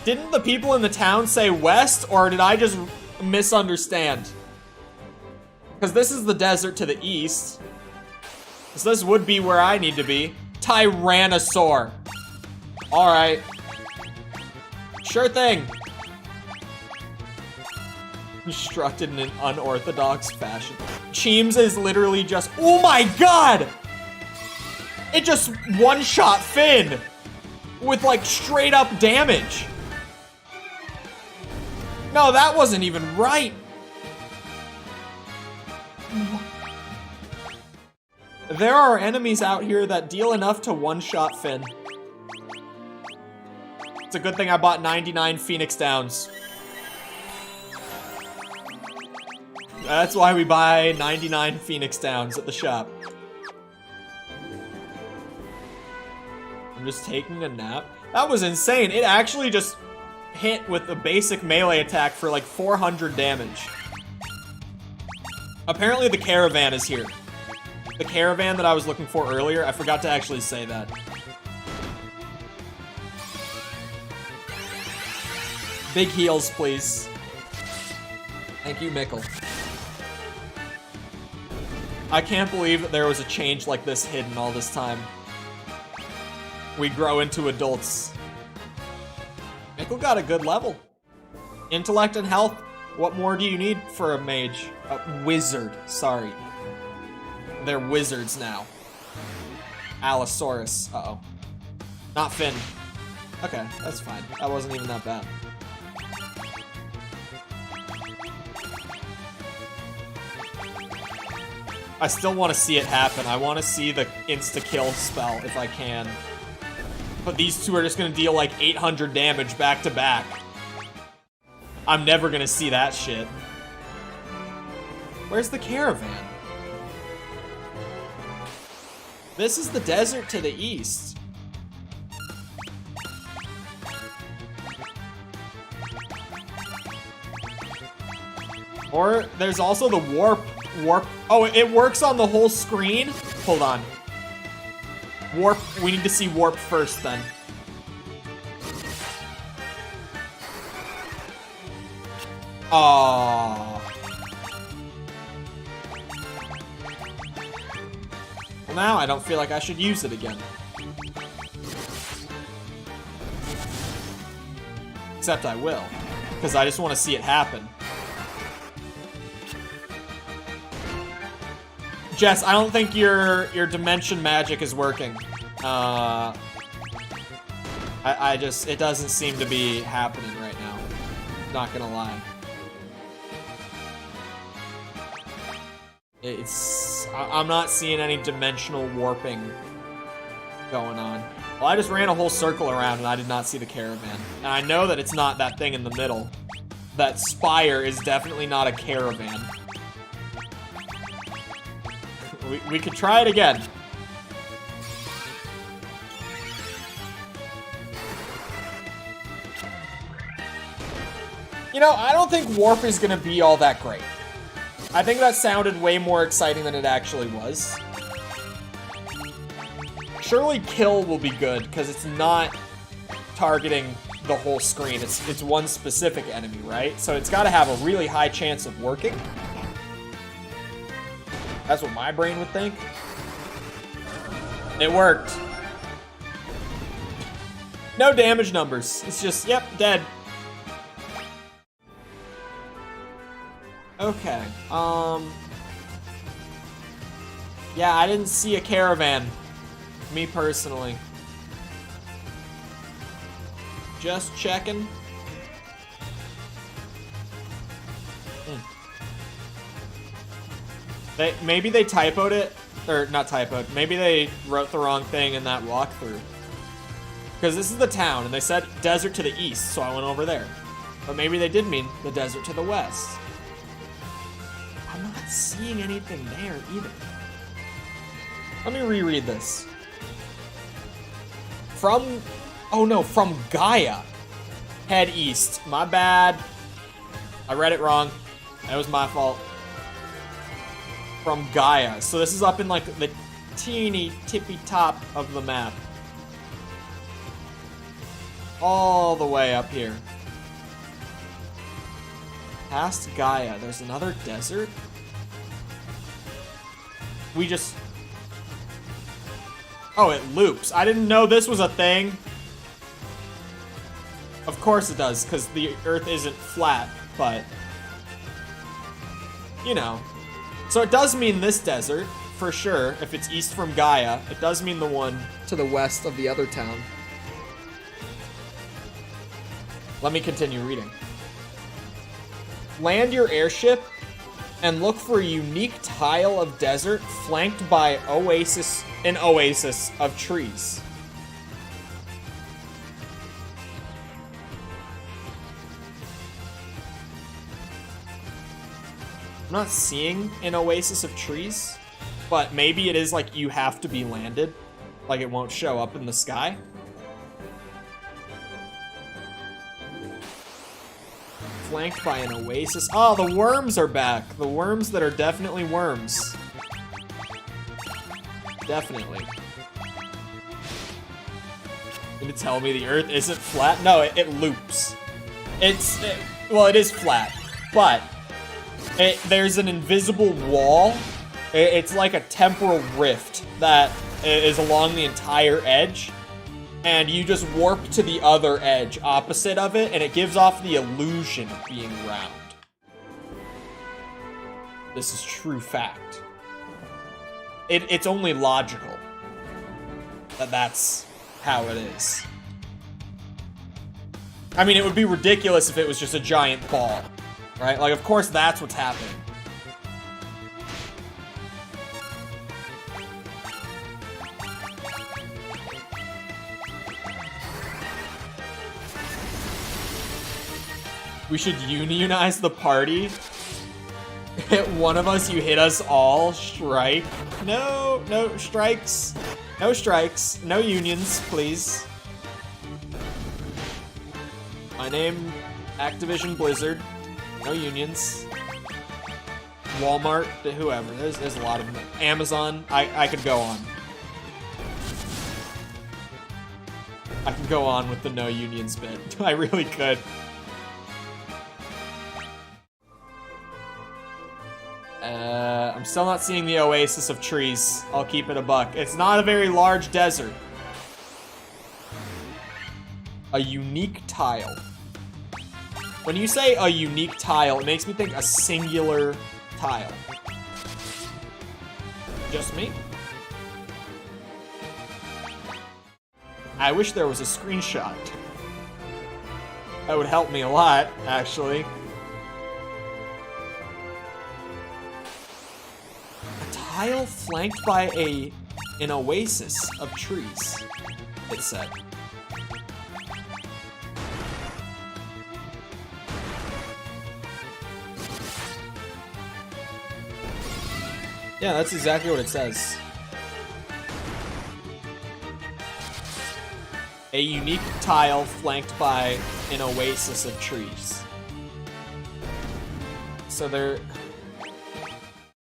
Didn't the people in the town say west, or did I just misunderstand? Because this is the desert to the east. So this would be where I need to be. Tyrannosaur. Alright. Sure thing. Constructed in an unorthodox fashion. Cheems is literally just... Oh my god! It just one-shot Finn! With like straight up damage. No, that wasn't even right. There are enemies out here that deal enough to one-shot Finn. It's a good thing I bought 99 Phoenix Downs. That's why we buy 99 Phoenix Downs at the shop. I'm just taking a nap. That was insane. It actually just hit with a basic melee attack for like 400 damage. Apparently the caravan is here. The caravan that I was looking for earlier, I forgot to actually say that. Big heals, please. Thank you, Mickle. I can't believe that there was a change like this hidden all this time. We grow into adults. Mickle got a good level. Intellect and health. What more do you need for a mage? A wizard, sorry. They're wizards now. Allosaurus, uh-oh. Not Finn. Okay, that's fine. That wasn't even that bad. I still want to see it happen. I want to see the insta-kill spell if I can. But these two are just going to deal like 800 damage back to back. I'm never going to see that shit. Where's the caravan? This is the desert to the east. Or there's also the warp. Oh, it works on the whole screen? Hold on. Warp. We need to see warp first then. Aww. Well, now I don't feel like I should use it again. Except I will. Because I just want to see it happen. Jess, I don't think your dimension magic is working. It doesn't seem to be happening right now. Not gonna lie. I'm not seeing any dimensional warping going on. Well, I just ran a whole circle around and I did not see the caravan. And I know that it's not that thing in the middle. That spire is definitely not a caravan. We could try it again. You know, I don't think warp is gonna be all that great. I think that sounded way more exciting than it actually was. Surely kill will be good, because it's not targeting the whole screen. It's one specific enemy, right? So it's gotta have a really high chance of working. That's what my brain would think. It worked. No damage numbers. It's just, yep, dead. Okay, Yeah, I didn't see a caravan. Me personally. Just checking. Maybe they typoed it, or not typoed, maybe they wrote the wrong thing in that walkthrough. Because this is the town, and they said desert to the east, so I went over there. But maybe they did mean the desert to the west. I'm not seeing anything there either. Let me reread this. Oh no, from Gaia. Head east. My bad. I read it wrong. That was my fault. From Gaia. So this is up in like the teeny tippy top of the map. All the way up here. Past Gaia, there's another desert? We just... Oh, it loops. I didn't know this was a thing. Of course it does, because the Earth isn't flat, but... You know. So it does mean this desert, for sure. If it's east from Gaia, it does mean the one to the west of the other town. Let me continue reading. Land your airship and look for a unique tile of desert flanked by an oasis of trees. I'm not seeing an oasis of trees, but maybe it is like you have to be landed, like it won't show up in the sky. Flanked by an oasis. Oh, the worms are back. The worms that are definitely worms. Definitely. Did it tell me the Earth isn't flat? No, it loops. Well, it is flat, but there's an invisible wall. It's like a temporal rift that is along the entire edge. And you just warp to the other edge, opposite of it, and it gives off the illusion of being round. This is true fact. It's only logical that that's how it is. I mean, it would be ridiculous if it was just a giant ball, right? Like, of course that's what's happening. We should unionize the party. Hit one of us, you hit us all. Strike. No strikes. No strikes. No unions, please. My name, Activision Blizzard. No unions. Walmart, whoever. There's a lot of them. Amazon. I could go on. I can go on with the no unions bit. I really could. I'm still not seeing the oasis of trees. I'll keep it a buck. It's not a very large desert. A unique tile. When you say a unique tile, it makes me think a singular tile. Just me? I wish there was a screenshot. That would help me a lot, actually. Tile flanked by an oasis of trees, it said. Yeah, that's exactly what it says. A unique tile flanked by an oasis of trees. So they're...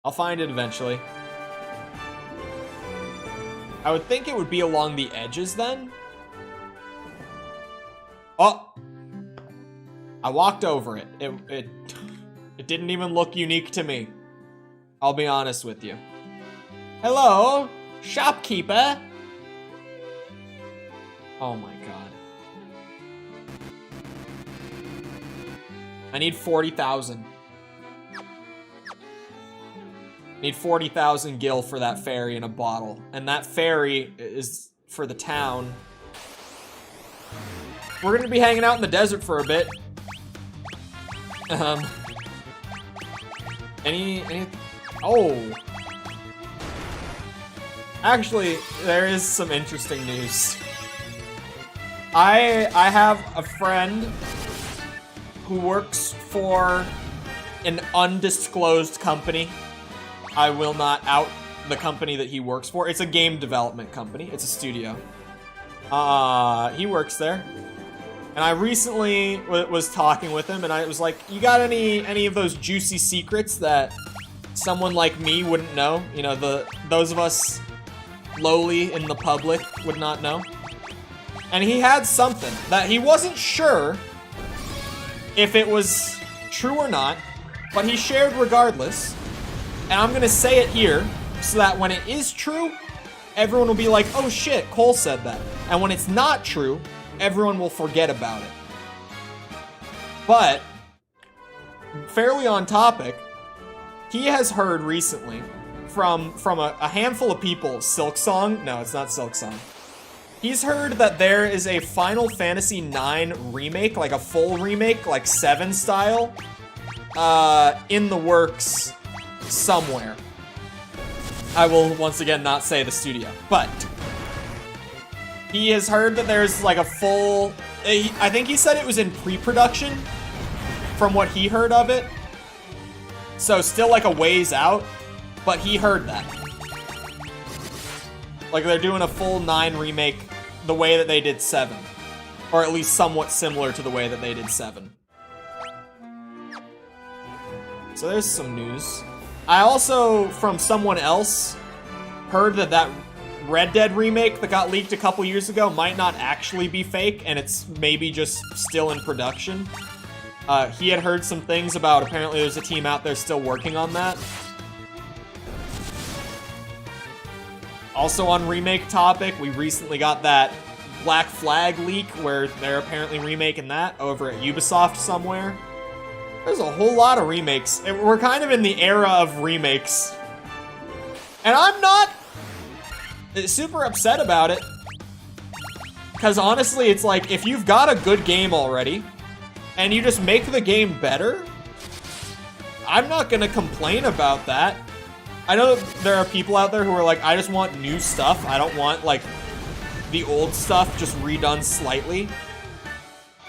I'll find it eventually. I would think it would be along the edges then. Oh! I walked over it. It didn't even look unique to me. I'll be honest with you. Hello, shopkeeper. Oh my god. I need 40,000. Need 40,000 gil for that fairy in a bottle. And that fairy is for the town. We're gonna be hanging out in the desert for a bit. Oh. Actually, there is some interesting news. I have a friend who works for an undisclosed company. I will not out the company that he works for. It's a game development company. It's a studio. He works there. And I recently was talking with him, and I was like, you got any of those juicy secrets that someone like me wouldn't know? You know, those of us lowly in the public would not know. And he had something that he wasn't sure if it was true or not, but he shared regardless. And I'm gonna say it here so that when it is true, everyone will be like, oh shit, Cole said that. And when it's not true, everyone will forget about it. But, fairly on topic, he has heard recently from a handful of people, Silksong. No, it's not Silksong. He's heard that there is a Final Fantasy IX remake, like a full remake, like 7 style, in the works somewhere. I will once again not say the studio, but he has heard that there's like a full, I think he said it was in pre-production from what he heard of it. So still like a ways out, but he heard that. Like they're doing a full 9 remake the way that they did 7. Or at least somewhat similar to the way that they did 7. So there's some news. I also, from someone else, heard that Red Dead remake that got leaked a couple years ago might not actually be fake, and it's maybe just still in production. He had heard some things about apparently there's a team out there still working on that. Also on remake topic, we recently got that Black Flag leak where they're apparently remaking that over at Ubisoft somewhere. There's a whole lot of remakes. We're kind of in the era of remakes. And I'm not super upset about it. Because honestly, it's like, if you've got a good game already, and you just make the game better, I'm not gonna complain about that. I know there are people out there who are like, I just want new stuff. I don't want, like, the old stuff just redone slightly.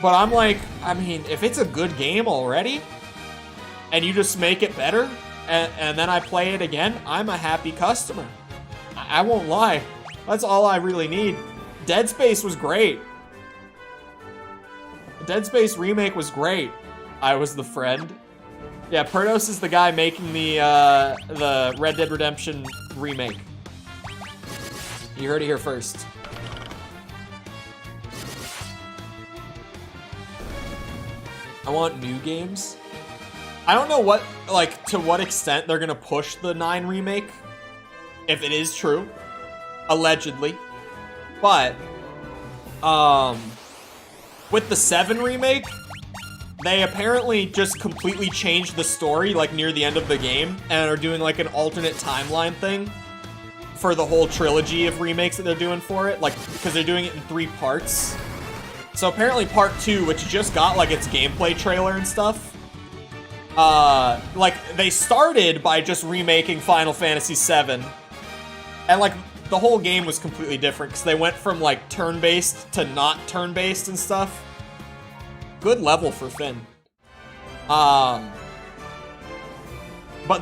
But I'm like, I mean, if it's a good game already, and you just make it better, and then I play it again, I'm a happy customer. I won't lie. That's all I really need. Dead Space was great. Dead Space remake was great. I was the friend. Yeah, Perdos is the guy making the Red Dead Redemption remake. You heard it here first. I want new games. I don't know what, like, to what extent they're gonna push the 9 remake. If it is true. Allegedly. But, with the 7 remake, they apparently just completely changed the story, like, near the end of the game, and are doing, like, an alternate timeline thing for the whole trilogy of remakes that they're doing for it, like, because they're doing it in 3 parts. So apparently part 2, which just got, like, its gameplay trailer and stuff, like, they started by just remaking Final Fantasy VII, and, like, the whole game was completely different, because they went from, like, turn-based to not turn-based and stuff. Good level for Finn. But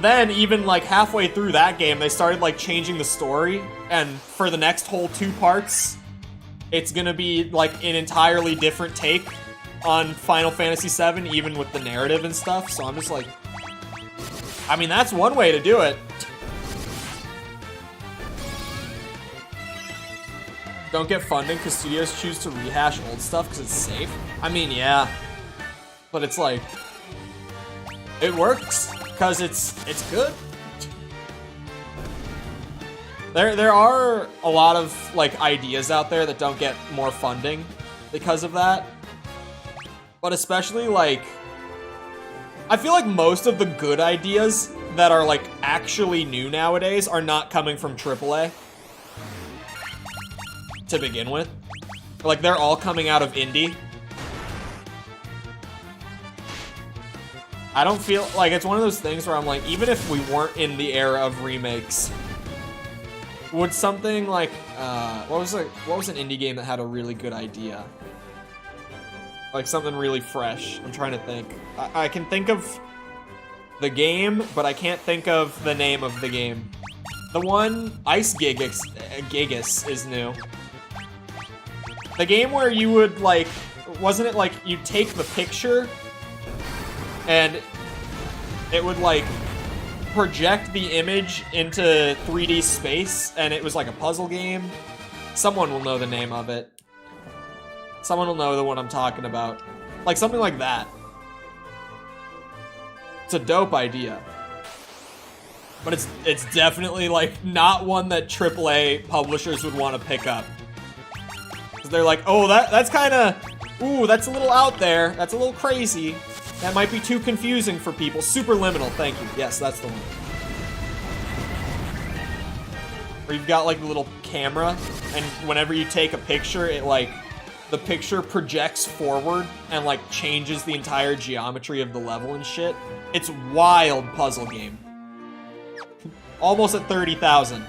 then, even, like, halfway through that game, they started, like, changing the story, and for the next whole 2 parts, it's gonna be, like, an entirely different take on Final Fantasy VII, even with the narrative and stuff, so I'm just like... I mean, that's one way to do it. Don't get funding because studios choose to rehash old stuff because it's safe. I mean, yeah. But it's like... It works, because it's good. There are a lot of, like, ideas out there that don't get more funding because of that. But especially, like... I feel like most of the good ideas that are like actually new nowadays are not coming from AAA to begin with. Like, they're all coming out of indie. I don't feel like it's one of those things where I'm like, even if we weren't in the era of remakes, would something like what was an indie game that had a really good idea? Like something really fresh. I'm trying to think. I can think of the game, but I can't think of the name of the game. The one Ice Gigas is new. The game where you would like, wasn't it like you take the picture and it would like project the image into 3D space, and it was like a puzzle game? Someone will know the name of it. Someone will know the one I'm talking about. Like something like that. It's a dope idea. But it's definitely like not one that AAA publishers would want to pick up. Because they're like, oh, that's kind of, ooh, that's a little out there. That's a little crazy. That might be too confusing for people. Superliminal, thank you. Yes, that's the one. Where you've got like the little camera, and whenever you take a picture, it like, the picture projects forward and like changes the entire geometry of the level and shit. It's wild puzzle game. Almost at 30,000.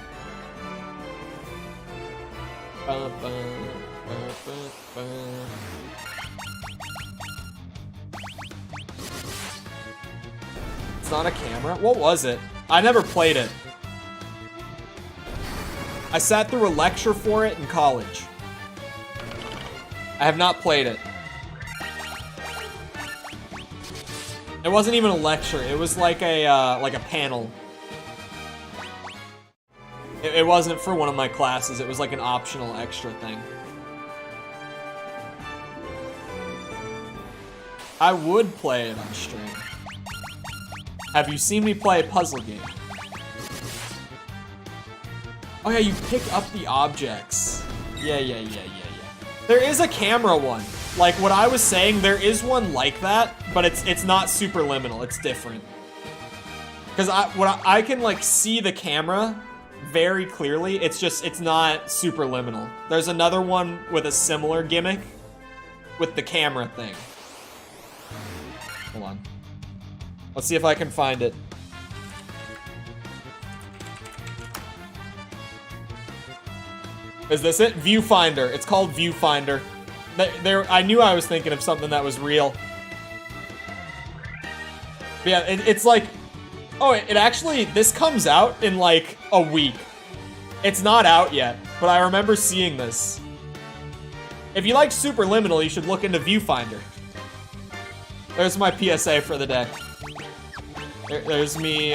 It's not a camera? What was it? I never played it. I sat through a lecture for it in college. I have not played it. It wasn't even a lecture. It was like a panel. It wasn't for one of my classes. It was like an optional extra thing. I would play it on stream. Have you seen me play a puzzle game? Oh yeah, you pick up the objects. Yeah. There is a camera one. Like what I was saying, there is one like that, but it's not superliminal. It's different. Because I can like see the camera very clearly. It's not superliminal. There's another one with a similar gimmick with the camera thing. Hold on. Let's see if I can find it. Is this it? Viewfinder. It's called Viewfinder. I knew I was thinking of something that was real. But yeah, it's like... Oh, it actually... This comes out in like a week. It's not out yet, but I remember seeing this. If you like Superliminal, you should look into Viewfinder. There's my PSA for the day. There's me,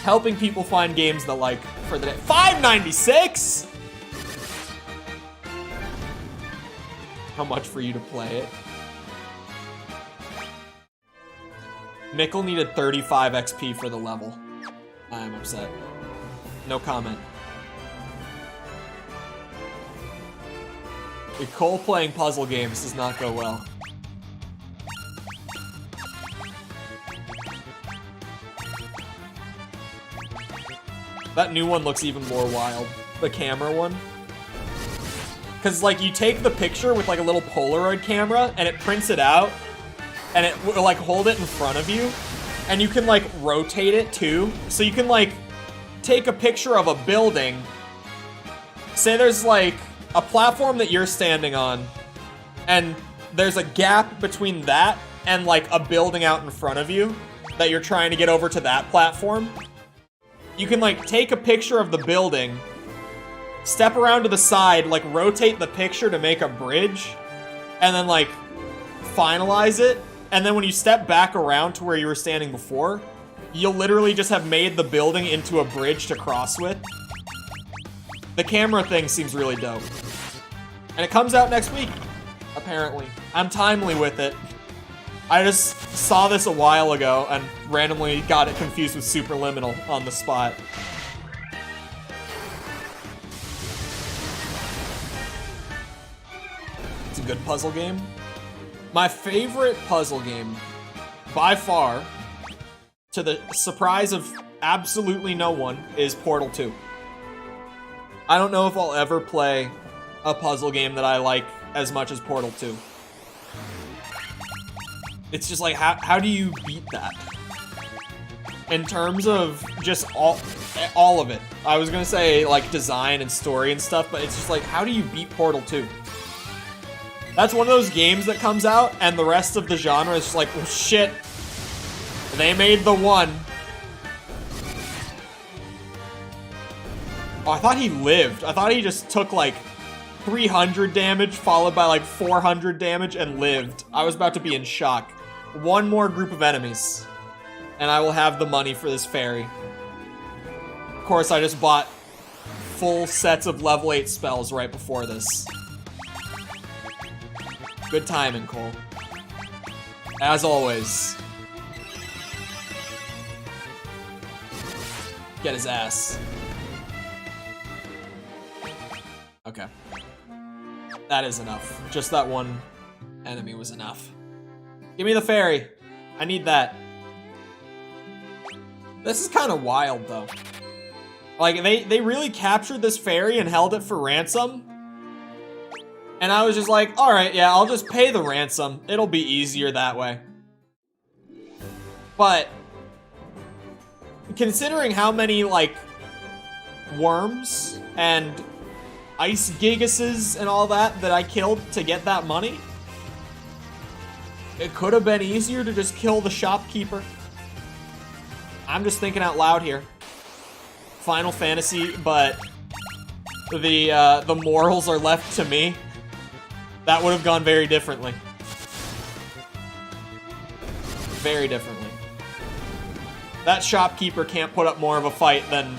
helping people find games they like for the day. $5.96? How much for you to play it? Nickel needed 35 XP for the level. I'm upset. No comment. Nicole playing puzzle games does not go well. That new one looks even more wild. The camera one. Because, like, you take the picture with, like, a little Polaroid camera, and it prints it out, and it will, like, hold it in front of you, and you can, like, rotate it, too. So you can, like, take a picture of a building. Say there's, like, a platform that you're standing on, and there's a gap between that and, like, a building out in front of you that you're trying to get over to that platform. You can, like, take a picture of the building, step around to the side, like, rotate the picture to make a bridge, and then, like, finalize it. And then when you step back around to where you were standing before, you'll literally just have made the building into a bridge to cross with. The camera thing seems really dope. And it comes out next week, apparently. I'm timely with it. I just saw this a while ago and randomly got it confused with Superliminal on the spot. It's a good puzzle game. My favorite puzzle game, by far, to the surprise of absolutely no one, is Portal 2. I don't know if I'll ever play a puzzle game that I like as much as Portal 2. It's just like, how do you beat that? In terms of just all of it. I was gonna say, like, design and story and stuff, but it's just like, how do you beat Portal 2? That's one of those games that comes out, and the rest of the genre is just like, well, shit. They made the one. Oh, I thought he lived. I thought he just took, like, 300 damage, followed by, like, 400 damage, and lived. I was about to be in shock. One more group of enemies, and I will have the money for this fairy. Of course, I just bought full sets of level 8 spells right before this. Good timing, Cole. As always. Get his ass. Okay. That is enough. Just that one enemy was enough. Give me the fairy. I need that. This is kind of wild, though. Like, they really captured this fairy and held it for ransom. And I was just like, alright, yeah, I'll just pay the ransom. It'll be easier that way. But, considering how many, like, worms and ice gigases and all that I killed to get that money, it could have been easier to just kill the shopkeeper. I'm just thinking out loud here. Final Fantasy, but the morals are left to me. That would have gone very differently. Very differently. That shopkeeper can't put up more of a fight than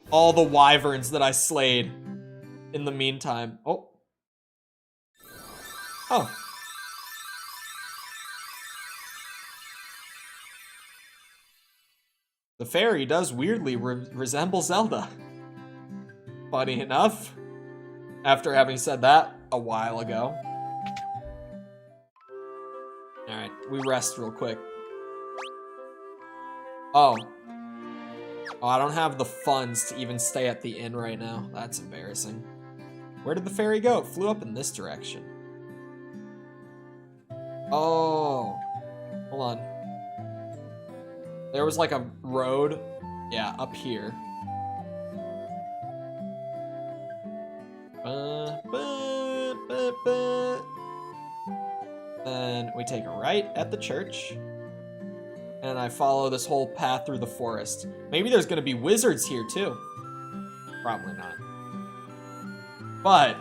all the wyverns that I slayed in the meantime. Oh. Oh. The fairy does weirdly resemble Zelda. Funny enough, after having said that a while ago. Alright, we rest real quick. Oh. Oh, I don't have the funds to even stay at the inn right now. That's embarrassing. Where did the fairy go? It flew up in this direction. Oh. Hold on. There was like a road. Yeah, up here. Then we take a right at the church. And I follow this whole path through the forest. Maybe there's gonna be wizards here too. Probably not. But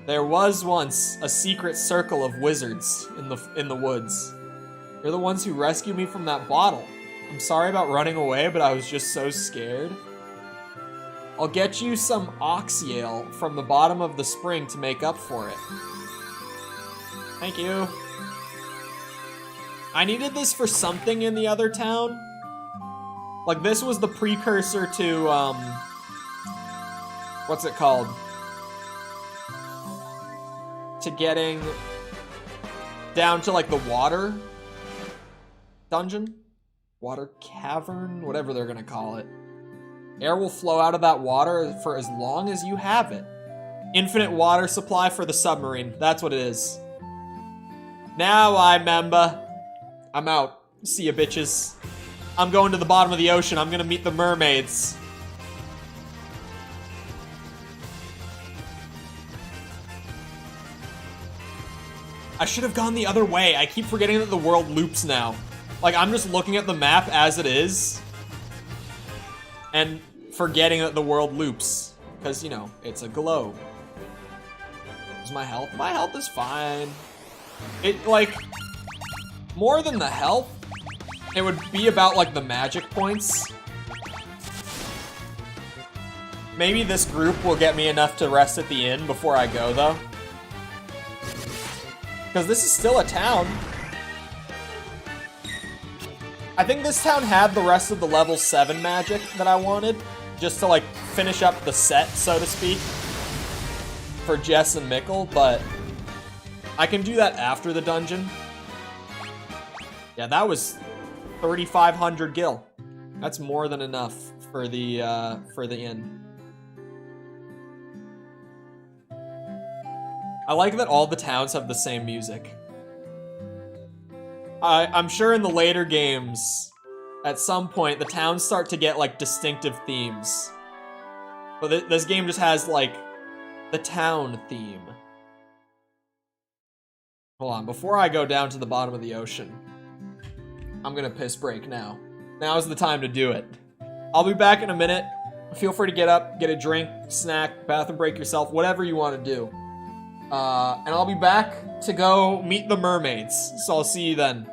there was once a secret circle of wizards in the woods. They're the ones who rescued me from that bottle. I'm sorry about running away, but I was just so scared. I'll get you some oxyale from the bottom of the spring to make up for it. Thank you. I needed this for something in the other town. Like, this was the precursor to, what's it called? To getting down to, like, the water dungeon? Water cavern? Whatever they're gonna call it. Air will flow out of that water for as long as you have it. Infinite water supply for the submarine. That's what it is. Now I remember. I'm out. See ya, bitches. I'm going to the bottom of the ocean. I'm gonna meet the mermaids. I should have gone the other way. I keep forgetting that the world loops now. Like, I'm just looking at the map as it is and forgetting that the world loops. Because, you know, it's a globe. Is my health? My health is fine. It, like, more than the health, it would be about, like, the magic points. Maybe this group will get me enough to rest at the inn before I go, though. Because this is still a town. I think this town had the rest of the level 7 magic that I wanted, just to, like, finish up the set, so to speak, for Jess and Mikkel, but I can do that after the dungeon. Yeah, that was 3,500 gil. That's more than enough for the inn. I like that all the towns have the same music. I'm sure in the later games, at some point, the towns start to get, like, distinctive themes. But this game just has, like, the town theme. Hold on, before I go down to the bottom of the ocean, I'm gonna piss break now. Now's the time to do it. I'll be back in a minute. Feel free to get up, get a drink, snack, bathroom break yourself, whatever you want to do. And I'll be back to go meet the mermaids, so I'll see you then.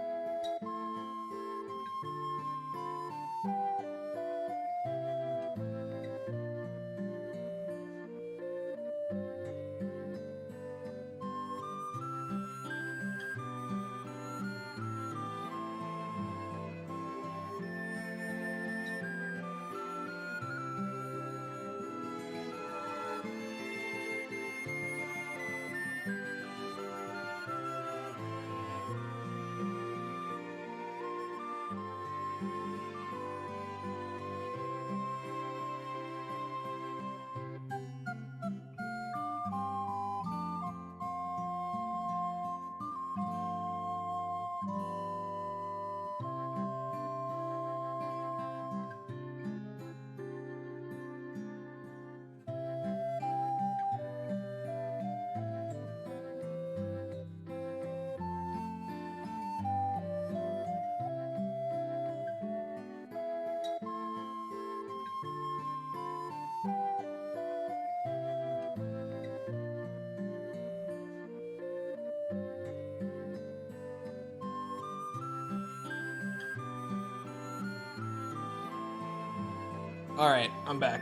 Alright, I'm back.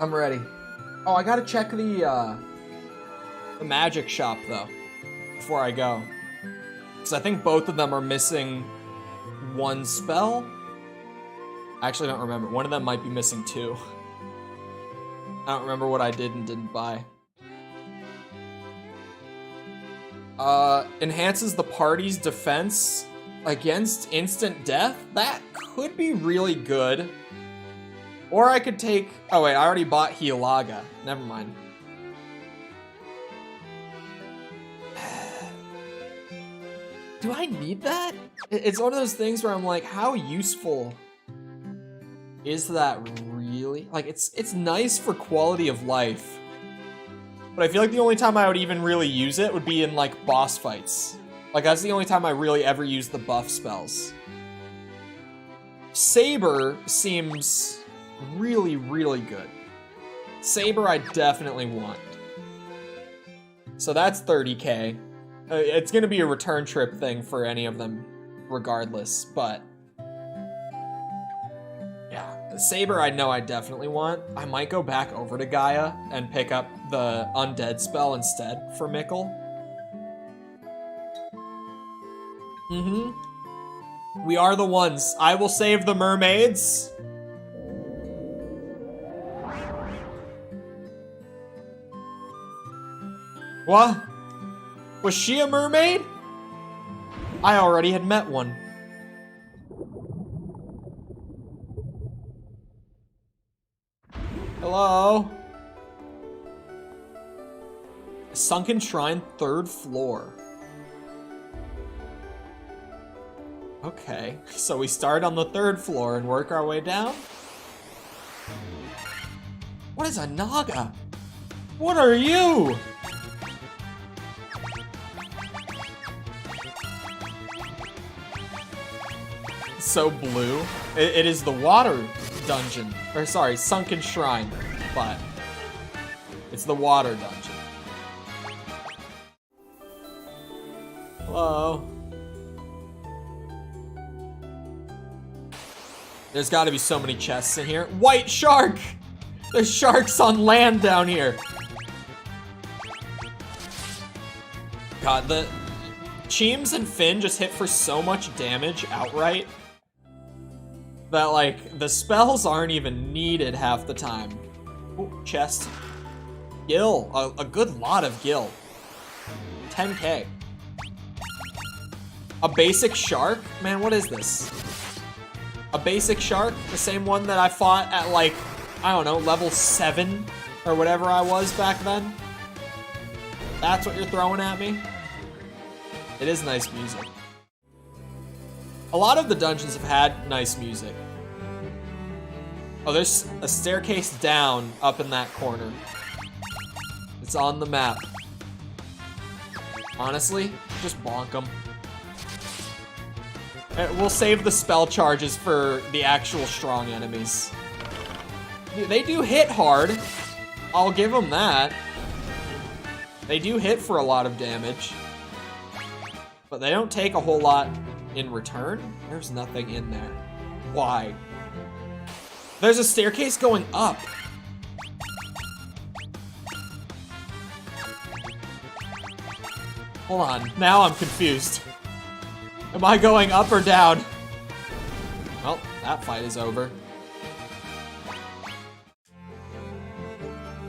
I'm ready. Oh, I gotta check the magic shop, though, before I go. Because I think both of them are missing one spell? I actually don't remember. One of them might be missing two. I don't remember what I did and didn't buy. Enhances the party's defense against instant death? That could be really good. Or I could take... Oh wait, I already bought Hialaga. Never mind. Do I need that? It's one of those things where I'm like, how useful is that really? Like, it's nice for quality of life. But I feel like the only time I would even really use it would be in, like, boss fights. Like, that's the only time I really ever use the buff spells. Saber seems really, really good. Saber I definitely want. So that's 30k. It's gonna be a return trip thing for any of them, regardless, but... yeah, Saber I know I definitely want. I might go back over to Gaia and pick up the Undead spell instead for Mikkel. We are the ones. I will save the mermaids. What? Was she a mermaid? I already had met one. Hello? Sunken Shrine, 3rd floor. Okay, so we start on the 3rd floor and work our way down? What is a Naga? What are you? So blue. It is the water dungeon. Or sorry, Sunken Shrine, but it's the water dungeon. Hello? There's gotta be so many chests in here. White shark! There's sharks on land down here. God, the Cheems and Finn just hit for so much damage outright that, like, the spells aren't even needed half the time. Ooh, chest. Gil. A good lot of gil. 10k. A basic shark? Man, what is this? A basic shark? The same one that I fought at, like, I don't know, level 7 or whatever I was back then? That's what you're throwing at me? It is nice music. A lot of the dungeons have had nice music. Oh, there's a staircase down up in that corner. It's on the map. Honestly, just bonk them. We'll save the spell charges for the actual strong enemies. They do hit hard. I'll give them that. They do hit for a lot of damage. But they don't take a whole lot in return. There's nothing in there. Why? There's a staircase going up. Hold on, now I'm confused. Am I going up or down? Well, that fight is over.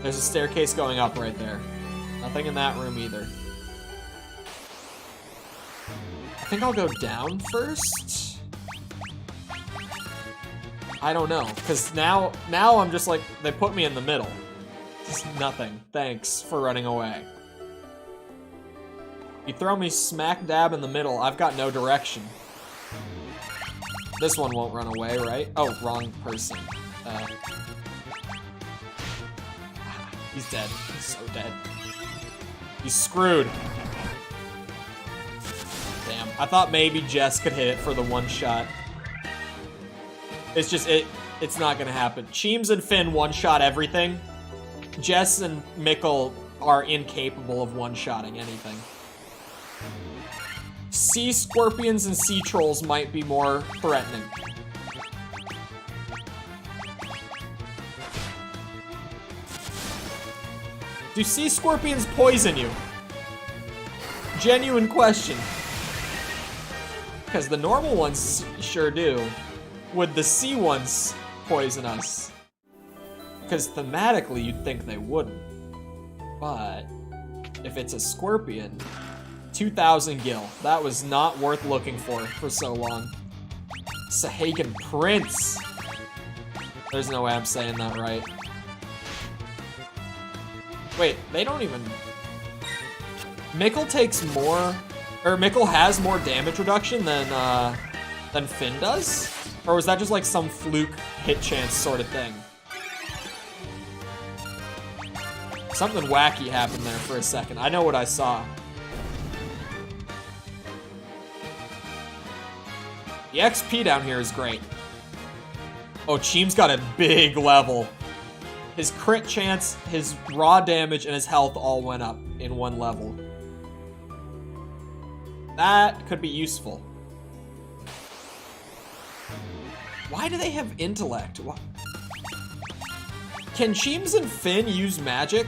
There's a staircase going up right there. Nothing in that room either. I think I'll go down first. I don't know, because now I'm just like, they put me in the middle. Just nothing. Thanks for running away. You throw me smack dab in the middle, I've got no direction. This one won't run away, right? Oh, wrong person. He's dead. He's so dead. He's screwed. Damn. I thought maybe Jess could hit it for the one shot. It's just, it's not gonna happen. Cheems and Finn one-shot everything. Jess and Mikkel are incapable of one-shotting anything. Sea scorpions and sea trolls might be more threatening. Do sea scorpions poison you? Genuine question. Because the normal ones sure do. Would the sea ones poison us? Because thematically you'd think they wouldn't. But if it's a scorpion, 2,000 gil. That was not worth looking for so long. Sahagan Prince. There's no way I'm saying that right. Wait, they don't even... Mikkel takes more... Or Mikkel has more damage reduction than Finn does? Or was that just like some fluke hit chance sort of thing? Something wacky happened there for a second. I know what I saw. The XP down here is great. Oh, Cheem's got a big level. His crit chance, his raw damage, and his health all went up in one level. That could be useful. Why do they have intellect? Why? Can Cheems and Finn use magic?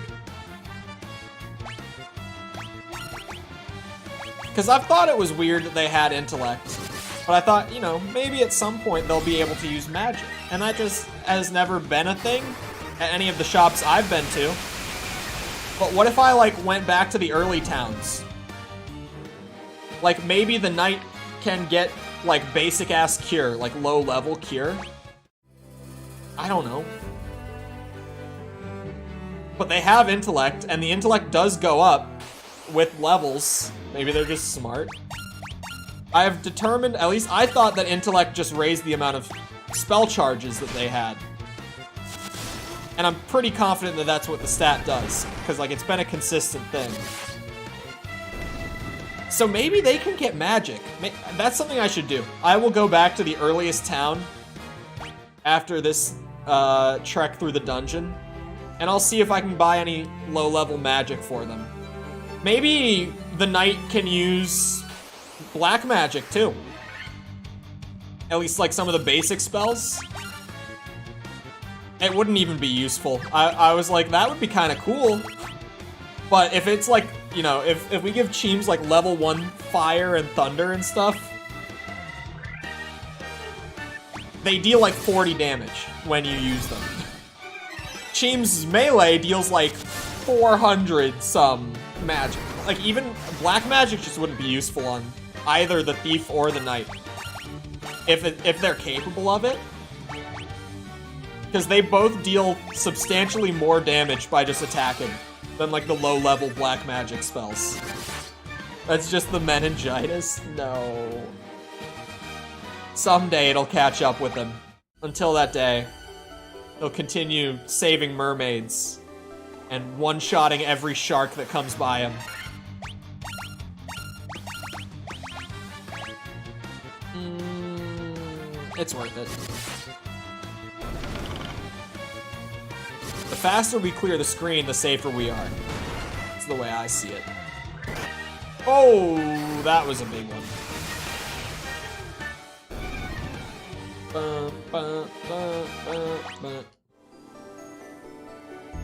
Because I've thought it was weird that they had intellect. But I thought, you know, maybe at some point they'll be able to use magic. And that just has never been a thing at any of the shops I've been to. But what if I, like, went back to the early towns? Like, maybe the knight can get, like, basic-ass cure, like, low-level cure? I don't know. But they have intellect, and the intellect does go up with levels. Maybe they're just smart. I have determined, at least I thought that intellect just raised the amount of spell charges that they had. And I'm pretty confident that that's what the stat does, because, like, it's been a consistent thing. So maybe they can get magic. That's something I should do. I will go back to the earliest town after this trek through the dungeon, and I'll see if I can buy any low-level magic for them. Maybe the knight can use black magic, too. At least, like, some of the basic spells. It wouldn't even be useful. I was like, that would be kind of cool. But if it's like, you know, if we give Cheems like level 1 fire and thunder and stuff, they deal like 40 damage when you use them. Cheems' melee deals like 400 some magic. Like even black magic just wouldn't be useful either the thief or the knight. If they're capable of it. Because they both deal substantially more damage by just attacking than like the low-level black magic spells. That's just the meningitis? No. Someday it'll catch up with him. Until that day, he'll continue saving mermaids and one-shotting every shark that comes by him. It's worth it. The faster we clear the screen, the safer we are. That's the way I see it. Oh, that was a big one.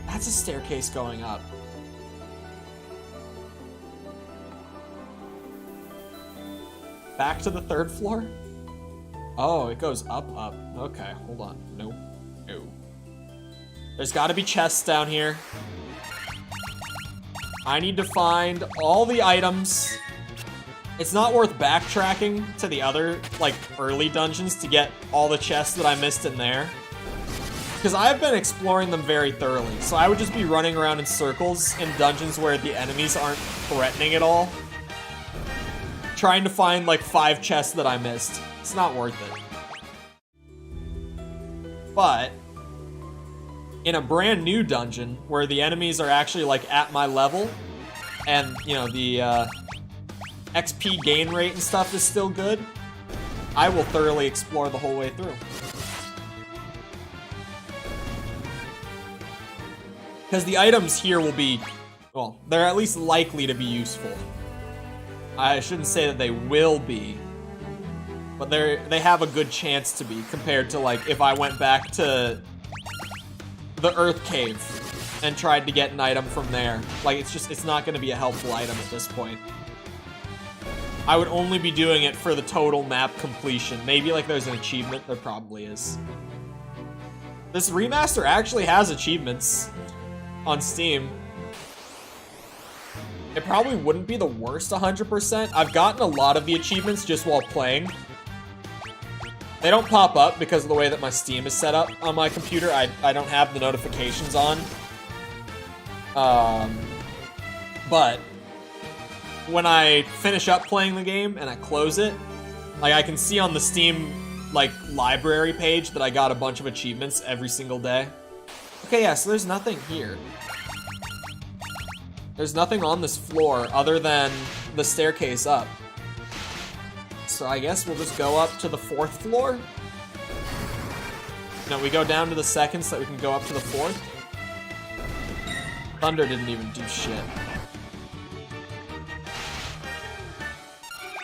That's a staircase going up. Back to the 3rd floor? Oh, it goes up. Okay, hold on. Nope. No. There's gotta be chests down here. I need to find all the items. It's not worth backtracking to the other, like, early dungeons to get all the chests that I missed in there. Because I've been exploring them very thoroughly, so I would just be running around in circles in dungeons where the enemies aren't threatening at all. Trying to find, like, 5 chests that I missed. It's not worth it. But in a brand new dungeon where the enemies are actually like at my level and, you know, the XP gain rate and stuff is still good, I will thoroughly explore the whole way through. Because the items here will be, well, they're at least likely to be useful. I shouldn't say that they will be, but they have a good chance to be compared to, like, if I went back to the Earth Cave and tried to get an item from there. Like, it's not going to be a helpful item at this point. I would only be doing it for the total map completion. Maybe, like, there's an achievement. There probably is. This remaster actually has achievements on Steam. It probably wouldn't be the worst 100%. I've gotten a lot of the achievements just while playing. They don't pop up because of the way that my Steam is set up on my computer. I don't have the notifications on. But when I finish up playing the game and I close it, like, I can see on the Steam, like, library page that I got a bunch of achievements every single day. Okay, yeah, so there's nothing here. There's nothing on this floor other than the staircase up. So I guess we'll just go up to the 4th floor. No, we go down to the 2nd so that we can go up to the 4th. Thunder didn't even do shit.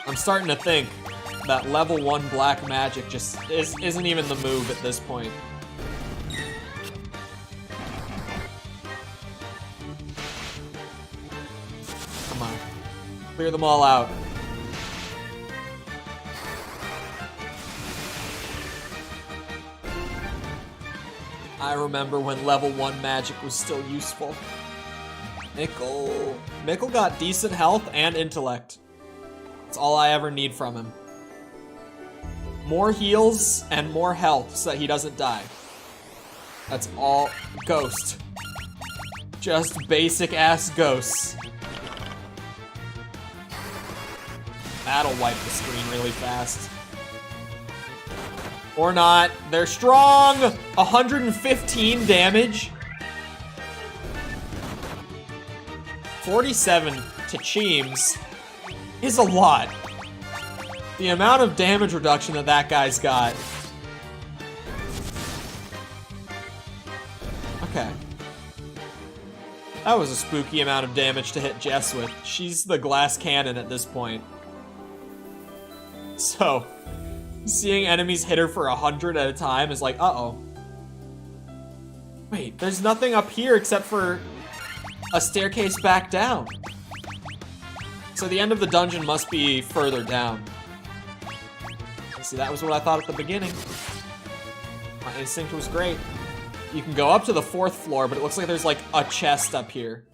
I'm starting to think that level 1 black magic just isn't even the move at this point. Come on. Clear them all out. I remember when level 1 magic was still useful. Mikkel got decent health and intellect. That's all I ever need from him. More heals and more health so that he doesn't die. That's all. Ghost. Just basic ass ghosts. That'll wipe the screen really fast. Or not. They're strong! 115 damage. 47 to Cheems is a lot. The amount of damage reduction that that guy's got. Okay. That was a spooky amount of damage to hit Jess with. She's the glass cannon at this point. So, seeing enemies hit her for 100 at a time is like, uh-oh. Wait, there's nothing up here except for a staircase back down. So the end of the dungeon must be further down. See, that was what I thought at the beginning. My instinct was great. You can go up to the 4th floor, but it looks like there's like a chest up here.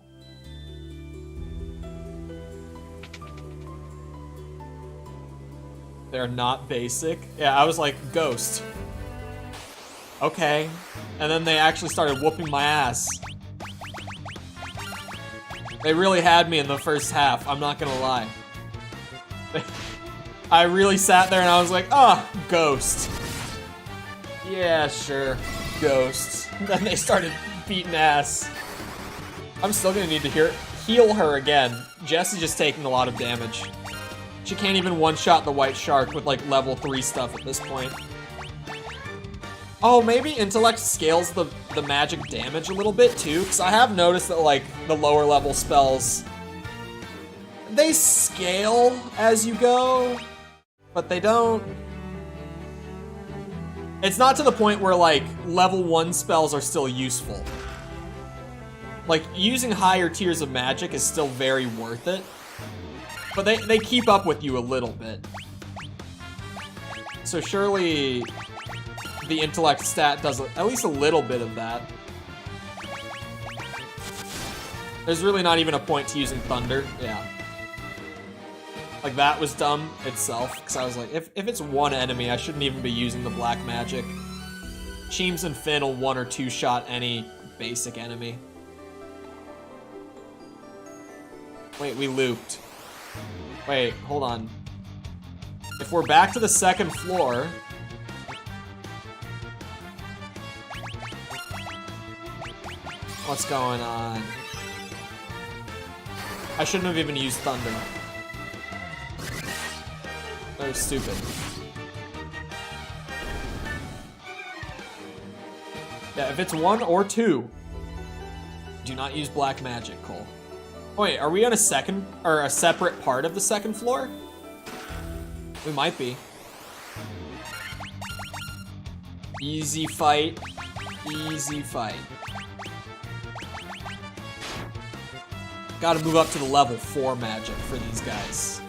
They're not basic. Yeah, I was like, Ghost. Okay. And then they actually started whooping my ass. They really had me in the first half, I'm not gonna lie. I really sat there and I was like, ah, Ghost. Yeah, sure, Ghost. Then they started beating ass. I'm still gonna need to heal her again. Jessie's just taking a lot of damage. She can't even one-shot the white shark with like level 3 stuff at this point. Oh, maybe intellect scales the magic damage a little bit too, because I have noticed that like the lower level spells, they scale as you go, but they don't. It's not to the point where like level 1 spells are still useful. Like using higher tiers of magic is still very worth it, but they keep up with you a little bit. So surely the intellect stat does at least a little bit of that. There's really not even a point to using thunder. Yeah. Like that was dumb itself, because I was like, if it's one enemy, I shouldn't even be using the black magic. Cheems and Finn will 1 or 2 shot any basic enemy. Wait, we looped. Wait, hold on. If we're back to the 2nd floor, what's going on? I shouldn't have even used thunder. That was stupid. Yeah, if it's 1 or 2, do not use black magic, Cole. Oh, wait, are we on a separate part of the 2nd floor? We might be. Easy fight. Easy fight. Gotta move up to the level 4 magic for these guys.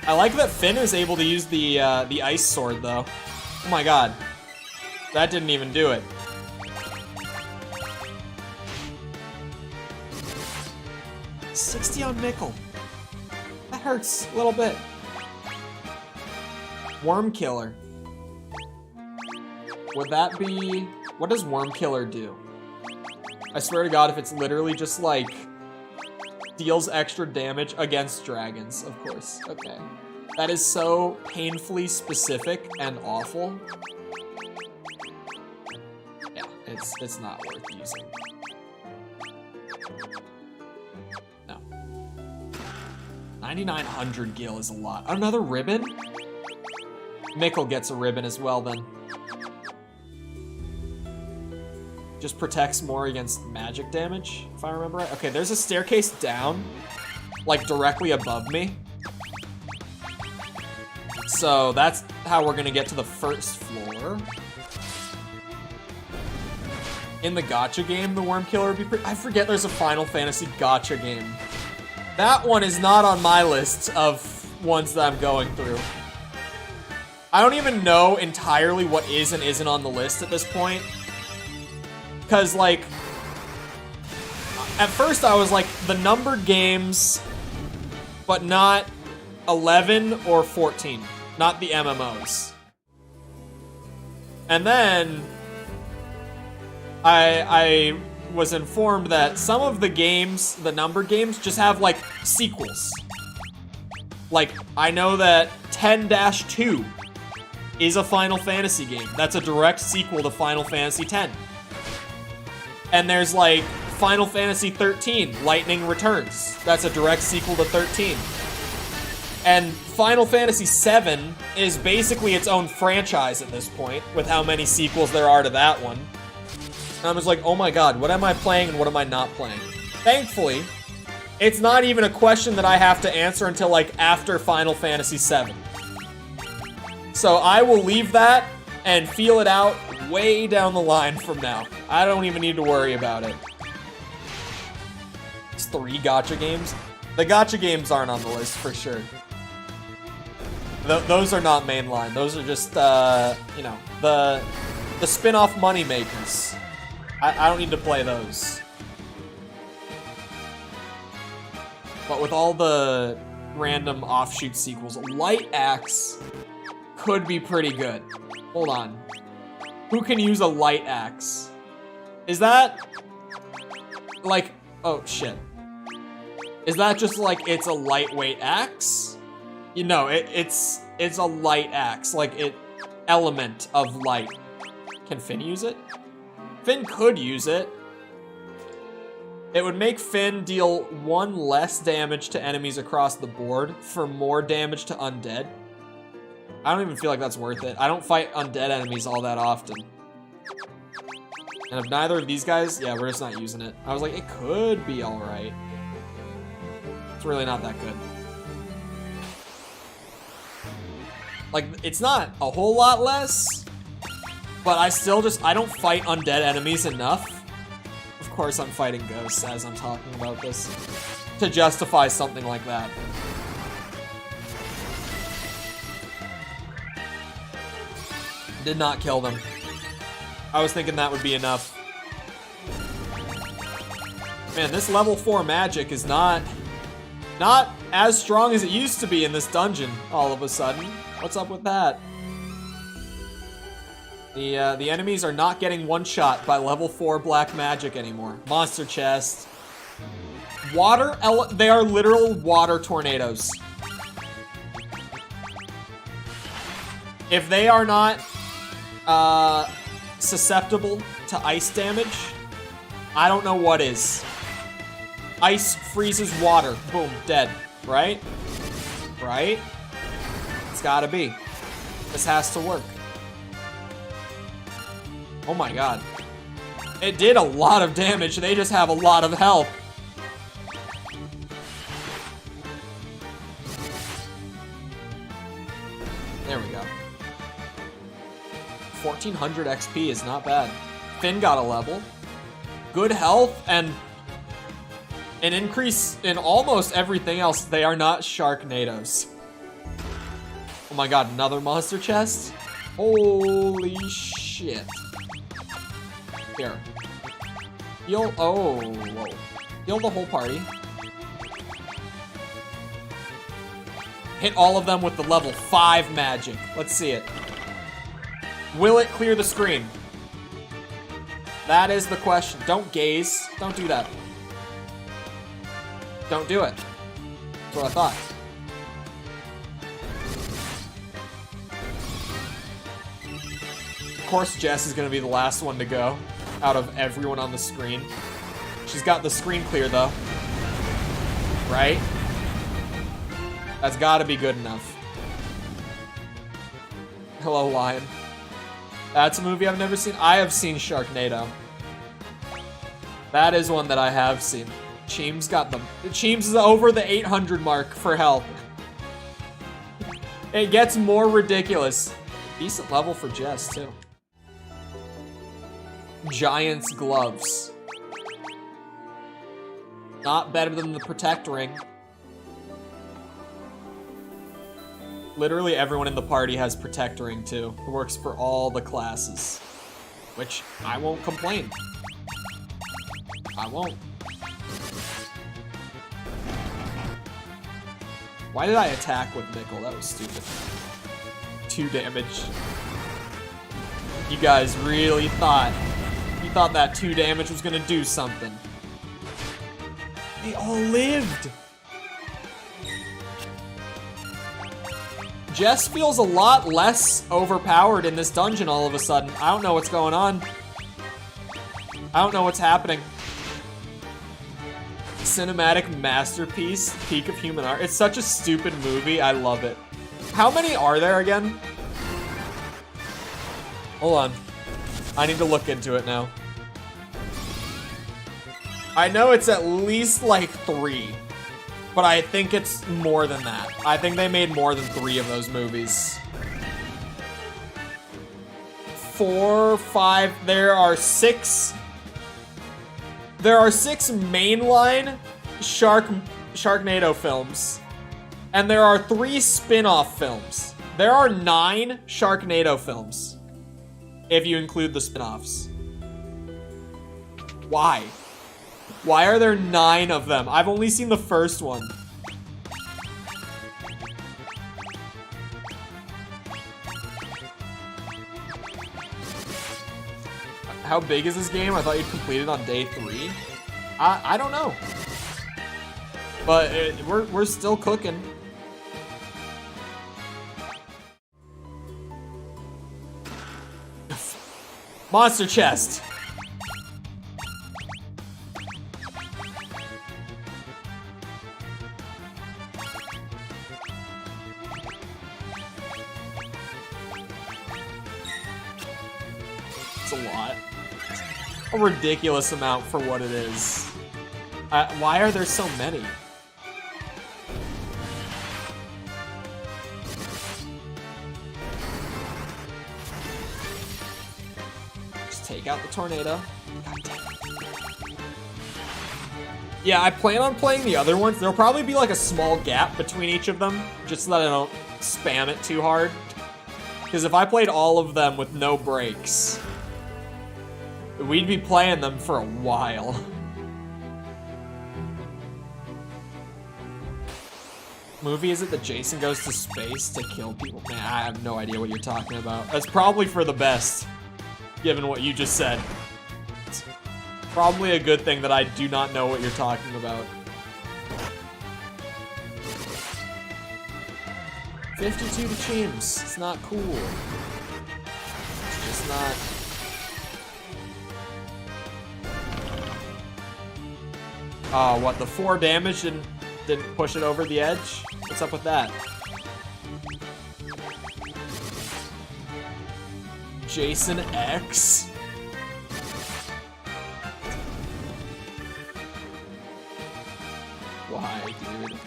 I like that Finn is able to use the ice sword, though. Oh my god. That didn't even do it. $60 on Nickel. That hurts a little bit. Worm Killer. Would that be... What does Worm Killer do? I swear to god, if it's literally just like... deals extra damage against dragons, of course. Okay. That is so painfully specific and awful. Yeah, it's not worth using. No. 9,900 gil is a lot. Another ribbon? Mikkel gets a ribbon as well then. Just protects more against magic damage, if I remember right. Okay, there's a staircase down, like directly above me. So that's how we're gonna get to the 1st floor. In the gacha game, the Worm Killer would be pretty... I forget there's a Final Fantasy gacha game. That one is not on my list of ones that I'm going through. I don't even know entirely what is and isn't on the list at this point. Because, like, at first I was like, the numbered games, but not 11 or 14. Not the MMOs. And then I was informed that some of the games, the numbered games, just have, like, sequels. Like, I know that 10-2 is a Final Fantasy game. That's a direct sequel to Final Fantasy X. And there's like Final Fantasy 13, Lightning Returns. That's a direct sequel to 13. And Final Fantasy 7 is basically its own franchise at this point, with how many sequels there are to that one. And I was like, oh my god, what am I playing and what am I not playing? Thankfully, it's not even a question that I have to answer until like after Final Fantasy 7. So I will leave that and feel it out way down the line from now. I don't even need to worry about it. It's 3 gacha games. The gacha games aren't on the list for sure. Those are not mainline. Those are just, you know, the spin-off money makers. I don't need to play those. But with all the random offshoot sequels, Light Axe could be pretty good. Hold on. Who can use a Light Axe? Is that like, oh shit. Is that just like it's a lightweight axe? You know, it's a light axe, like it element of light. Can Finn use it? Finn could use it. It would make Finn deal 1 less damage to enemies across the board for more damage to undead. I don't even feel like that's worth it. I don't fight undead enemies all that often. And if neither of these guys, yeah, we're just not using it. I was like, it could be all right. It's really not that good. Like, it's not a whole lot less, but I don't fight undead enemies enough. Of course I'm fighting ghosts as I'm talking about this to justify something like that. Did not kill them. I was thinking that would be enough. Man, this level 4 magic is not as strong as it used to be in this dungeon all of a sudden. What's up with that? The enemies are not getting one-shot by level 4 black magic anymore. Monster chest. They are literal water tornadoes. If they are not susceptible to ice damage, I don't know what is. Ice freezes water. Boom, dead. Right? Right? It's gotta be. This has to work. Oh my god. It did a lot of damage. They just have a lot of health. There we go. 1400 XP is not bad. Finn got a level. Good health and an increase in almost everything else. They are not Sharknadoes. Oh my god, another monster chest? Holy shit. Here. Heal, oh, whoa. Heal the whole party. Hit all of them with the level 5 magic. Let's see it. Will it clear the screen? That is the question. Don't gaze. Don't do that. Don't do it. That's what I thought. Of course, Jess is going to be the last one to go out of everyone on the screen. She's got the screen clear, though. Right? That's got to be good enough. Hello, Lion. That's a movie I've never seen. I have seen Sharknado. That is one that I have seen. Cheems got them. Cheems is over the 800 mark for health. It gets more ridiculous. Decent level for Jess, too. Giant's gloves. Not better than the Protect ring. Literally everyone in the party has Protect ring, too. It works for all the classes. Which, I won't complain. I won't. Why did I attack with Nickel? That was stupid. 2 damage. You guys really thought... You thought that 2 damage was gonna do something. They all lived! Jess feels a lot less overpowered in this dungeon all of a sudden. I don't know what's going on. I don't know what's happening. Cinematic masterpiece, peak of human art. It's such a stupid movie. I love it. How many are there again? Hold on. I need to look into it now. I know it's at least like 3, but I think it's more than that. I think they made more than 3 of those movies. 4, 5, there are 6. There are 6 mainline Sharknado films, and there are 3 spin-off films. There are 9 Sharknado films, if you include the spin-offs. Why? Why are there 9 of them? I've only seen the first one. How big is this game? I thought you'd completed on day 3. I don't know. But we're still cooking. Monster chest. It's a lot. A ridiculous amount for what it is. Why are there so many? Just take out the tornado. God damn it. Yeah, I plan on playing the other ones. There'll probably be like a small gap between each of them, just so that I don't spam it too hard. Because if I played all of them with no breaks, we'd be playing them for a while. Movie is it that Jason goes to space to kill people? Man, I have no idea what you're talking about. That's probably for the best, given what you just said. It's probably a good thing that I do not know what you're talking about. 52 to chimps. It's not cool. It's just not. Oh, what? The 4 damage didn't push it over the edge? What's up with that? Jason X? Why, dude?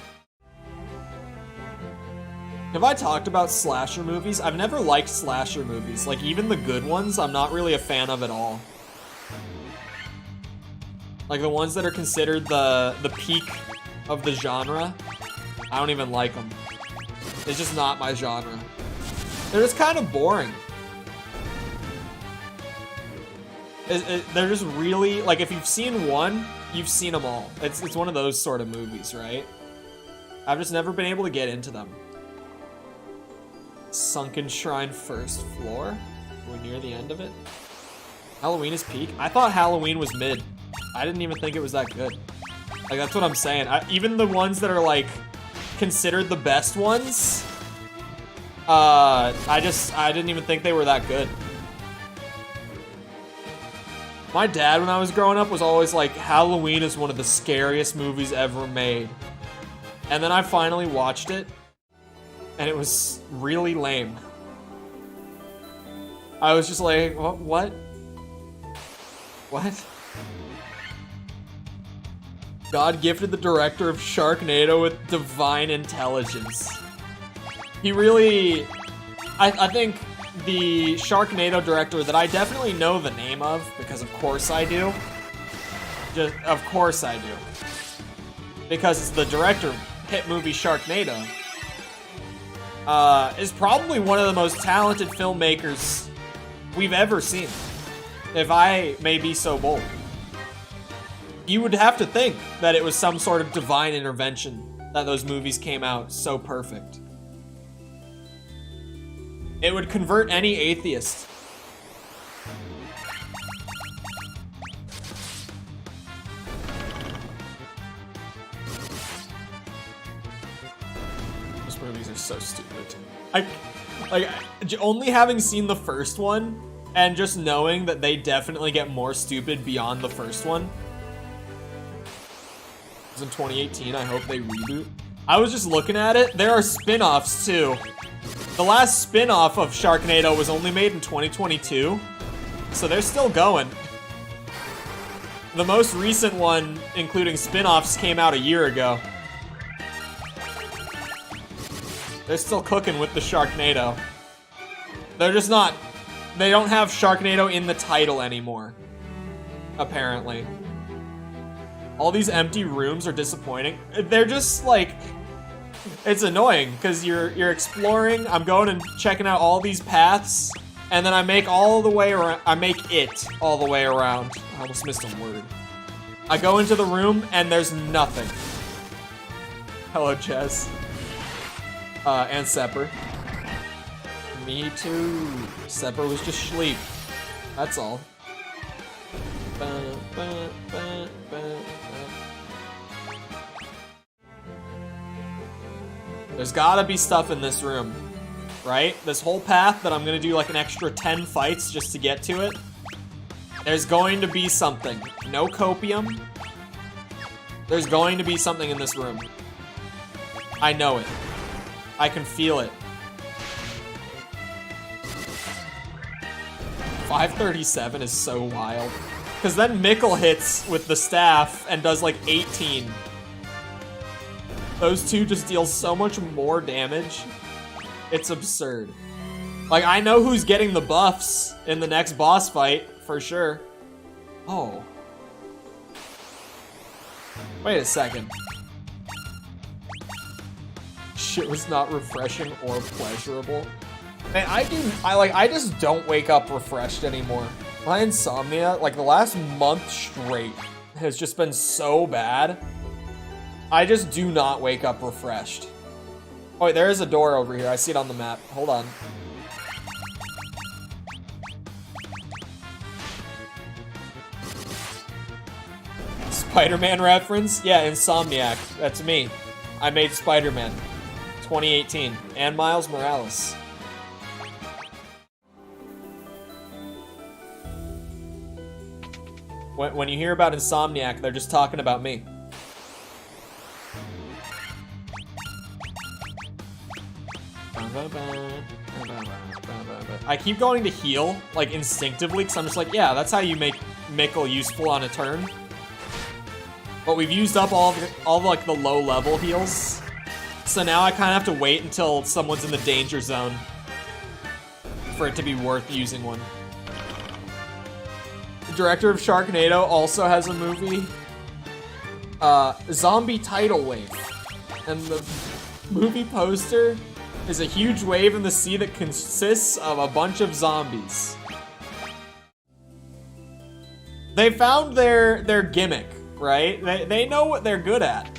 Have I talked about slasher movies? I've never liked slasher movies. Like, even the good ones, I'm not really a fan of at all. Like, the ones that are considered the peak of the genre, I don't even like them. It's just not my genre. They're just kind of boring. They're just really, like, if you've seen one, you've seen them all. It's one of those sort of movies, right? I've just never been able to get into them. Sunken Shrine first floor? We're near the end of it. Halloween is peak? I thought Halloween was mid. I didn't even think it was that good. Like, that's what I'm saying. Even the ones that are, like, considered the best ones, I didn't even think they were that good. My dad, when I was growing up, was always like, Halloween is one of the scariest movies ever made. And then I finally watched it, and it was really lame. I was just like, what? What? God gifted the director of Sharknado with divine intelligence. He really... I think the Sharknado director that I definitely know the name of, because of course I do. Of course I do. Because it's the director of hit movie Sharknado. Is probably one of the most talented filmmakers we've ever seen. If I may be so bold. You would have to think that it was some sort of divine intervention that those movies came out so perfect. It would convert any atheist. Those movies are so stupid. Only having seen the first one and just knowing that they definitely get more stupid beyond the first one. In 2018, I hope they reboot. I was just looking at it. There are spin-offs too. The last spin-off of Sharknado was only made in 2022, so they're still going. The most recent one, including spin-offs, came out a year ago. They're still cooking with the Sharknado. They're just not... They don't have Sharknado in the title anymore, apparently. All these empty rooms are disappointing. They're just like, it's annoying because you're exploring. I'm going and checking out all these paths, and then I make all the way around. I make it all the way around. I almost missed a word. I go into the room and there's nothing. Hello, Jess. And Sepper. Me too. Sepper was just sleep. That's all. There's gotta be stuff in this room, right? This whole path that I'm gonna do like an extra 10 fights just to get to it. There's going to be something. No copium. There's going to be something in this room. I know it. I can feel it. 537 is so wild. Because then Mikkel hits with the staff and does like 18. Those two just deal so much more damage. It's absurd. Like, I know who's getting the buffs in the next boss fight, for sure. Oh. Wait a second. Shit was not refreshing or pleasurable. Man, I just don't wake up refreshed anymore. My insomnia, like the last month straight, has just been so bad. I just do not wake up refreshed. Oh wait, there is a door over here. I see it on the map. Hold on. Spider-Man reference? Yeah, Insomniac. That's me. I made Spider-Man. 2018. And Miles Morales. When you hear about Insomniac, they're just talking about me. I keep going to heal, like, instinctively, because I'm just like, yeah, that's how you make Mikkel useful on a turn. But we've used up all like, the low-level heals. So now I kind of have to wait until someone's in the danger zone for it to be worth using one. The director of Sharknado also has a movie. Zombie Tidal Wave. And the movie poster is a huge wave in the sea that consists of a bunch of zombies. They found their gimmick, right? They know what they're good at.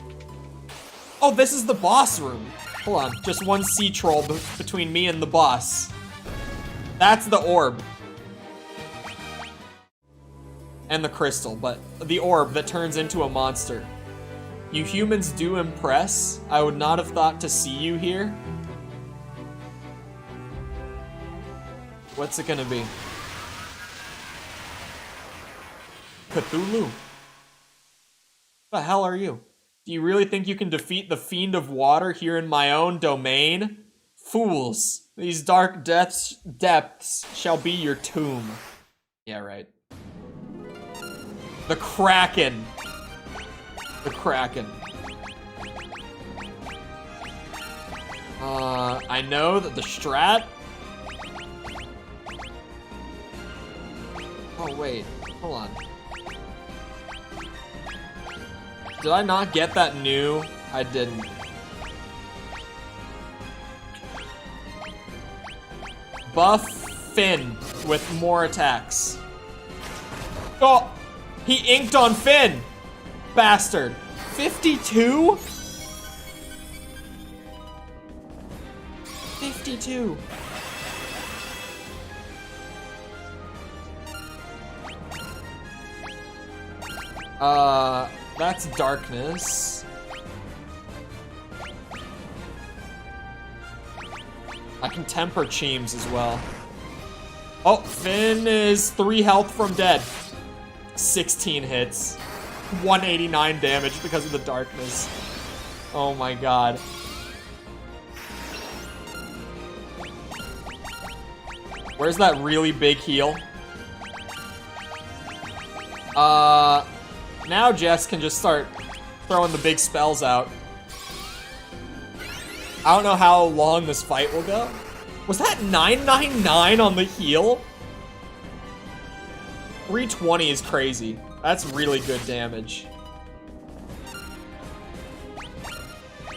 Oh, this is the boss room. Hold on, just one sea troll between me and the boss. That's the orb. And the crystal, but the orb that turns into a monster. You humans do impress. I would not have thought to see you here. What's it gonna be? Cthulhu. What the hell are you? Do you really think you can defeat the Fiend of Water here in my own domain? Fools, these dark depths shall be your tomb. Yeah, right. The Kraken. The Kraken. I know that the strat... Oh, wait. Hold on. Did I not get that new? I didn't. Buff Finn with more attacks. Oh! He inked on Finn! Bastard. 52? 52. That's darkness. I can temper Cheems as well. Oh, Finn is 3 health from dead. 16 hits. 189 damage because of the darkness. Oh my god. Where's that really big heal? Now Jess can just start throwing the big spells out. I don't know how long this fight will go. Was that 999 on the heal? 320 is crazy. That's really good damage.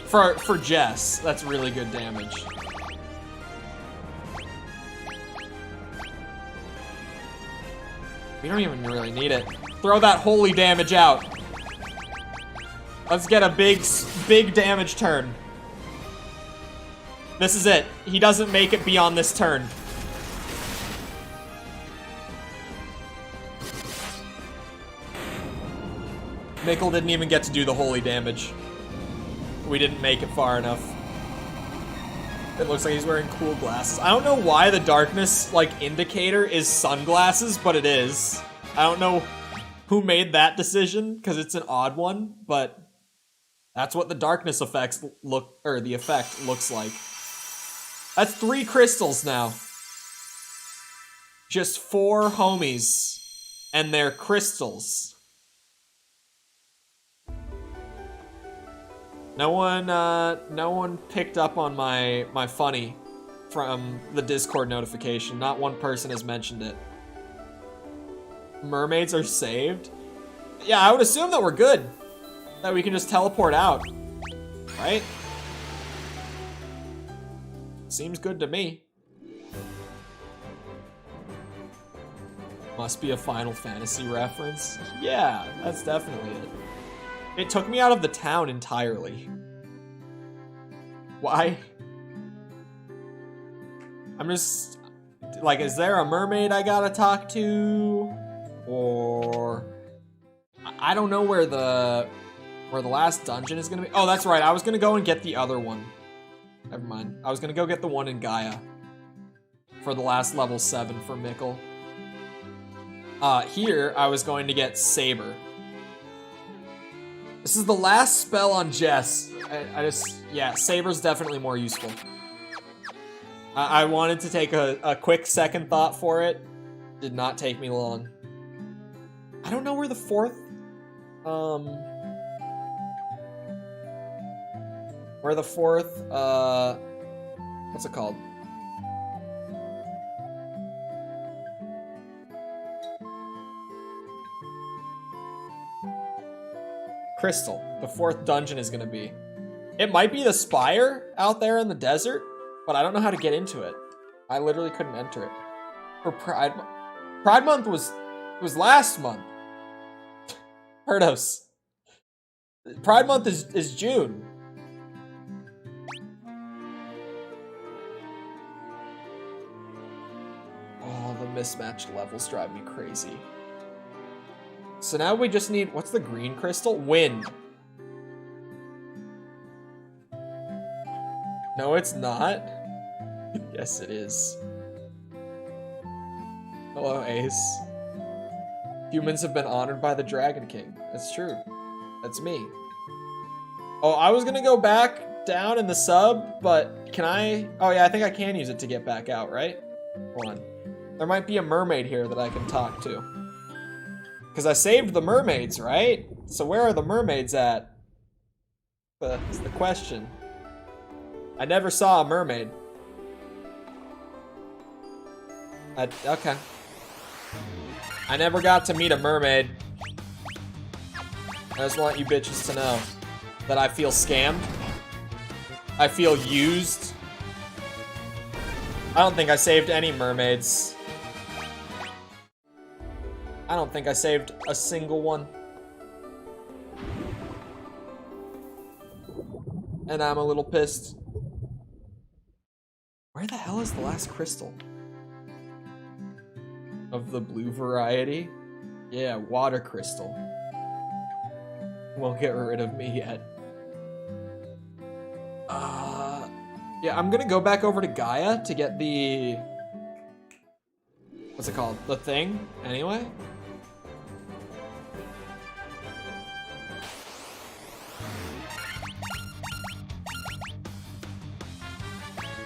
For Jess, that's really good damage. We don't even really need it. Throw that holy damage out. Let's get a big damage turn. This is it. He doesn't make it beyond this turn. Mikkel didn't even get to do the holy damage. We didn't make it far enough. It looks like he's wearing cool glasses. I don't know why the darkness, like, indicator is sunglasses, but it is. I don't know who made that decision, because it's an odd one, but that's what the darkness effects look, or the effect looks like. That's 3 crystals now. Just 4 homies, and they're crystals. No one picked up on my funny from the Discord notification. Not one person has mentioned it. Mermaids are saved? Yeah, I would assume that we're good. That we can just teleport out. Right? Seems good to me. Must be a Final Fantasy reference. Yeah, that's definitely it. It took me out of the town entirely. Why? I'm just... like, is there a mermaid I gotta talk to? Or... I don't know where the last dungeon is gonna be. Oh, that's right. I was gonna go and get the other one. Never mind. I was gonna go get the one in Gaia. For the last level 7 for Mikkel. Here, I was going to get Saber. This is the last spell on Jess. Yeah, Saber's definitely more useful. I wanted to take a quick second thought for it. Did not take me long. I don't know where the 4th, what's it called? Crystal. The 4th dungeon is gonna be. It might be the spire out there in the desert, but I don't know how to get into it. I literally couldn't enter it. For Pride Month was last month. Herdos. Pride Month is June. Oh, the mismatched levels drive me crazy. So now we just need, what's the green crystal? Wind. No, it's not. Yes, it is. Hello, Ace. Humans have been honored by the Dragon King. That's true. That's me. Oh, I was gonna go back down in the sub, but can I? Oh yeah, I think I can use it to get back out, right? Hold on. There might be a mermaid here that I can talk to. Because I saved the mermaids, right? So where are the mermaids at? That's the question. I never saw a mermaid. Okay. I never got to meet a mermaid. I just want you bitches to know that I feel scammed. I feel used. I don't think I saved any mermaids. I don't think I saved a single one. And I'm a little pissed. Where the hell is the last crystal? Of the blue variety? Yeah, water crystal. Won't get rid of me yet. Yeah, I'm gonna go back over to Gaia to get the... what's it called? The thing, anyway?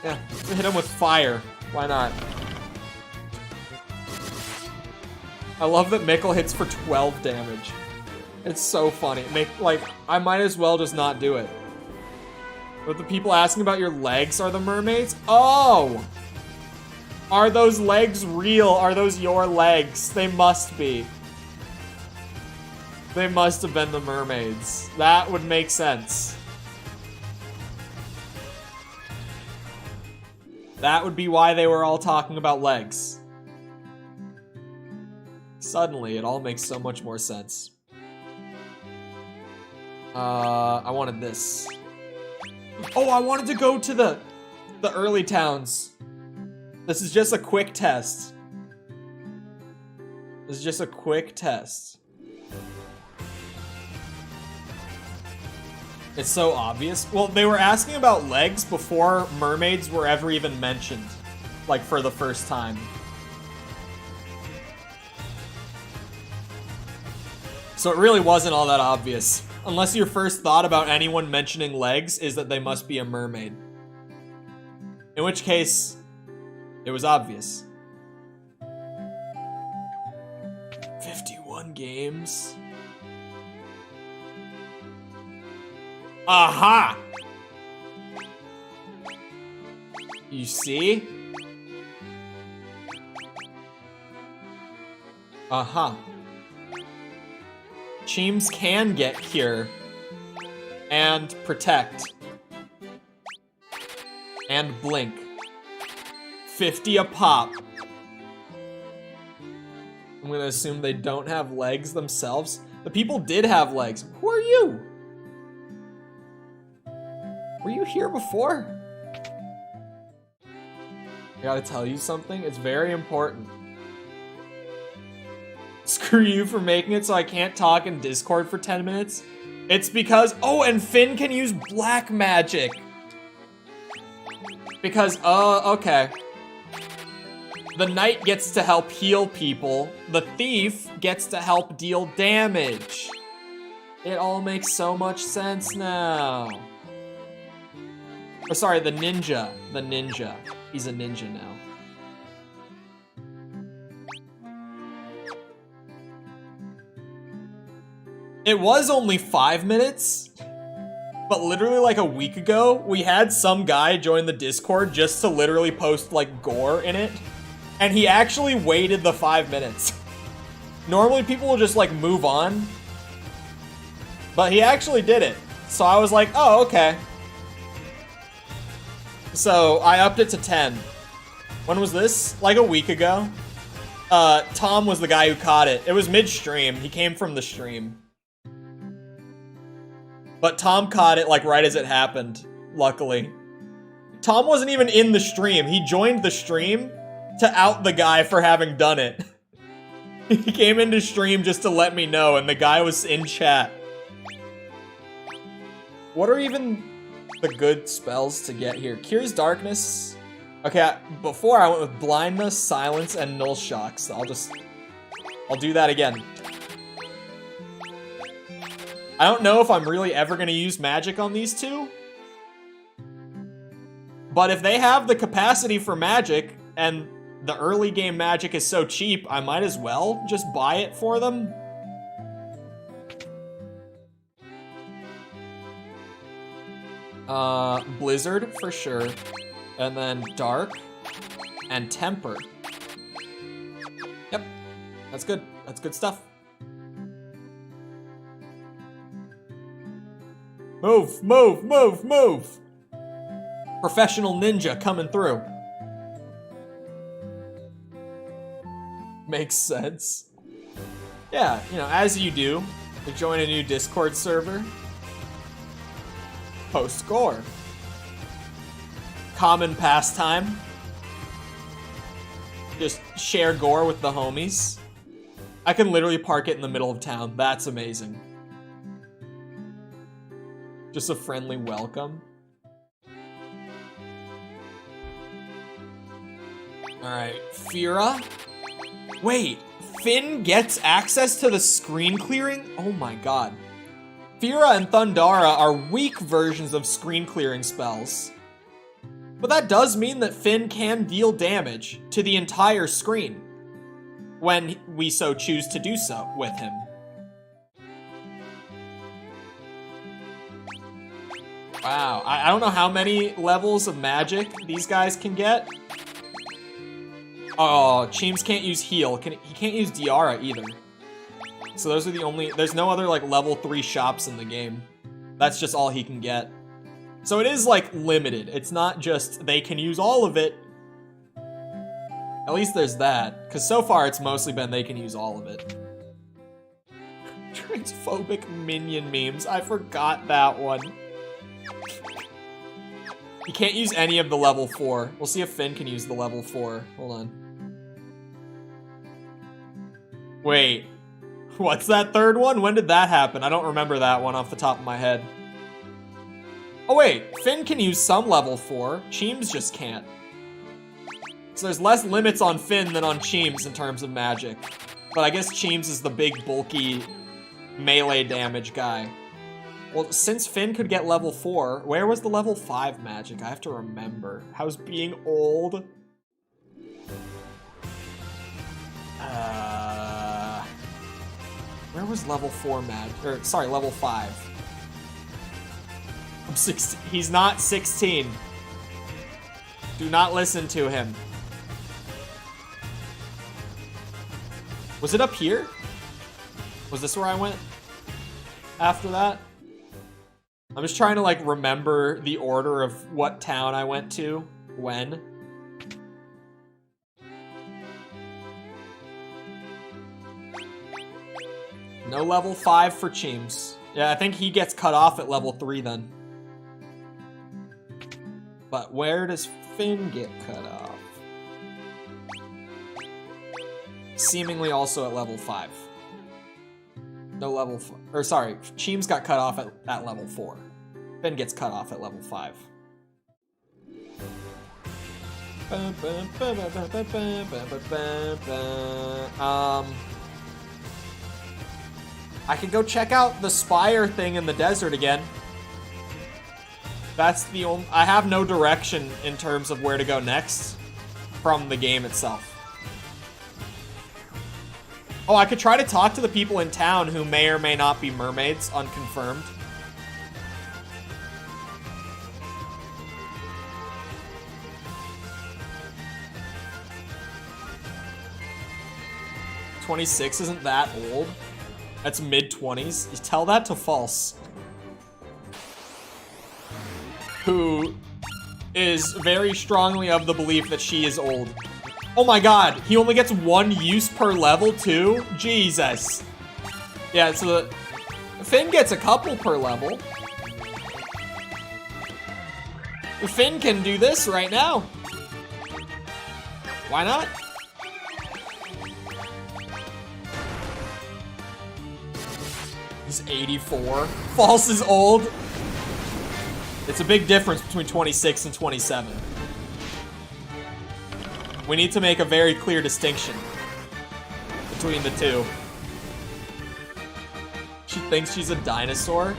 Yeah, let's hit him with fire. Why not? I love that Mikkel hits for 12 damage. It's so funny. I might as well just not do it. But the people asking about your legs are the mermaids? Oh! Are those legs real? Are those your legs? They must be. They must have been the mermaids. That would make sense. That would be why they were all talking about legs. Suddenly, it all makes so much more sense. I wanted this. Oh, I wanted to go to the early towns. This is just a quick test. This is just a quick test. It's so obvious. Well, they were asking about legs before mermaids were ever even mentioned. Like, for the first time. So it really wasn't all that obvious. Unless your first thought about anyone mentioning legs is that they must be a mermaid. In which case, it was obvious. 51 games. Aha! You see? Uh-huh. Cheems can get Cure. And Protect. And Blink. 50 a pop. I'm gonna assume they don't have legs themselves. The people did have legs. Who are you? Were you here before? I gotta tell you something. It's very important. Screw you for making it so I can't talk in Discord for 10 minutes. It's because, oh, and Finn can use black magic. Because, okay. The knight gets to help heal people. The thief gets to help deal damage. It all makes so much sense now. Oh, sorry, the ninja. The ninja. He's a ninja now. It was only 5 minutes, but literally like a week ago, we had some guy join the Discord just to literally post like gore in it, and he actually waited the 5 minutes. Normally people will just like move on, but he actually did it. So I was like, oh, okay. So I upped it to 10. When was this? Like a week ago. Tom was the guy who caught it. It was mid-stream. He came from the stream. But Tom caught it like right as it happened, luckily. Tom wasn't even in the stream. He joined the stream to out the guy for having done it. He came into stream just to let me know, and the guy was in chat. What are even the good spells to get here? Cures Darkness. Okay, before I went with Blindness, Silence, and Null Shock, so I'll do that again. I don't know if I'm really ever gonna use magic on these two. But if they have the capacity for magic, and the early game magic is so cheap, I might as well just buy it for them. Blizzard, for sure. And then Dark. And Temper. Yep. That's good. That's good stuff. Move, move, move, move! Professional ninja coming through. Makes sense. Yeah, you know, as you do, you join a new Discord server. Post gore. Common pastime. Just share gore with the homies. I can literally park it in the middle of town. That's amazing. Just a friendly welcome. Alright, Fira. Wait, Finn gets access to the screen clearing? Oh my god. Fira and Thundara are weak versions of screen clearing spells. But that does mean that Finn can deal damage to the entire screen when we so choose to do so with him. Wow, I don't know how many levels of magic these guys can get. Oh, Cheems can't use heal. He can't use Diara either. So those are the only... There's no other, like, level 3 shops in the game. That's just all he can get. So it is, like, limited. It's not just they can use all of it. At least there's that. Because so far it's mostly been they can use all of it. Transphobic minion memes. I forgot that one. You can't use any of the level 4. We'll see if Finn can use the level 4. Hold on. Wait. What's that third one? When did that happen? I don't remember that one off the top of my head. Oh wait, Finn can use some level 4. Cheems just can't. So there's less limits on Finn than on Cheems in terms of magic. But I guess Cheems is the big, bulky, melee damage guy. Well, since Finn could get level 4, where was the level 5 magic? I have to remember. How's being old? Where was level 4 magic? Or, sorry, level 5. I'm 16. He's not 16. Do not listen to him. Was it up here? Was this where I went after that? I'm just trying to, like, remember the order of what town I went to when. No level 5 for Cheems. Yeah, I think he gets cut off at level 3 then. But where does Finn get cut off? Seemingly also at level 5. No level 4. Or sorry, Cheems got cut off at level 4. Finn gets cut off at level 5. I can go check out the Spire thing in the desert again. That's the only... I have no direction in terms of where to go next from the game itself. Oh, I could try to talk to the people in town who may or may not be mermaids, unconfirmed. "26 isn't that old. That's mid-20s. You tell that to False, who is very strongly of the belief that she is old. Oh my god, he only gets 1 use per level too? Jesus. Yeah, so Finn gets a couple per level. Finn can do this right now. Why not? He's 84. False is old. It's a big difference between 26 and 27. We need to make a very clear distinction between the two. She thinks she's a dinosaur.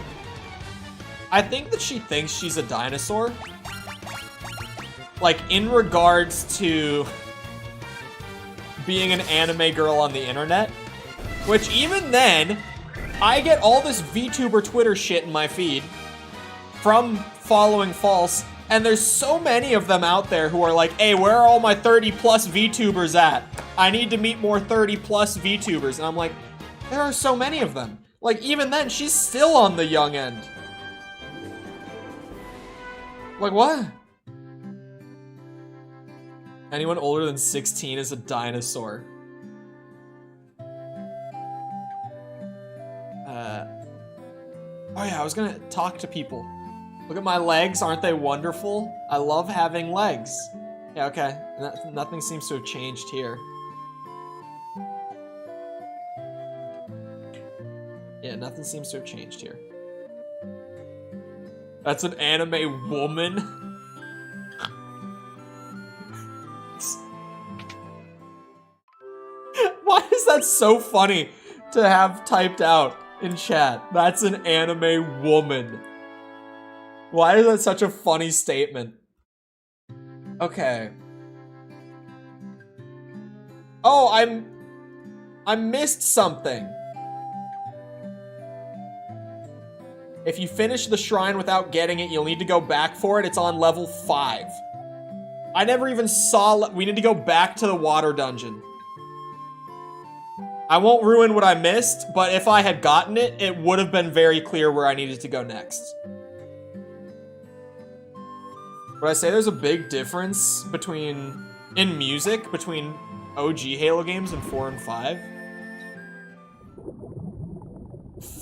I think that she thinks she's a dinosaur. Like, in regards to being an anime girl on the internet. Which, even then, I get all this VTuber Twitter shit in my feed from following False, and there's so many of them out there who are like, hey, where are all my 30-plus VTubers at? I need to meet more 30-plus VTubers. And I'm like, there are so many of them. Like, even then, she's still on the young end. Like, what? Anyone older than 16 is a dinosaur. Oh yeah, I was gonna talk to people. Look at my legs, aren't they wonderful? I love having legs. Yeah, okay. Nothing seems to have changed here. Yeah, nothing seems to have changed here. That's an anime woman? Why is that so funny to have typed out in chat? That's an anime woman. Why is that such a funny statement? Okay. Oh, I missed something. If you finish the shrine without getting it, you'll need to go back for it. It's on level 5. I never even saw... We need to go back to the water dungeon. I won't ruin what I missed, but if I had gotten it, it would have been very clear where I needed to go next. But I say there's a big difference in music between OG Halo games and 4 and 5.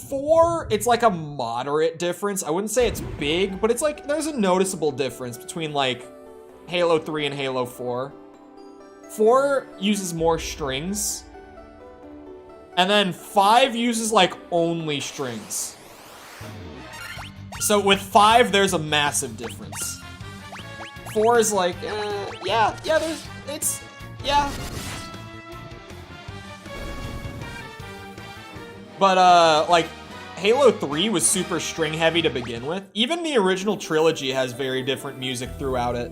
4, it's like a moderate difference. I wouldn't say it's big, but it's like there's a noticeable difference between like Halo 3 and Halo 4. 4 uses more strings, and then 5 uses like only strings. So with 5, there's a massive difference. 4 is like, yeah, yeah. But, like, Halo 3 was super string heavy to begin with. Even the original trilogy has very different music throughout it.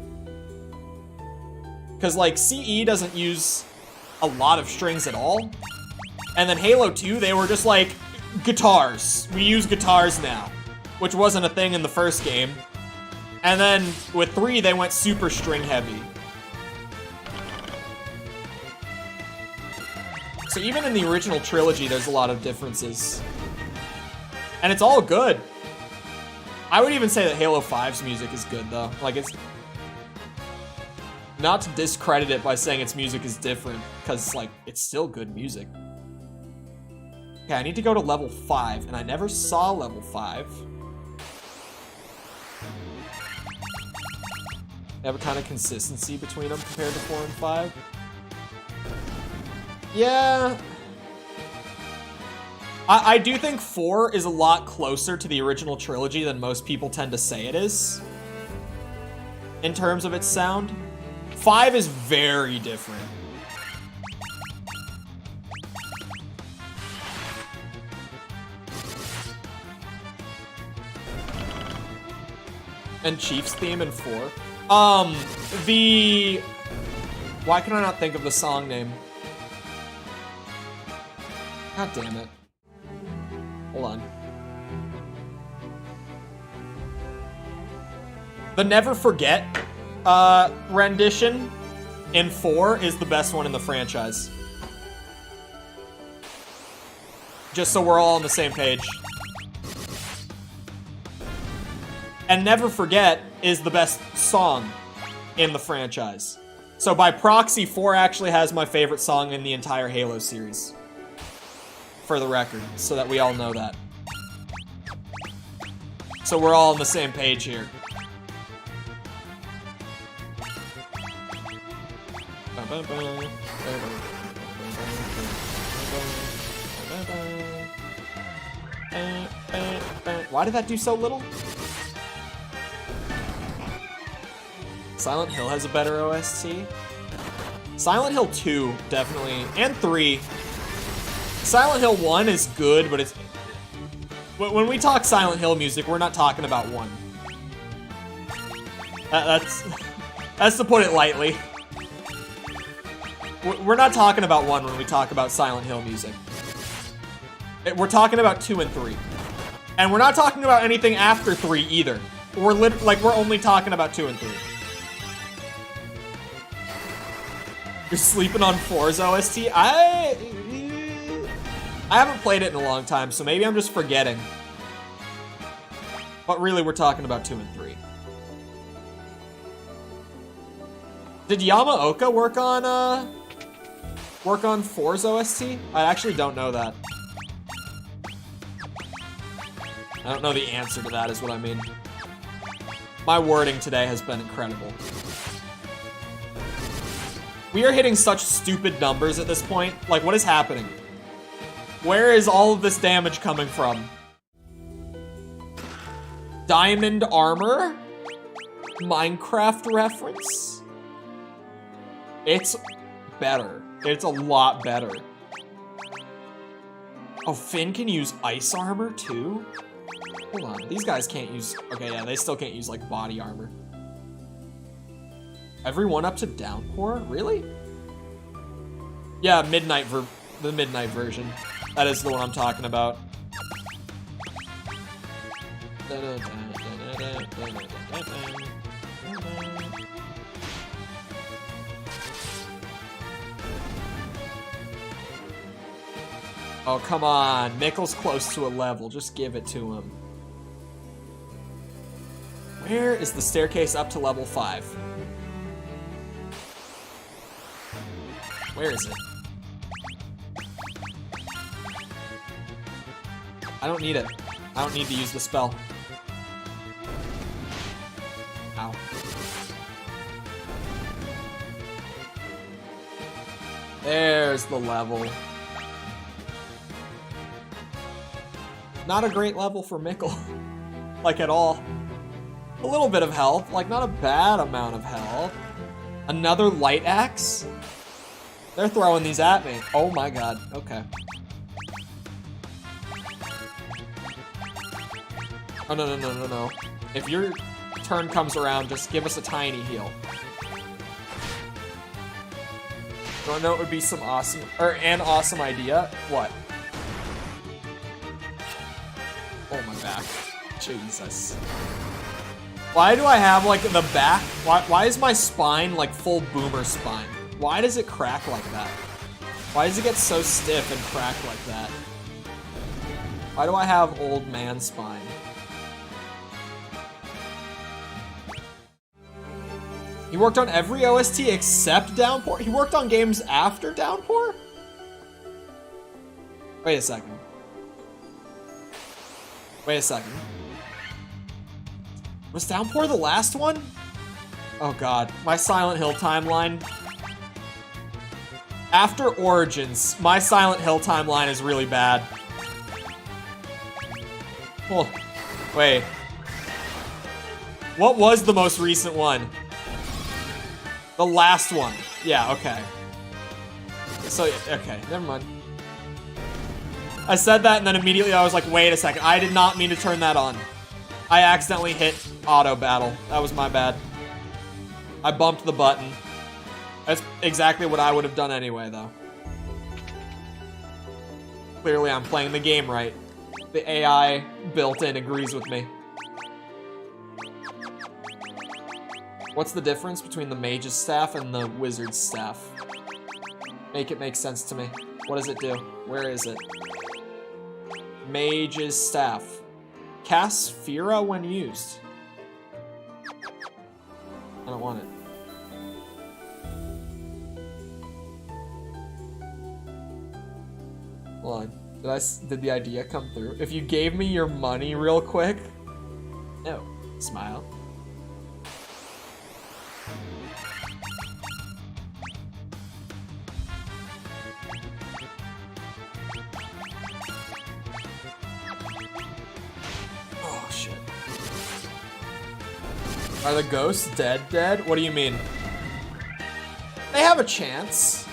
Because, like, CE doesn't use a lot of strings at all. And then Halo 2, they were just like, guitars. We use guitars now. Which wasn't a thing in the first game. And then with 3, they went super string heavy. So even in the original trilogy, there's a lot of differences. And it's all good. I would even say that Halo 5's music is good, though. Like, it's... Not to discredit it by saying its music is different, because, like, it's still good music. Okay, I need to go to level 5, and I never saw level 5. They have a kind of consistency between them compared to 4 and 5. Yeah. I do think 4 is a lot closer to the original trilogy than most people tend to say it is. In terms of its sound. 5 is very different. And Chief's theme in 4. Why can I not think of the song name? God damn it. Hold on. The Never Forget rendition in 4 is the best one in the franchise. Just so we're all on the same page. And Never Forget is the best song in the franchise. So by proxy, 4 actually has my favorite song in the entire Halo series. For the record, so that we all know that. So we're all on the same page here. Why did that do so little? Silent Hill has a better OST. Silent Hill 2, definitely, and 3. Silent Hill 1 is good, but it's... When we talk Silent Hill music, we're not talking about 1. That's to put it lightly. We're not talking about 1 when we talk about Silent Hill music. We're talking about 2 and 3. And we're not talking about anything after 3 either. We're only talking about 2 and 3. You're sleeping on 4's OST? I haven't played it in a long time, so maybe I'm just forgetting. But really, we're talking about 2 and 3. Did Yamaoka work on 4's OST? I actually don't know that. I don't know the answer to that, is what I mean. My wording today has been incredible. We are hitting such stupid numbers at this point. Like, what is happening? Where is all of this damage coming from? Diamond armor? Minecraft reference? It's better. It's a lot better. Oh, Finn can use ice armor too? Hold on, these guys can't use... Okay, yeah, they still can't use, like, body armor. Everyone up to Downpour? Really? Yeah, the Midnight version. That is the one I'm talking about. Oh, come on. Mikkel's close to a level. Just give it to him. Where is the staircase up to level 5? Where is it? I don't need it. I don't need to use the spell. Ow. There's the level. Not a great level for Mikkel. Like, at all. A little bit of health. Like, not a bad amount of health. Another light axe? They're throwing these at me. Oh my god. Okay. Oh, no, no, no, no, no. If your turn comes around, just give us a tiny heal. You wanna know what would be some awesome, or an awesome idea? What? Oh, my back. Jesus. Why do I have, like, the back? Why is my spine, like, full boomer spine? Why does it crack like that? Why does it get so stiff and crack like that? Why do I have old man spine? He worked on every OST except Downpour? He worked on games after Downpour? Wait a second. Wait a second. Was Downpour the last one? Oh god, my Silent Hill timeline. After Origins, my Silent Hill timeline is really bad. Oh, wait. What was the most recent one? The last one. Yeah, okay. So, okay, never mind. I said that and then immediately I was like, wait a second. I did not mean to turn that on. I accidentally hit auto battle. That was my bad. I bumped the button. That's exactly what I would have done anyway, though. Clearly, I'm playing the game right. The AI built-in agrees with me. What's the difference between the mage's staff and the wizard's staff? Make it make sense to me. What does it do? Where is it? Mage's staff. Cast Fira when used. I don't want it. Hold on. Did the idea come through? If you gave me your money real quick. No. Smile. Oh, shit. Are the ghosts dead? What do you mean? They have a chance.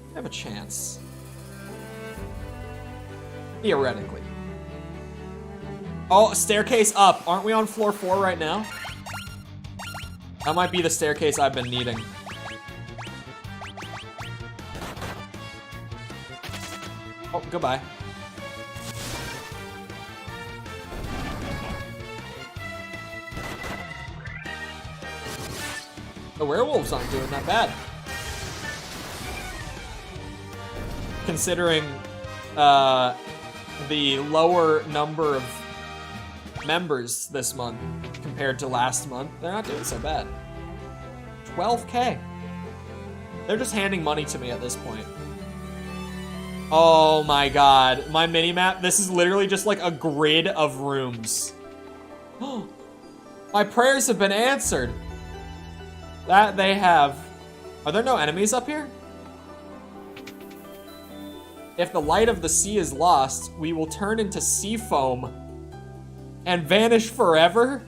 They have a chance. Theoretically. Oh, staircase up. Aren't we on floor 4 right now? That might be the staircase I've been needing. Oh, goodbye. The werewolves aren't doing that bad. Considering the lower number of members this month compared to last month, they're not doing so bad. 12K. They're just handing money to me at this point. Oh my god. My mini-map, this is literally just like a grid of rooms. My prayers have been answered. That they have. Are there no enemies up here? If the light of the sea is lost, we will turn into sea foam and vanish forever?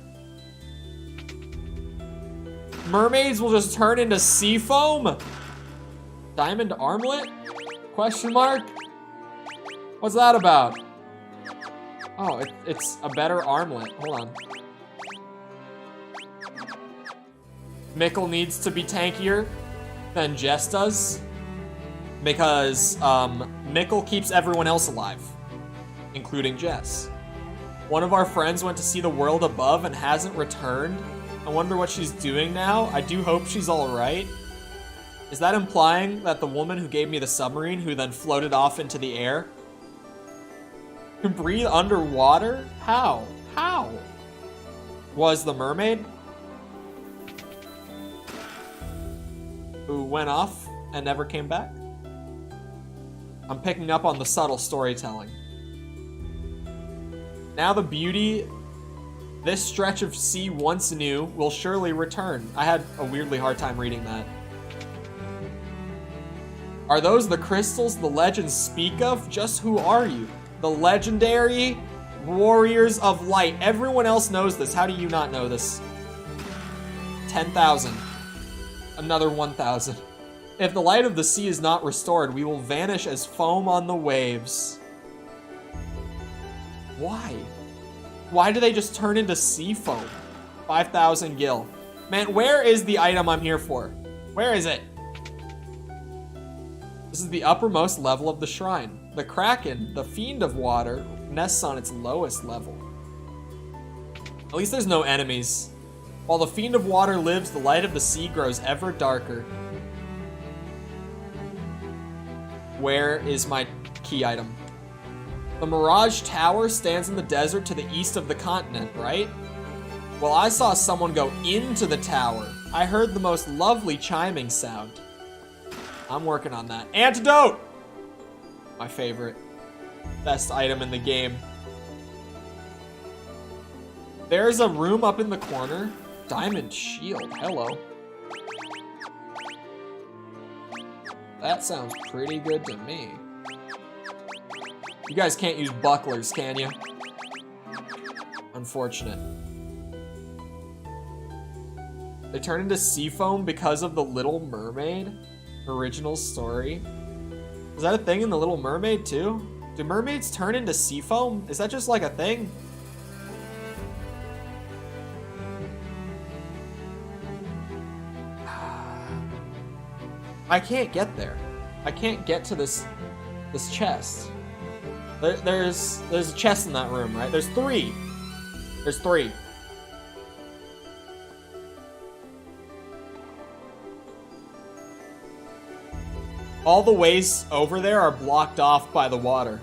Mermaids will just turn into sea foam? Diamond armlet? Question mark? What's that about? Oh, it's a better armlet. Hold on. Mikkel needs to be tankier than Jess does. Because Mikkel keeps everyone else alive, including Jess. One of our friends went to see the world above and hasn't returned. I wonder what she's doing now. I do hope she's alright. Is that implying that the woman who gave me the submarine, who then floated off into the air, can breathe underwater? How? How? Was the mermaid who went off and never came back? I'm picking up on the subtle storytelling. Now the beauty this stretch of sea once new will surely return. I had a weirdly hard time reading that. Are those the crystals the legends speak of? Just who are you? The legendary warriors of light. Everyone else knows this. How do you not know this? 10,000. Another 1,000. If the light of the sea is not restored, we will vanish as foam on the waves. Why? Why do they just turn into sea foam? 5,000 gil. Man, where is the item I'm here for? Where is it? This is the uppermost level of the shrine. The Kraken, the fiend of water, nests on its lowest level. At least there's no enemies. While the fiend of water lives, the light of the sea grows ever darker. Where is my key item? The Mirage Tower stands in the desert to the east of the continent, right? Well, I saw someone go into the tower. I heard the most lovely chiming sound. I'm working on that. Antidote! My favorite. Best item in the game. There's a room up in the corner. Diamond shield. Hello. That sounds pretty good to me. You guys can't use bucklers, can you? Unfortunate. They turn into sea foam because of the Little Mermaid original story. Is that a thing in the Little Mermaid too? Do mermaids turn into sea foam? Is that just like a thing? I can't get there. I can't get to this chest. There's a chest in that room, right? There's three. There's three. All the ways over there are blocked off by the water.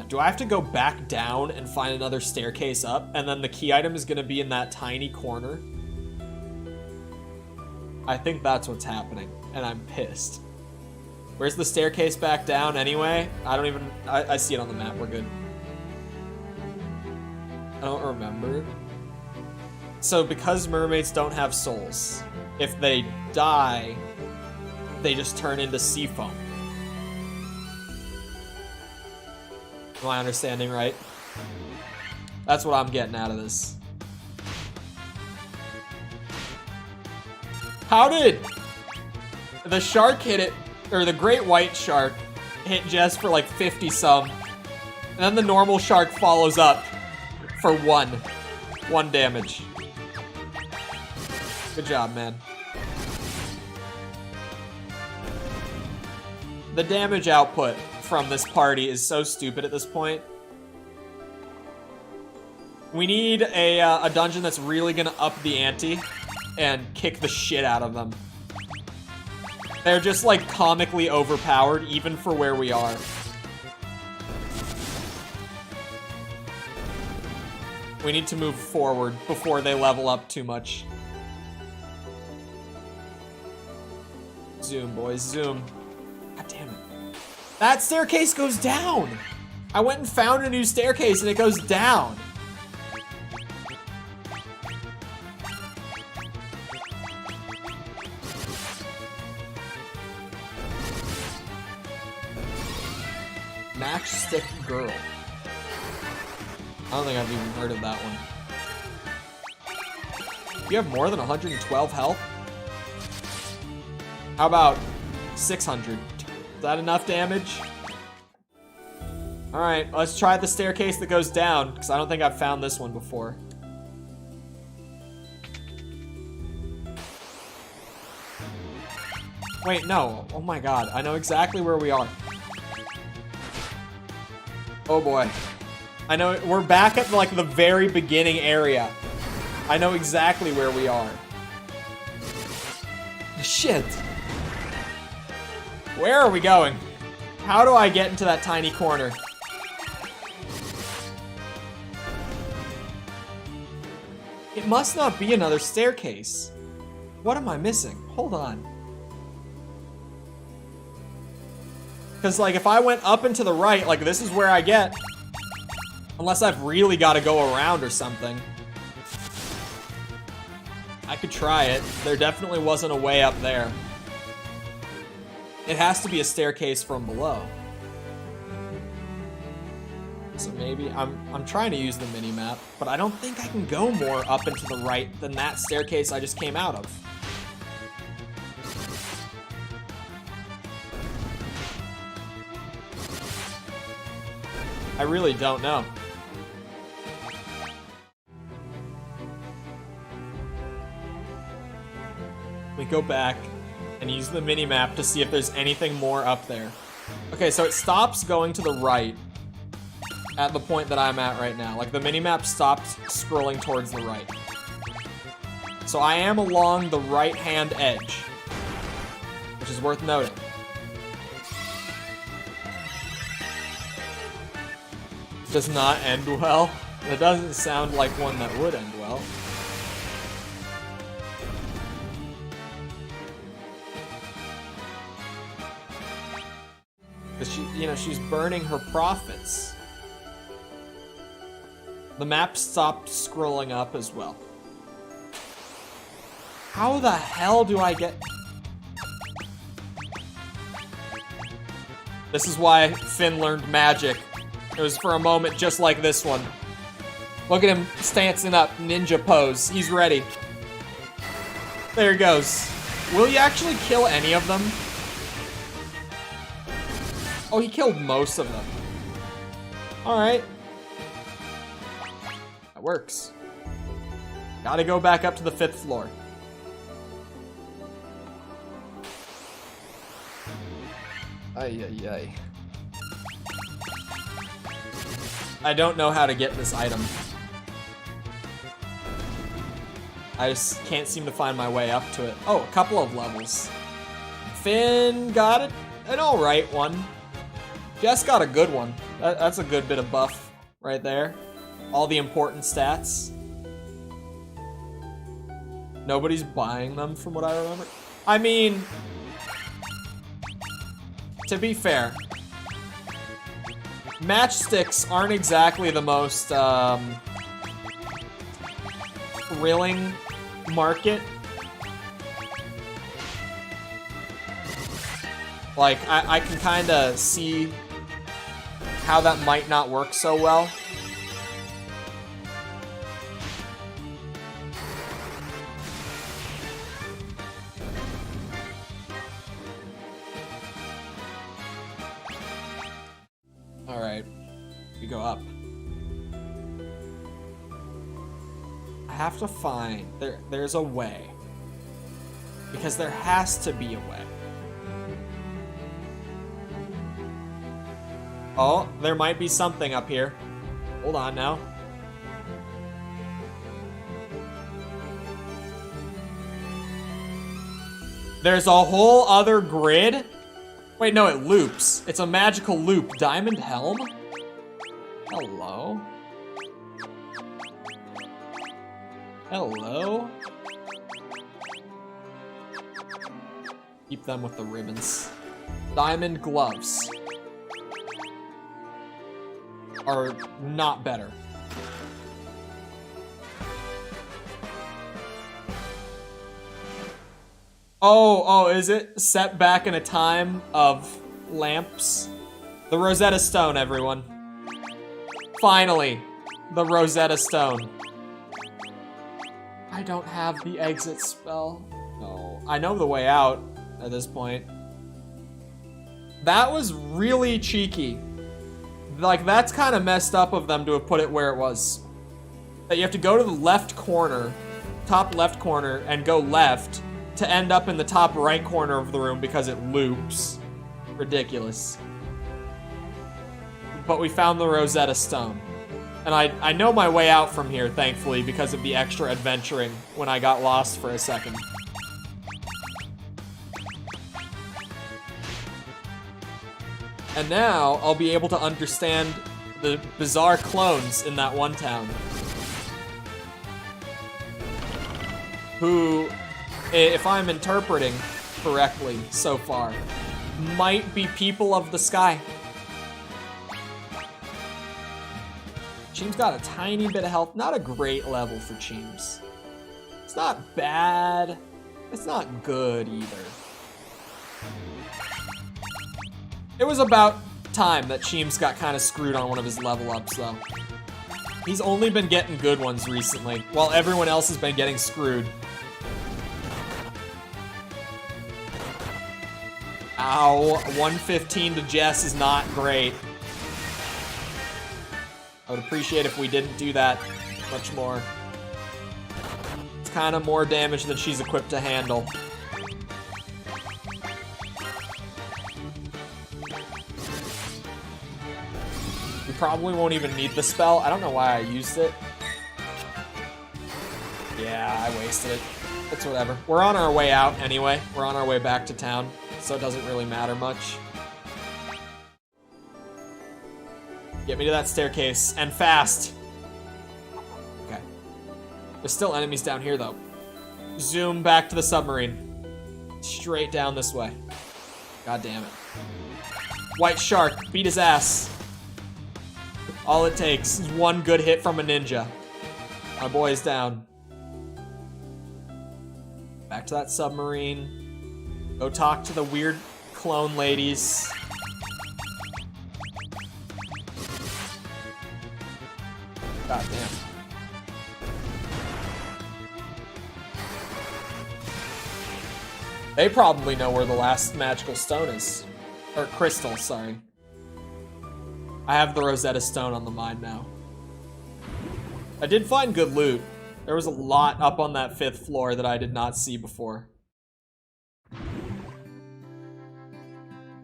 Do I have to go back down and find another staircase up? And then the key item is gonna be in that tiny corner? I think that's what's happening, and I'm pissed. Where's the staircase back down anyway? I see it on the map, we're good. I don't remember. So because mermaids don't have souls, if they die, they just turn into sea foam. Am I understanding right? That's what I'm getting out of this. How did the shark hit it, or the great white shark hit Jess for like 50 some, and then the normal shark follows up for one damage. Good job, man. The damage output from this party is so stupid at this point. We need a dungeon that's really gonna up the ante and kick the shit out of them. They're just like comically overpowered even for where we are. We need to move forward before they level up too much. Zoom, boys, zoom. God damn it. That staircase goes down! I went and found a new staircase and it goes down. Matchstick Girl. I don't think I've even heard of that one. You have more than 112 health? How about 600? Is that enough damage? Alright, let's try the staircase that goes down, because I don't think I've found this one before. Wait, no. Oh my god, I know exactly where we are. Oh boy. I know, we're back at like the very beginning area. I know exactly where we are. Shit. Where are we going? How do I get into that tiny corner? It must not be another staircase. What am I missing? Hold on. Because, like, if I went up and to the right, like, this is where I get. Unless I've really got to go around or something. I could try it. There definitely wasn't a way up there. It has to be a staircase from below. So maybe I'm trying to use the mini-map, but I don't think I can go more up and to the right than that staircase I just came out of. I really don't know. We go back and use the mini-map to see if there's anything more up there. Okay, so it stops going to the right at the point that I'm at right now. Like, the mini-map stopped scrolling towards the right. So I am along the right-hand edge, which is worth noting. Does not end well. That doesn't sound like one that would end well. She, you know, she's burning her profits. The map stopped scrolling up as well. How the hell do I get... This is why Finn learned magic. It was for a moment just like this one. Look at him stancing up, ninja pose. He's ready. There he goes. Will he actually kill any of them? Oh, he killed most of them. Alright. That works. Gotta go back up to the 5th floor. Ay, ay, ay. I don't know how to get this item. I just can't seem to find my way up to it. Oh, a couple of levels. Finn got it. An alright one. Jess got a good one. That's a good bit of buff right there. All the important stats. Nobody's buying them from what I remember. I mean, to be fair, matchsticks aren't exactly the most thrilling market. Like, I can kind of see how that might not work so well. Alright, we go up. I have to find, there's a way. Because there has to be a way. Oh, there might be something up here. Hold on now. There's a whole other grid? Wait, no, it loops. It's a magical loop. Diamond Helm? Hello? Hello? Keep them with the ribbons. Diamond gloves are not better. Oh, is it set back in a time of lamps? The Rosetta Stone, everyone. Finally, the Rosetta Stone. I don't have the exit spell. No, I know the way out at this point. That was really cheeky. Like, that's kind of messed up of them to have put it where it was. That you have to go to the left corner, top left corner, and go left to end up in the top right corner of the room because it loops. Ridiculous. But we found the Rosetta Stone. And I know my way out from here, thankfully, because of the extra adventuring when I got lost for a second. And now, I'll be able to understand the bizarre clones in that one town. Who if I'm interpreting correctly so far, might be people of the sky. Cheem's got a tiny bit of health. Not a great level for Cheems. It's not bad. It's not good either. It was about time that Cheems got kind of screwed on one of his level ups, though. He's only been getting good ones recently, while everyone else has been getting screwed. Ow, 115 to Jess is not great. I would appreciate if we didn't do that much more. It's kind of more damage than she's equipped to handle. We probably won't even need the spell. I don't know why I used it. Yeah, I wasted it. It's whatever. We're on our way out anyway. We're on our way back to town, so it doesn't really matter much. Get me to that staircase, and fast. Okay. There's still enemies down here, though. Zoom back to the submarine. Straight down this way. God damn it. White shark, beat his ass. All it takes is one good hit from a ninja. My boy is down. Back to that submarine. Go talk to the weird clone ladies. God damn. They probably know where the last magical stone is. Or crystal, sorry. I have the Rosetta Stone on the mind now. I did find good loot. There was a lot up on that 5th floor that I did not see before.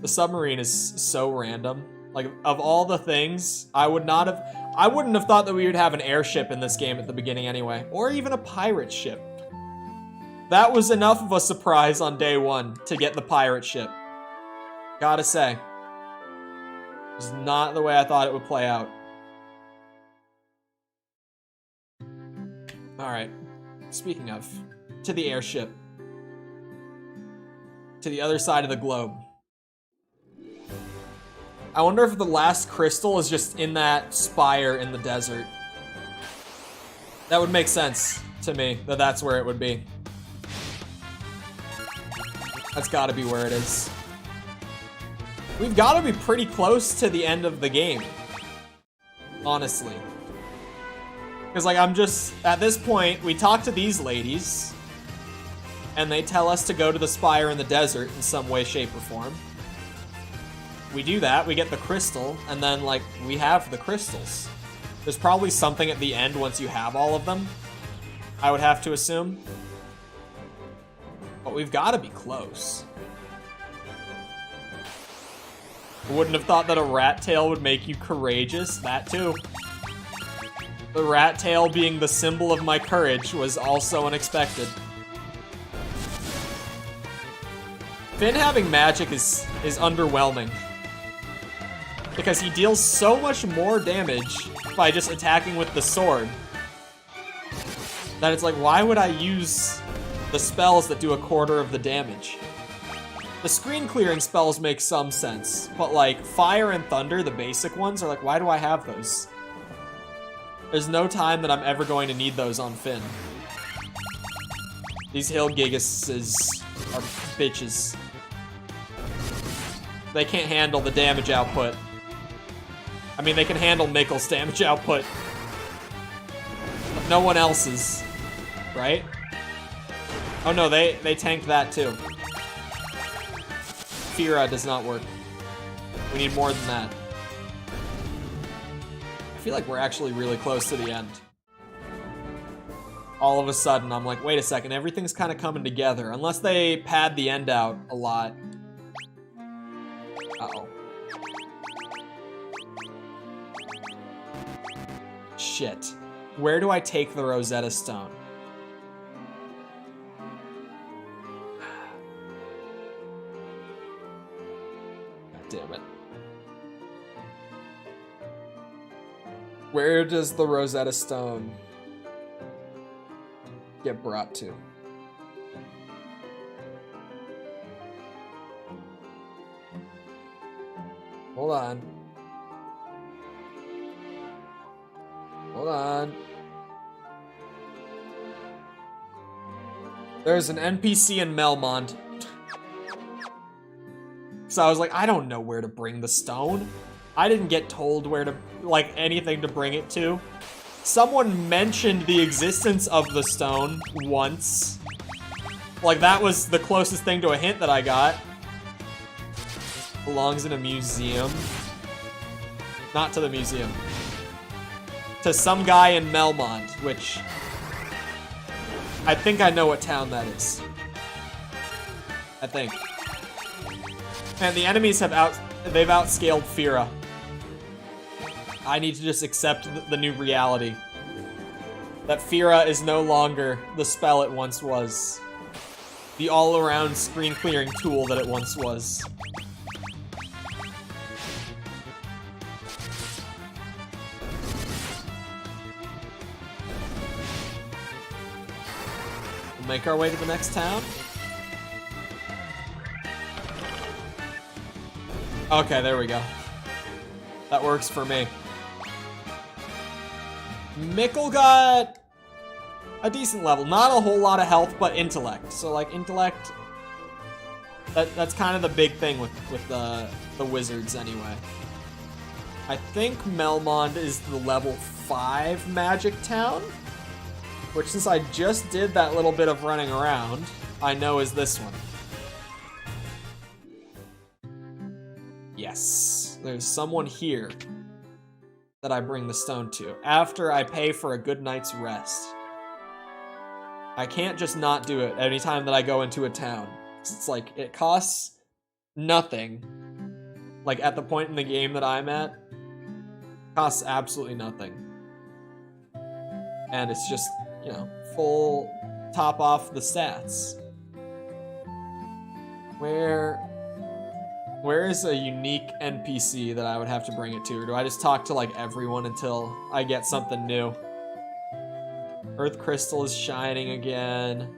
The submarine is so random. Like, of all the things, I wouldn't have thought that we would have an airship in this game at the beginning anyway. Or even a pirate ship. That was enough of a surprise on day 1 to get the pirate ship. Gotta say. It's not the way I thought it would play out. Alright. Speaking of, to the airship. To the other side of the globe. I wonder if the last crystal is just in that spire in the desert. That would make sense to me, that that's where it would be. That's gotta be where it is. We've gotta be pretty close to the end of the game. Honestly. Because, like, I'm just... At this point, we talk to these ladies. And they tell us to go to the spire in the desert in some way, shape, or form. We do that, we get the crystal, and then, like, we have the crystals. There's probably something at the end once you have all of them, I would have to assume. But we've got to be close. Wouldn't have thought that a rat tail would make you courageous. That too. The rat tail being the symbol of my courage was also unexpected. Finn having magic is underwhelming. Because he deals so much more damage by just attacking with the sword. That it's like, why would I use the spells that do a quarter of the damage? The screen clearing spells make some sense, but like fire and thunder, the basic ones, are like, why do I have those? There's no time that I'm ever going to need those on Finn. These hill gigases are bitches. They can't handle the damage output. I mean, they can handle Mikkel's damage output. But no one else's, right? Oh no, they tanked that too. Fira does not work. We need more than that. I feel like we're actually really close to the end. All of a sudden, I'm like, wait a second, everything's kind of coming together. Unless they pad the end out a lot. Uh-oh. Shit. Where do I take the Rosetta Stone? God damn it. Where does the Rosetta Stone get brought to? Hold on. Hold on. There's an NPC in Melmond. So I was like, I don't know where to bring the stone. I didn't get told where to, like, anything to bring it to. Someone mentioned the existence of the stone once. Like, that was the closest thing to a hint that I got. Belongs in a museum. Not to the museum. To some guy in Melmond, which... I think I know what town that is. I think. And the enemies have they've outscaled Fira. I need to just accept the new reality. That Fira is no longer the spell it once was. The all-around screen-clearing tool that it once was. We'll make our way to the next town. Okay, there we go. That works for me. Mikkel got a decent level. Not a whole lot of health, but intellect. So, like, intellect... That's kind of the big thing with the wizards, anyway. I think Melmond is the level 5 magic town. Which, since I just did that little bit of running around, I know is this one. Yes. There's someone here that I bring the stone to, after I pay for a good night's rest. I can't just not do it anytime that I go into a town. It's like, it costs nothing. Like, at the point in the game that I'm at, it costs absolutely nothing. And it's just, you know, full top off the stats. Where is a unique NPC that I would have to bring it to? Or do I just talk to, like, everyone until I get something new? Earth Crystal is shining again.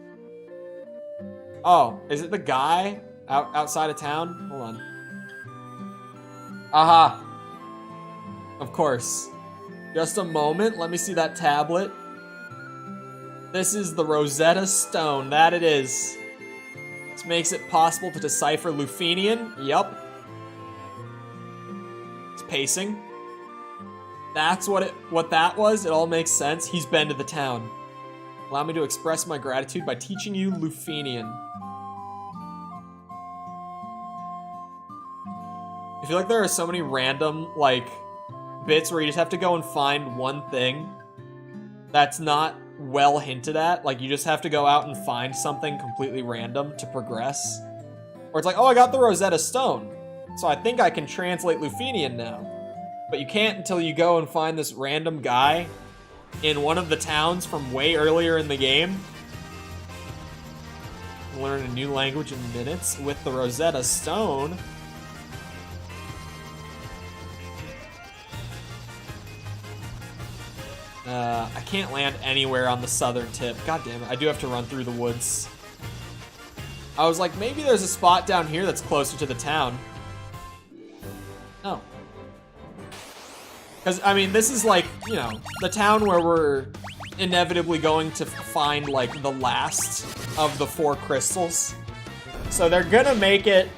Oh, is it the guy outside of town? Hold on. Aha! Of course. Just a moment, let me see that tablet. This is the Rosetta Stone, that it is. This makes it possible to decipher Lufenian. Yup. It's pacing. That's what that was. It all makes sense. He's been to the town. Allow me to express my gratitude by teaching you Lufenian. I feel like there are so many random, like, bits where you just have to go and find one thing that's not well hinted at. Like, you just have to go out and find something completely random to progress. Or it's like, oh, I got the Rosetta Stone, so I think I can translate Lufenian now. But you can't until you go and find this random guy in one of the towns from way earlier in the game. Learn a new language in minutes with the Rosetta Stone. I can't land anywhere on the southern tip. God damn it, I do have to run through the woods. I was like, maybe there's a spot down here that's closer to the town. Oh. Because, I mean, this is like, you know, the town where we're inevitably going to find, like, the last of the 4 crystals. So they're gonna make it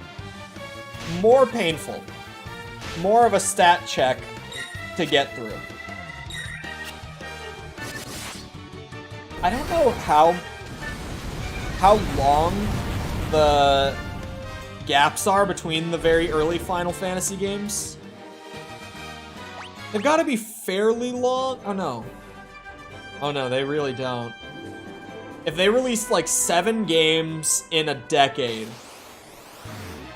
more painful. More of a stat check to get through. I don't know how long the gaps are between the very early Final Fantasy games. They've got to be fairly long. Oh no. Oh no, they really don't. If they released like 7 games in a decade,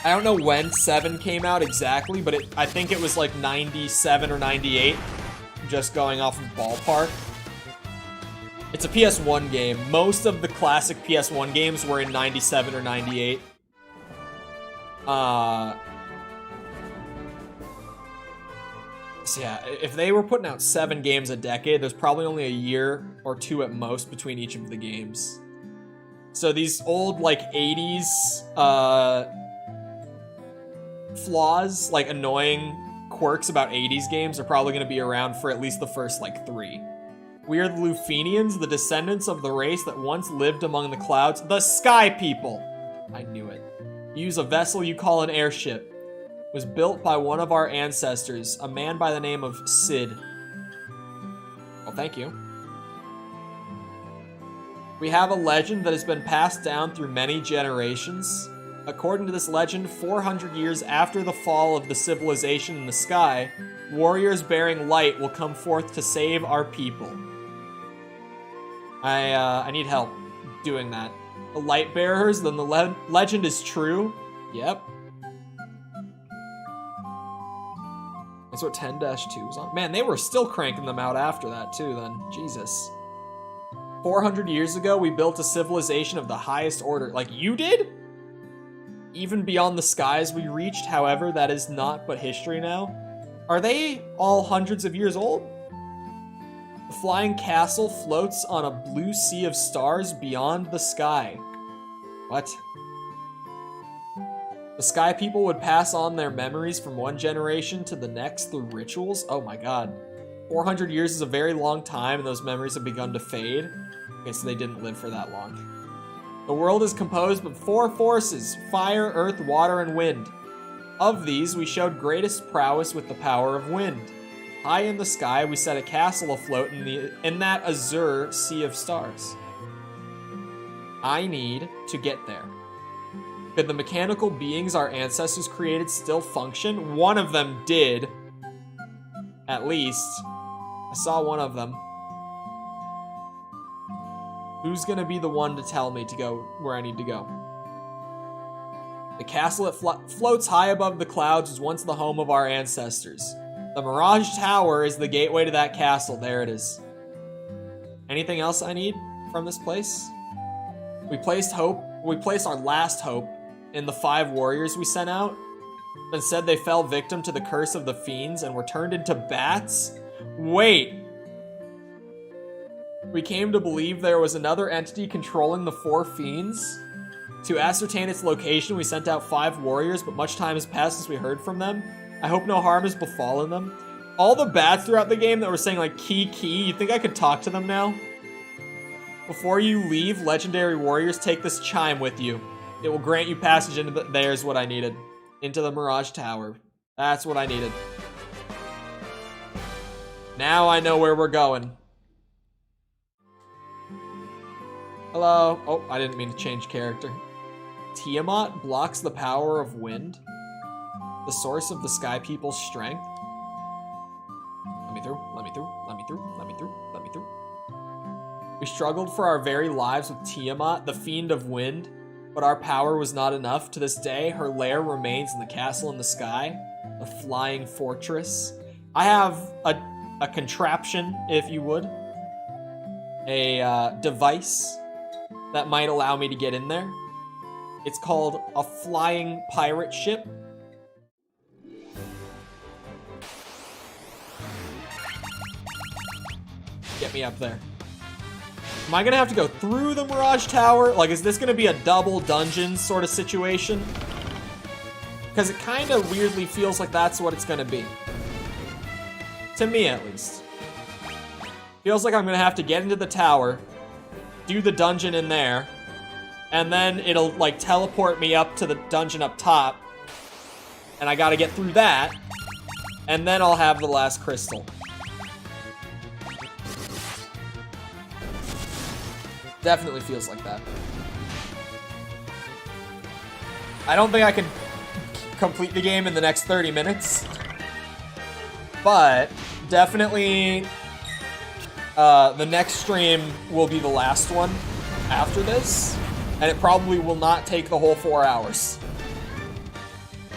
I don't know when 7 came out exactly, but I think it was like 97 or 98, just going off of ballpark. It's a PS1 game. Most of the classic PS1 games were in 97 or 98. So yeah, if they were putting out 7 games a decade, there's probably only a year or 2 at most between each of the games. So these old, like, 80s, flaws, like annoying quirks about 80s games are probably going to be around for at least the first, like, 3. We are the Lufenians, the descendants of the race that once lived among the clouds. The Sky People! I knew it. You use a vessel you call an airship. It was built by one of our ancestors, a man by the name of Sid. Well, thank you. We have a legend that has been passed down through many generations. According to this legend, 400 years after the fall of the civilization in the sky, warriors bearing light will come forth to save our people. I need help doing that. The light bearers, then the legend is true. Yep. That's what 10-2 was on. Man, they were still cranking them out after that too then. Jesus. 400 years ago, we built a civilization of the highest order. Like you did? Even beyond the skies we reached, however, that is not but history now. Are they all hundreds of years old? The flying castle floats on a blue sea of stars beyond the sky. What? The Sky People would pass on their memories from one generation to the next through rituals? Oh my god. 400 years is a very long time, and those memories have begun to fade. Okay, so they didn't live for that long. The world is composed of 4 forces: fire, earth, water, and wind. Of these, we showed greatest prowess with the power of wind. High in the sky, we set a castle afloat in that azure sea of stars. I need to get there. Could the mechanical beings our ancestors created still function? One of them did. At least. I saw one of them. Who's gonna be the one to tell me to go where I need to go? The castle that floats high above the clouds was once the home of our ancestors. The Mirage Tower is the gateway to that castle. There it is. Anything else I need from this place? We placed our last hope in the 5 warriors we sent out. Instead, they fell victim to the curse of the fiends and were turned into bats? Wait. We came to believe there was another entity controlling the 4 fiends. To ascertain its location, we sent out 5 warriors, but much time has passed since we heard from them. I hope no harm has befallen them. All the bats throughout the game that were saying, like, key, you think I could talk to them now? Before you leave, legendary warriors, take this chime with you. It will grant you passage into there's what I needed. Into the Mirage Tower. That's what I needed. Now I know where we're going. Hello. Oh, I didn't mean to change character. Tiamat blocks the power of wind. The source of the Sky People's strength. Let me through, let me through, let me through, let me through, let me through. We struggled for our very lives with Tiamat, the fiend of wind, but our power was not enough. To this day, her lair remains in the castle in the sky, the flying fortress. I have a contraption, if you would. A device that might allow me to get in there. It's called a flying pirate ship. Get me up there. Am I gonna have to go through the Mirage Tower? Like, is this gonna be a double dungeon sort of situation? Because it kind of weirdly feels like that's what it's gonna be. To me, at least. Feels like I'm gonna have to get into the tower, do the dungeon in there, and then it'll, like, teleport me up to the dungeon up top, and I gotta get through that, and then I'll have the last crystal. Definitely feels like that. I don't think I can complete the game in the next 30 minutes, but definitely the next stream will be the last one after this, and it probably will not take the whole 4 hours.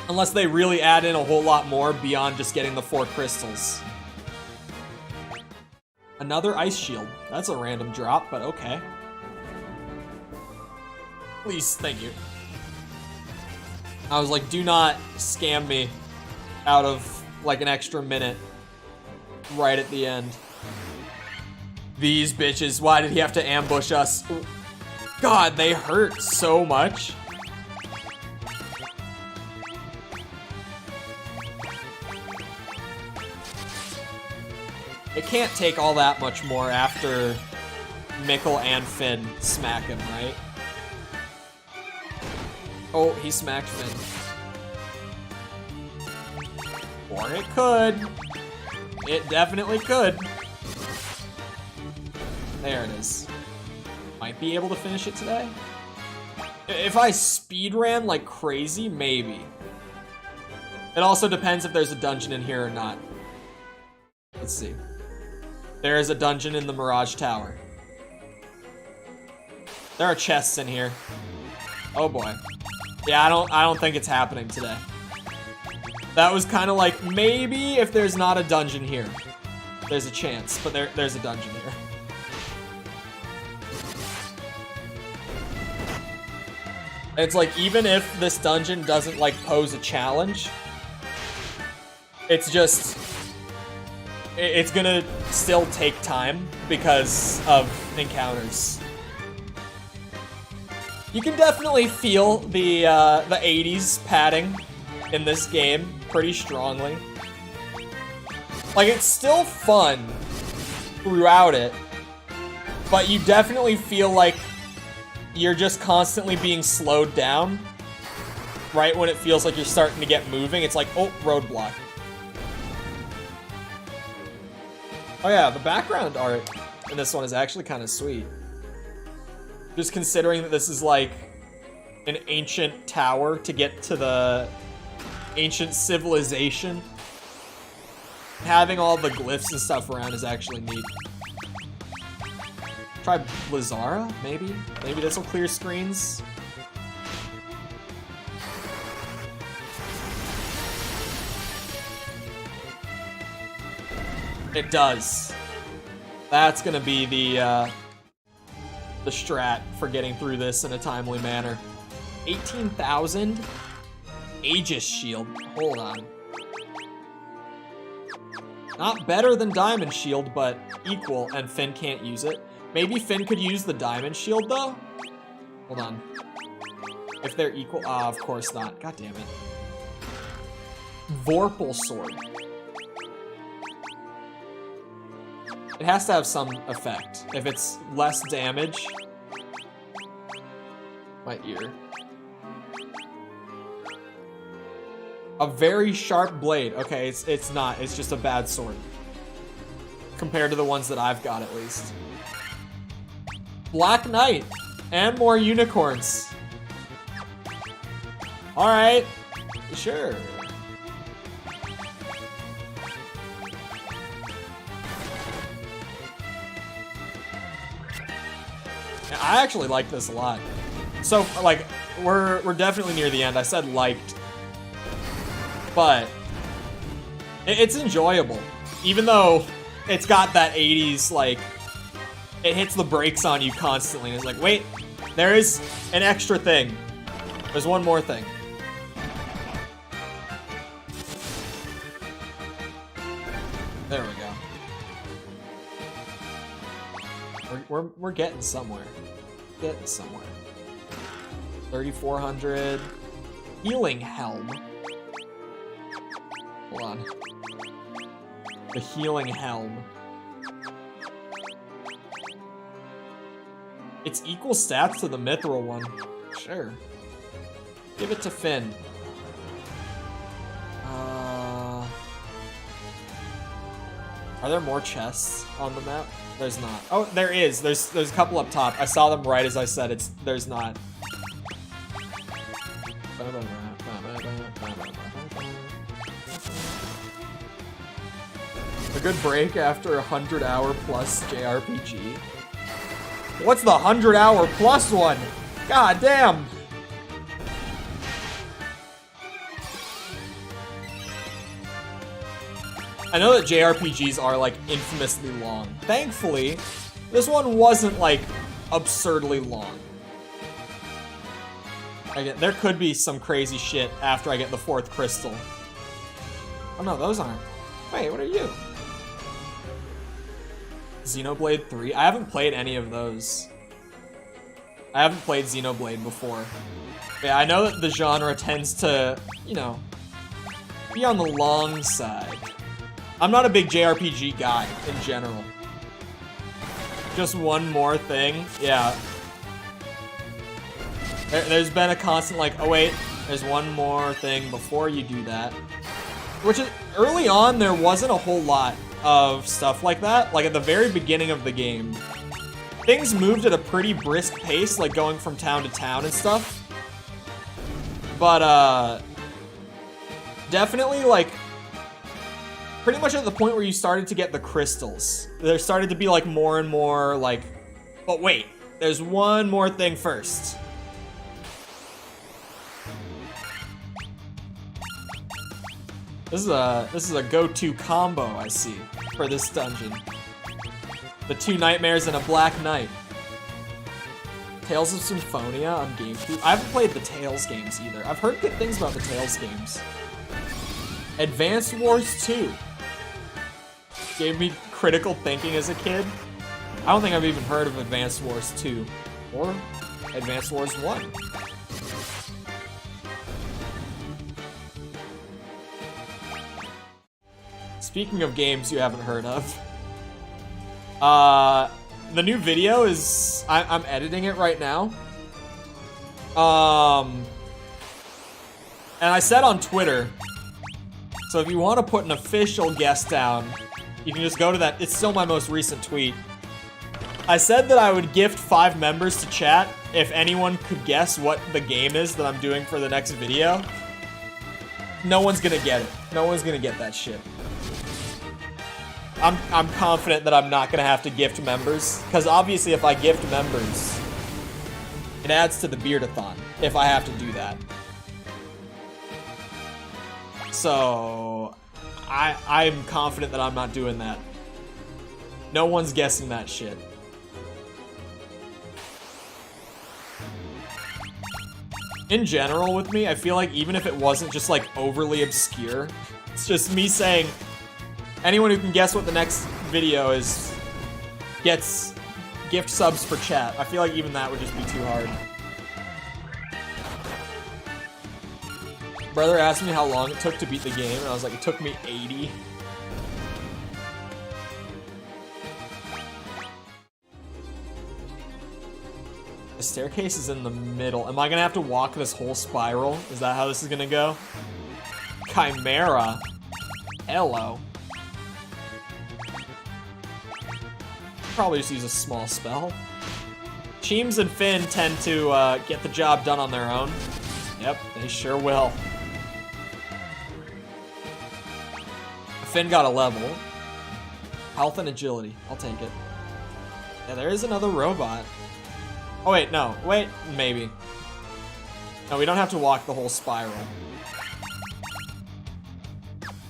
Unless they really add in a whole lot more beyond just getting the 4 crystals. Another ice shield. That's a random drop, but okay. Please, thank you. I was like, do not scam me out of like an extra minute right at the end. These bitches, why did he have to ambush us? God, they hurt so much. It can't take all that much more after Mikkel and Finn smack him, right? Oh, he smacked Finn. Or it could. It definitely could. There it is. Might be able to finish it today. If I speed ran like crazy, maybe. It also depends if there's a dungeon in here or not. Let's see. There is a dungeon in the Mirage Tower. There are chests in here. Oh boy. Yeah, I don't think it's happening today. That was kind of like, maybe if there's not a dungeon here. There's a chance, but there's a dungeon here. It's like, even if this dungeon doesn't like pose a challenge, it's just, it's gonna still take time because of encounters. You can definitely feel the 80s padding in this game pretty strongly. Like, it's still fun throughout it, but you definitely feel like you're just constantly being slowed down right when it feels like you're starting to get moving. It's like, oh, roadblock. Oh yeah, the background art in this one is actually kind of sweet. Just considering that this is like an ancient tower to get to the ancient civilization. Having all the glyphs and stuff around is actually neat. Try Blizzara, maybe? Maybe this will clear screens. It does. That's gonna be the strat for getting through this in a timely manner. 18,000? Aegis Shield. Hold on. Not better than Diamond Shield, but equal, and Finn can't use it. Maybe Finn could use the Diamond Shield, though? Hold on. If they're equal... Ah, of course not. God damn it. Vorpal Sword. It has to have some effect. If it's less damage... My ear. A very sharp blade. Okay, it's not. It's just a bad sword. Compared to the ones that I've got, at least. Black Knight. And more unicorns. Alright. Sure. I actually like this a lot. So, like, we're definitely near the end. I said liked. But it's enjoyable. Even though it's got that 80s, like, it hits the brakes on you constantly. And it's like, wait, there is an extra thing. There's one more thing. There we go. We're getting somewhere. Getting somewhere. 3,400. Healing Helm. Hold on. The Healing Helm. It's equal stats to the Mithril one. Sure. Give it to Finn. Are there more chests on the map? There's not. Oh, there is. There's a couple up top. I saw them right as I said. There's not. A good break after a 100-hour plus JRPG. What's the 100-hour plus one? God damn. I know that JRPGs are, like, infamously long. Thankfully, this one wasn't, like, absurdly long. Again, there could be some crazy shit after I get the 4th crystal. Oh no, those aren't. Wait, what are you? Xenoblade 3? I haven't played any of those. I haven't played Xenoblade before. Yeah, I know that the genre tends to, you know, be on the long side. I'm not a big JRPG guy in general. Just one more thing. Yeah. There's been a constant like, oh wait, there's one more thing before you do that. Which is, early on, there wasn't a whole lot of stuff like that. Like at the very beginning of the game, things moved at a pretty brisk pace, like going from town to town and stuff. But, definitely like, pretty much at the point where you started to get the crystals, there started to be like more and more like, but wait, there's one more thing first. This is a go-to combo I see for this dungeon. The 2 nightmares and a black knight. Tales of Symphonia on GameCube. I haven't played the Tales games either. I've heard good things about the Tales games. Advanced Wars 2. Gave me critical thinking as a kid. I don't think I've even heard of Advanced Wars 2 or Advanced Wars 1. Speaking of games you haven't heard of, the new video is, I'm editing it right now. And I said on Twitter, so if you want to put an official guess down, you can just go to that. It's still my most recent tweet. I said that I would gift 5 members to chat if anyone could guess what the game is that I'm doing for the next video. No one's gonna get it. No one's gonna get that shit. I'm confident that I'm not gonna have to gift members, because obviously if I gift members, it adds to the beardathon if I have to do that. So I'm confident that I'm not doing that. No one's guessing that shit. In general with me, I feel like even if it wasn't just like overly obscure, it's just me saying, anyone who can guess what the next video is gets gift subs for chat. I feel like even that would just be too hard. Brother asked me how long it took to beat the game, and I was like, it took me 80. The staircase is in the middle. Am I gonna have to walk this whole spiral? Is that how this is gonna go? Chimera. Hello. Probably just use a small spell. Cheems and Finn tend to get the job done on their own. Yep, they sure will. Finn got a level. Health and agility. I'll take it. Yeah, there is another robot. Oh, wait, no. Wait, maybe. No, we don't have to walk the whole spiral.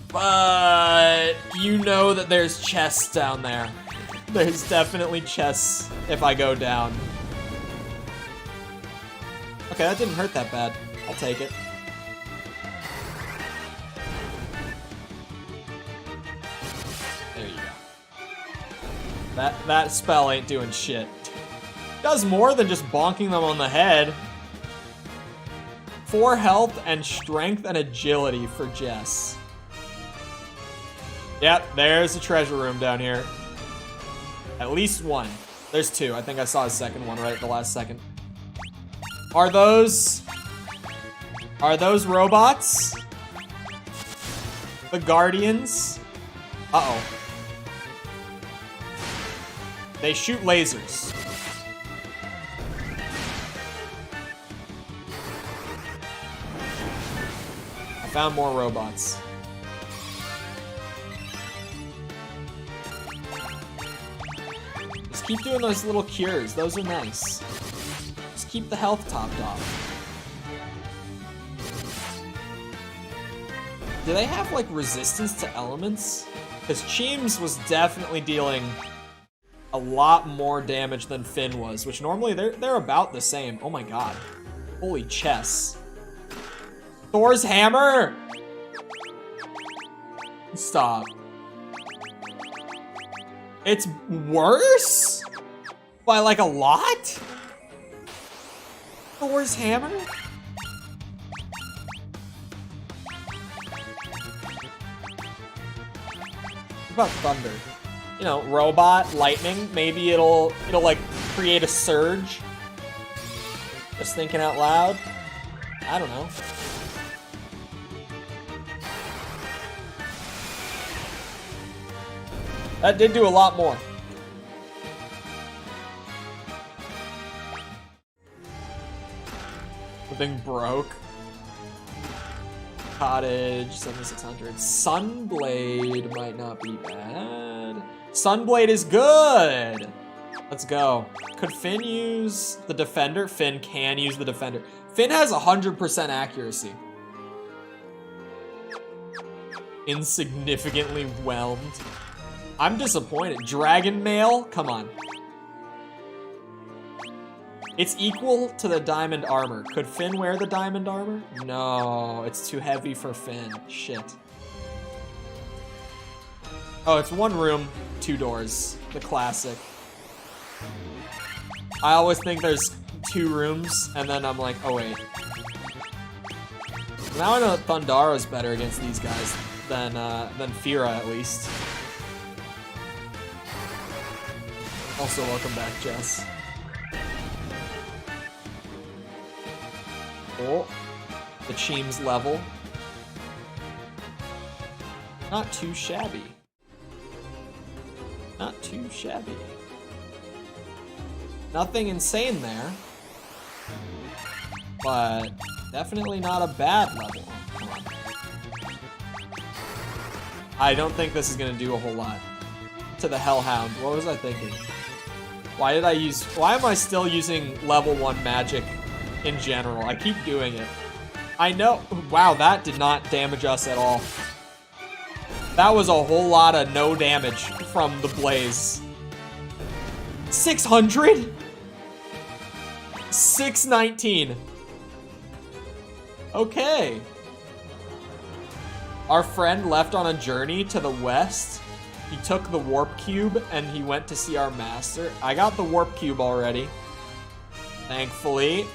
But you know that there's chests down there. There's definitely chests if I go down. Okay, that didn't hurt that bad. I'll take it. There you go. That spell ain't doing shit. Does more than just bonking them on the head. 4 health and strength and agility for Jess. Yep, there's a treasure room down here. At least one. There's 2. I think I saw a second one right at the last second. Are those robots? The Guardians? Uh-oh. They shoot lasers. I found more robots. Just keep doing those little cures. Those are nice. Just keep the health topped off. Do they have, like, resistance to elements? Because Cheems was definitely dealing a lot more damage than Finn was, which normally they're about the same. Oh my god. Holy chess. Thor's hammer! Stop. It's worse? By like a lot? Thor's hammer? about thunder? You know, robot, lightning. Maybe it'll like create a surge. Just thinking out loud. I don't know. That did do a lot more. The thing broke. Cottage, 7600. Sunblade might not be bad. Sunblade is good! Let's go. Could Finn use the defender? Finn can use the defender. Finn has 100% accuracy. Insignificantly whelmed. I'm disappointed. Dragon mail? Come on. It's equal to the diamond armor. Could Finn wear the diamond armor? No, it's too heavy for Finn. Shit. Oh, it's one room, 2 doors. The classic. I always think there's 2 rooms, and then I'm like, oh wait. Now I know that Thundara's better against these guys than Fira, at least. Also, welcome back, Jess. Oh, the Cheems level. Not too shabby. Not too shabby. Nothing insane there. But definitely not a bad level. Come on. I don't think this is gonna do a whole lot. To the Hellhound. What was I thinking? Why am I still using level 1 magic in general? I keep doing it. I know. Wow, that did not damage us at all. That was a whole lot of no damage from the blaze. 600? 619. Okay. Our friend left on a journey to the west. He took the warp cube and he went to see our master. I got the warp cube already. Thankfully.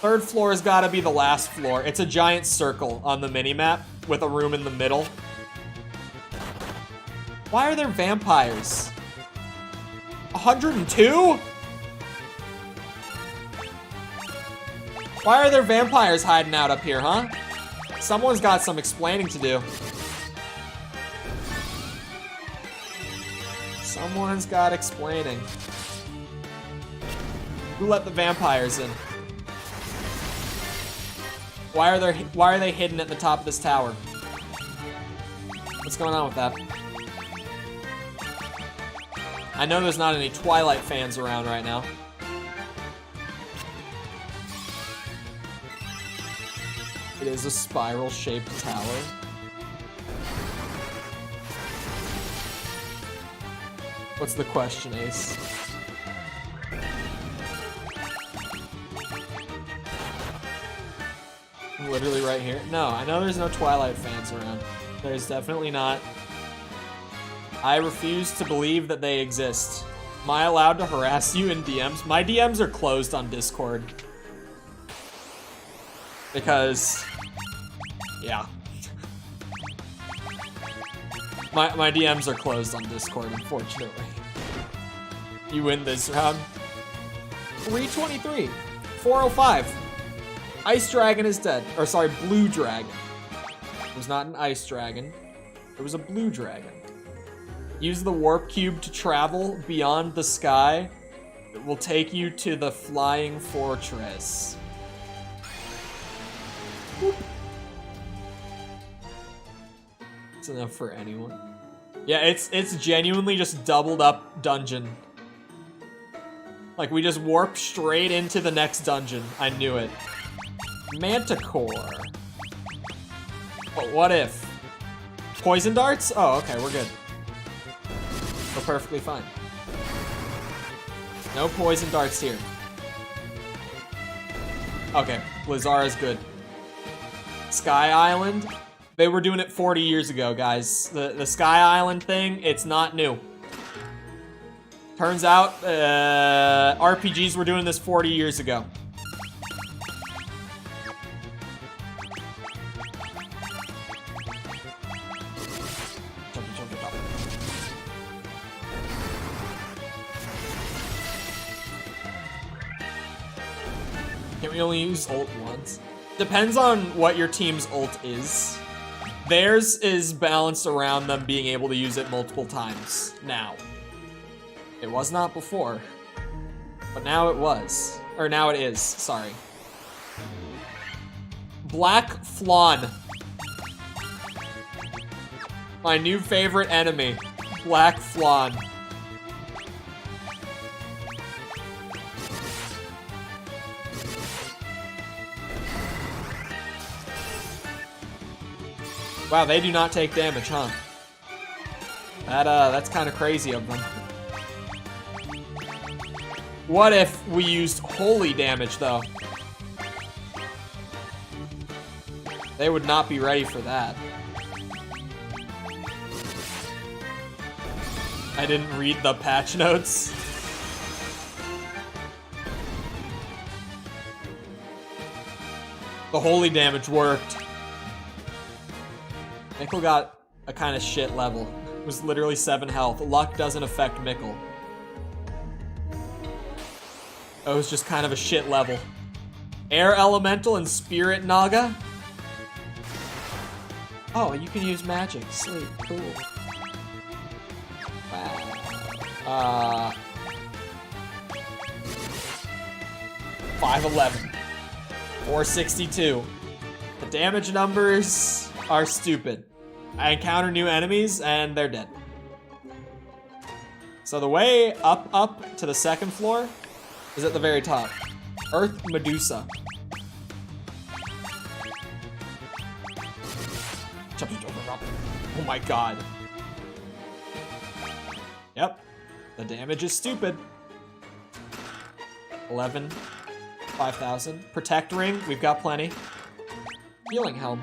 3rd floor has got to be the last floor. It's a giant circle on the minimap with a room in the middle. Why are there vampires? 102? Why are there vampires hiding out up here, huh? Someone's got some explaining to do. Someone's got explaining. Who let the vampires in? Why are they hidden at the top of this tower? What's going on with that? I know there's not any Twilight fans around right now. It is a spiral-shaped tower. What's the question, Ace? Literally right here? No, I know there's no Twilight fans around. There's definitely not. I refuse to believe that they exist. Am I allowed to harass you in DMs? My DMs are closed on Discord. Because, yeah. My DMs are closed on Discord, unfortunately. You win this round. 323. 405. Ice Dragon is dead. Or sorry, Blue Dragon. It was not an Ice Dragon. It was a Blue Dragon. Use the Warp Cube to travel beyond the sky. It will take you to the Flying Fortress. Whoop. It's enough for anyone. Yeah, it's genuinely just doubled up dungeon. Like, we just warp straight into the next dungeon. I knew it. Manticore. But what if? Poison darts? Oh, okay, we're good. We're perfectly fine. No poison darts here. Okay, Blizzara's good. Sky Island. They were doing it 40 years ago, guys. The Sky Island thing, it's not new. Turns out, RPGs were doing this 40 years ago. Can we only use ult once? Depends on what your team's ult is. Theirs is balanced around them being able to use it multiple times now. It was not before, but now it was. Or now it is, sorry. Black Flan. My new favorite enemy, Black Flan. Wow, they do not take damage, huh? That's kind of crazy of them. What if we used holy damage, though? They would not be ready for that. I didn't read the patch notes. The holy damage worked. Mickle got a kind of shit level. It was literally 7 health. Luck doesn't affect Mickle. It was just kind of a shit level. Air Elemental and Spirit Naga? Oh, you can use magic. Sweet, cool. Wow. 511. 462. The damage numbers are stupid. I encounter new enemies and they're dead. So the way up to the second floor is at the very top. Earth Medusa. Oh my god. Yep. The damage is stupid. 11. 5,000. Protect Ring. We've got plenty. Healing Helm.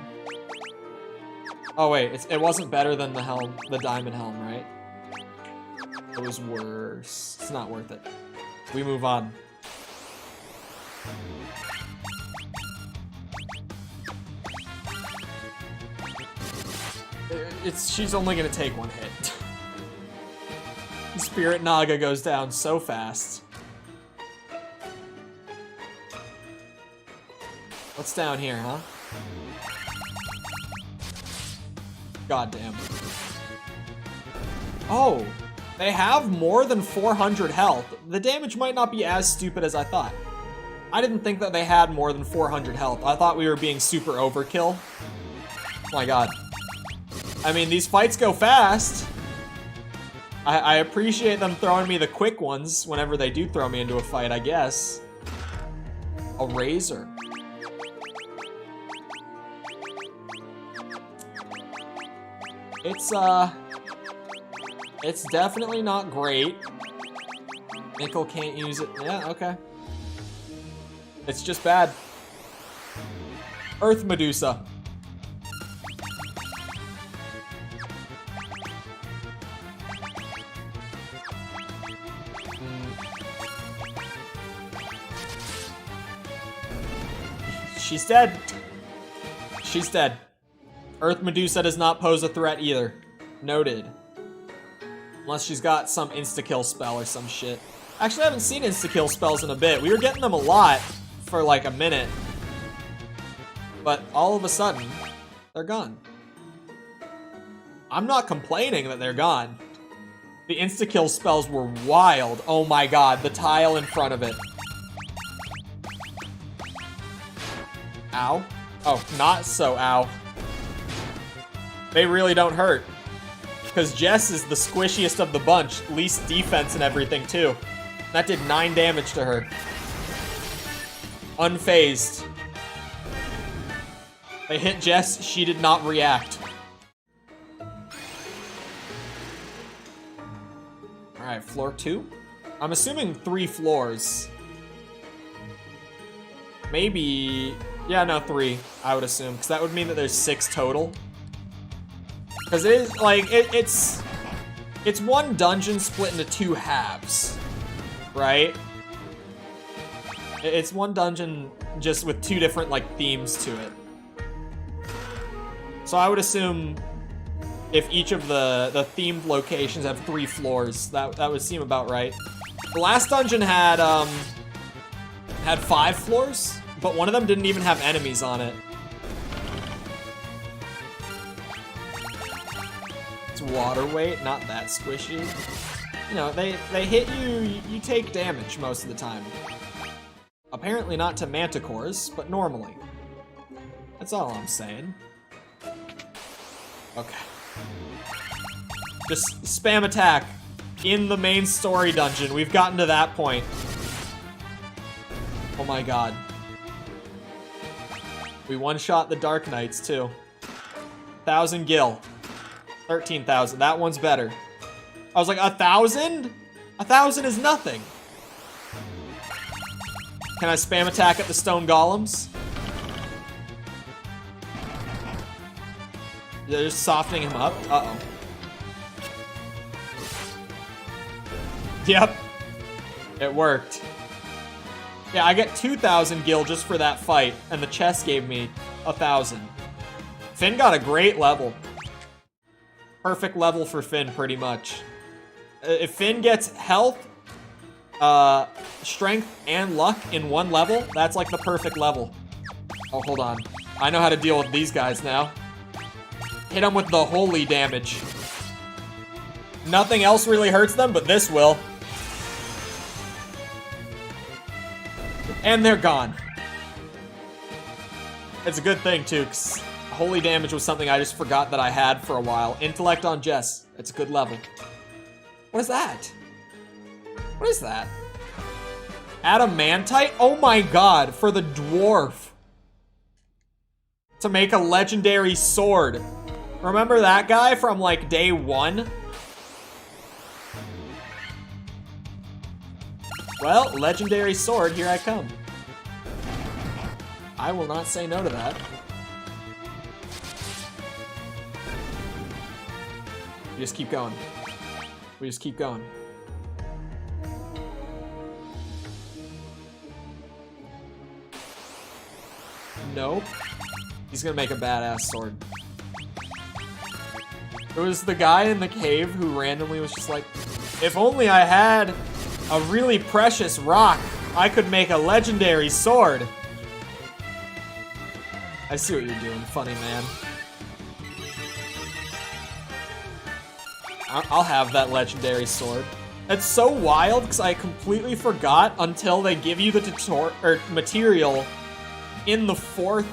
Oh wait, it wasn't better than the helm, the diamond helm, right? It was worse. It's not worth it. We move on. She's only gonna take 1 hit. Spirit Naga goes down so fast. What's down here, huh? God damn. Oh, they have more than 400 health. The damage might not be as stupid as I thought. I didn't think that they had more than 400 health. I thought we were being super overkill. Oh my god. I mean, these fights go fast. I appreciate them throwing me the quick ones whenever they do throw me into a fight, I guess. A razor. It's definitely not great. Nickel can't use it. Yeah, okay. It's just bad. Earth Medusa. She's dead. She's dead. Earth Medusa does not pose a threat either. Noted. Unless she's got some insta-kill spell or some shit. Actually, I haven't seen insta-kill spells in a bit. We were getting them a lot for like a minute. But all of a sudden, they're gone. I'm not complaining that they're gone. The insta-kill spells were wild. Oh my god, the tile in front of it. Ow. Oh, not so ow. They really don't hurt. Because Jess is the squishiest of the bunch. Least defense and everything, too. That did 9 damage to her. Unfazed. They hit Jess, she did not react. Alright, floor 2? I'm assuming 3 floors. Maybe... Yeah, no, 3, I would assume. Because that would mean that there's 6 total. Because it is, like, it's one dungeon split into 2 halves, right? It's one dungeon just with 2 different, like, themes to it. So I would assume if each of the themed locations have 3 floors, that would seem about right. The last dungeon had 5 floors, But one of them didn't even have enemies on it. It's water weight, not that squishy. You know, they hit you, you take damage most of the time. Apparently not to manticores, but normally. That's all I'm saying. Okay. Just spam attack in the main story dungeon. We've gotten to that point. Oh my god. We one-shot the Dark Knights, too. 1,000 gil. 13,000. That one's better. I was like, 1,000? 1,000 is nothing. Can I spam attack at the stone golems? They're just softening him up. Uh-oh. Yep. It worked. Yeah, I get 2,000 gil just for that fight, and the chest gave me 1,000. Finn got a great level. Perfect level for Finn, pretty much. If Finn gets health, strength, and luck in one level, that's like the perfect level. Oh, hold on. I know how to deal with these guys now. Hit them with the holy damage. Nothing else really hurts them, but this will. And they're gone. It's a good thing, too, because holy damage was something I just forgot that I had for a while. Intellect on Jess. It's a good level. What is that? What is that? Adamantite? Oh my god, for the dwarf. To make a legendary sword. Remember that guy from, like, day 1? Well, legendary sword, here I come. I will not say no to that. We just keep going. We just keep going. Nope. He's gonna make a badass sword. It was the guy in the cave who randomly was just like, if only I had a really precious rock, I could make a legendary sword. I see what you're doing, funny man. I'll have that legendary sword. It's so wild because I completely forgot until they give you the material in the 4th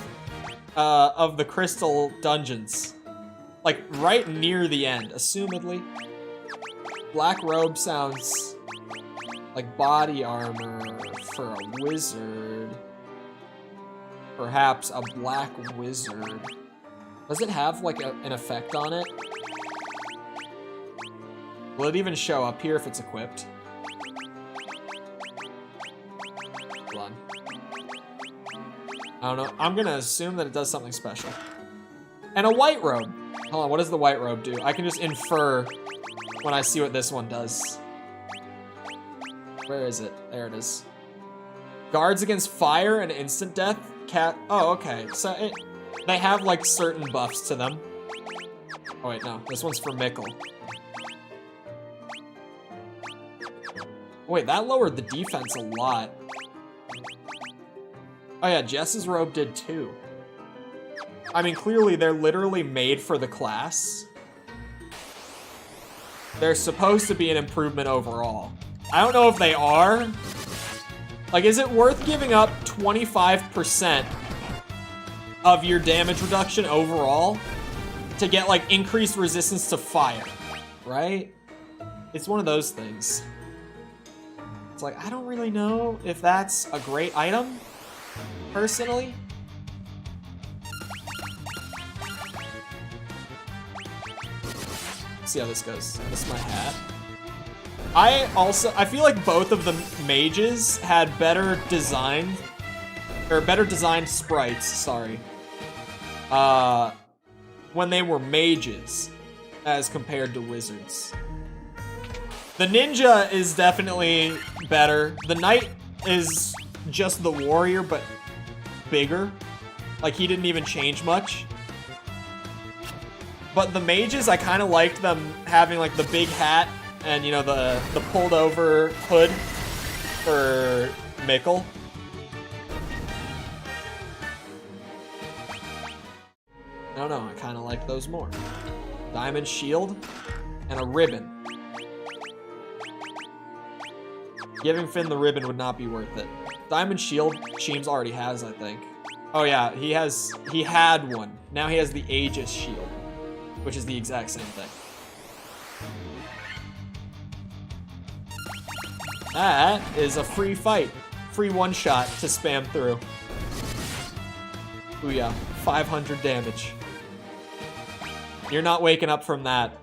of the crystal dungeons. Like right near the end, assumedly. Black robe sounds like body armor for a wizard. Perhaps a black wizard. Does it have like an effect on it? Will it even show up here if it's equipped? Hold on. I don't know. I'm gonna assume that it does something special. And a white robe. Hold on, what does the white robe do? I can just infer when I see what this one does. Where is it? There it is. Guards against fire and instant death. Oh, okay. So they have like certain buffs to them. Oh wait, no. This one's for Mikkel. Wait, that lowered the defense a lot. Oh yeah, Jess's robe did too. I mean, clearly they're literally made for the class. They're supposed to be an improvement overall. I don't know if they are. Like, is it worth giving up 25% of your damage reduction overall to get, like, increased resistance to fire, right? It's one of those things. It's like, I don't really know if that's a great item, personally. Let's see how this goes. This is my hat. I feel like both of the mages had better designed sprites, sorry. When they were mages as compared to wizards. The ninja is definitely better. The knight is just the warrior, but bigger. Like, he didn't even change much. But the mages, I kind of liked them having, like, the big hat and, you know, the pulled over hood for Mikkel. I don't know, I kind of like those more. Diamond shield and a ribbon. Giving Finn the ribbon would not be worth it. Diamond shield, Sheems already has, I think. Oh yeah, he had one. Now he has the Aegis shield, which is the exact same thing. That is a free fight. Free one-shot to spam through. Ooh yeah, 500 damage. You're not waking up from that.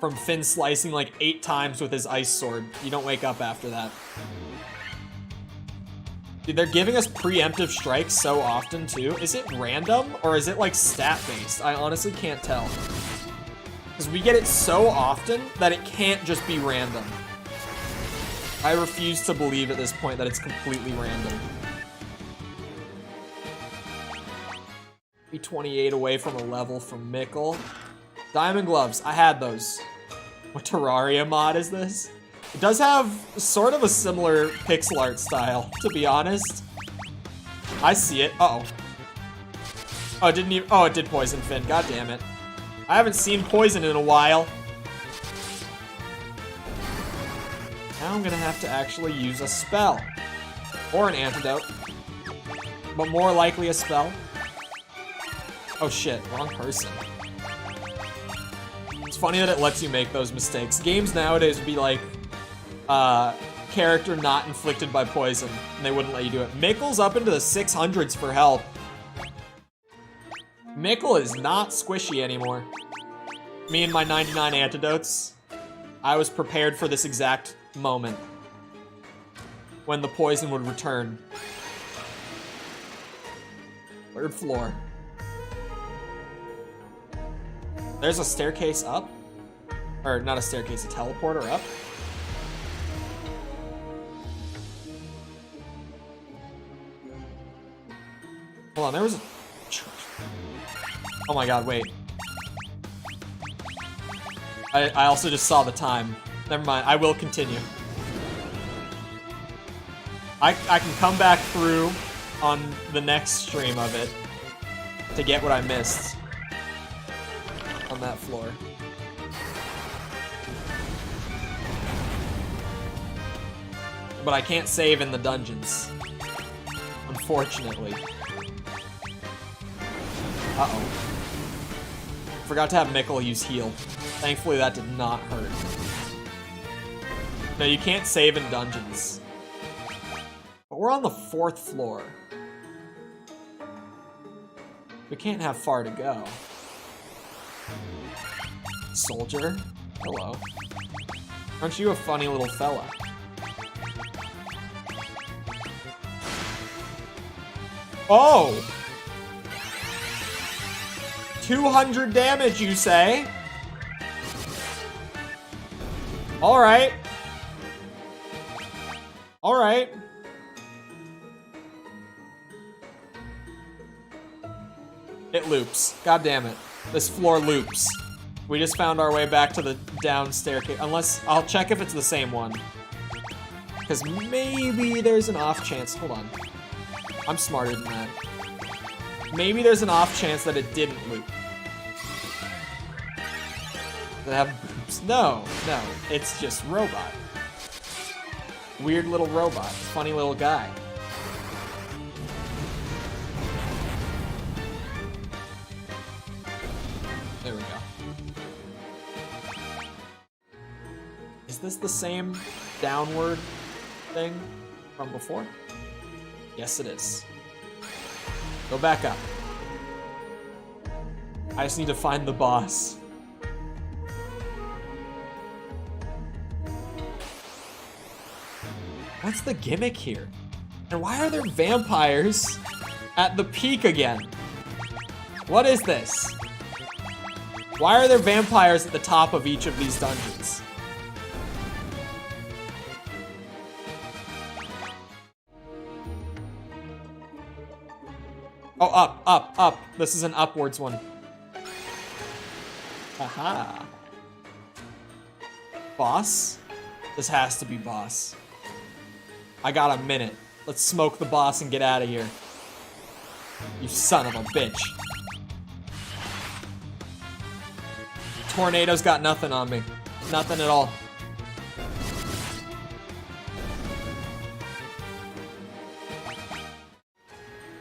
From Finn slicing like 8 times with his ice sword. You don't wake up after that. Dude, they're giving us preemptive strikes so often too. Is it random or is it like stat-based? I honestly can't tell. Because we get it so often that it can't just be random. I refuse to believe at this point that it's completely random. Be 28 away from a level from Mikkel. Diamond gloves, I had those. What Terraria mod is this? It does have sort of a similar pixel art style, to be honest. I see it. Uh-oh. Oh, it didn't even. Oh, it did poison Finn. God damn it. I haven't seen poison in a while. Now I'm gonna have to actually use a spell. Or an antidote. But more likely a spell. Oh shit, wrong person. It's funny that it lets you make those mistakes. Games nowadays would be like, character not inflicted by poison, and they wouldn't let you do it. Mikkel's up into the 600s for help. Mikkel is not squishy anymore. Me and my 99 antidotes, I was prepared for this exact moment when the poison would return. 3rd floor. There's a staircase up. Or not a staircase, a teleporter up. Hold on, there was a... Oh my god, wait. I also just saw the time. Never mind, I will continue. I can come back through on the next stream of it to get what I missed on that floor. But I can't save in the dungeons, unfortunately. Uh-oh. Forgot to have Mikkel use heal. Thankfully that did not hurt. No, you can't save in dungeons. But we're on the 4th floor. We can't have far to go. Soldier? Hello. Aren't you a funny little fella? Oh! 200 damage, you say? Alright. Alright. It loops. God damn it. This floor loops. We just found our way back to the down staircase. Unless, I'll check if it's the same one. Because maybe there's an off chance. Hold on. I'm smarter than that. Maybe there's an off chance that it didn't loop. Does it have boobs? No, no. It's just robot. Weird little robot. Funny little guy. There we go. Is this the same downward thing from before? Yes, it is. Go back up. I just need to find the boss. What's the gimmick here? And why are there vampires at the peak again? What is this? Why are there vampires at the top of each of these dungeons? Oh, up, up, up. This is an upwards one. Aha. Boss? This has to be boss. I got a minute. Let's smoke the boss and get out of here. You son of a bitch. tornado's got nothing on me. Nothing at all.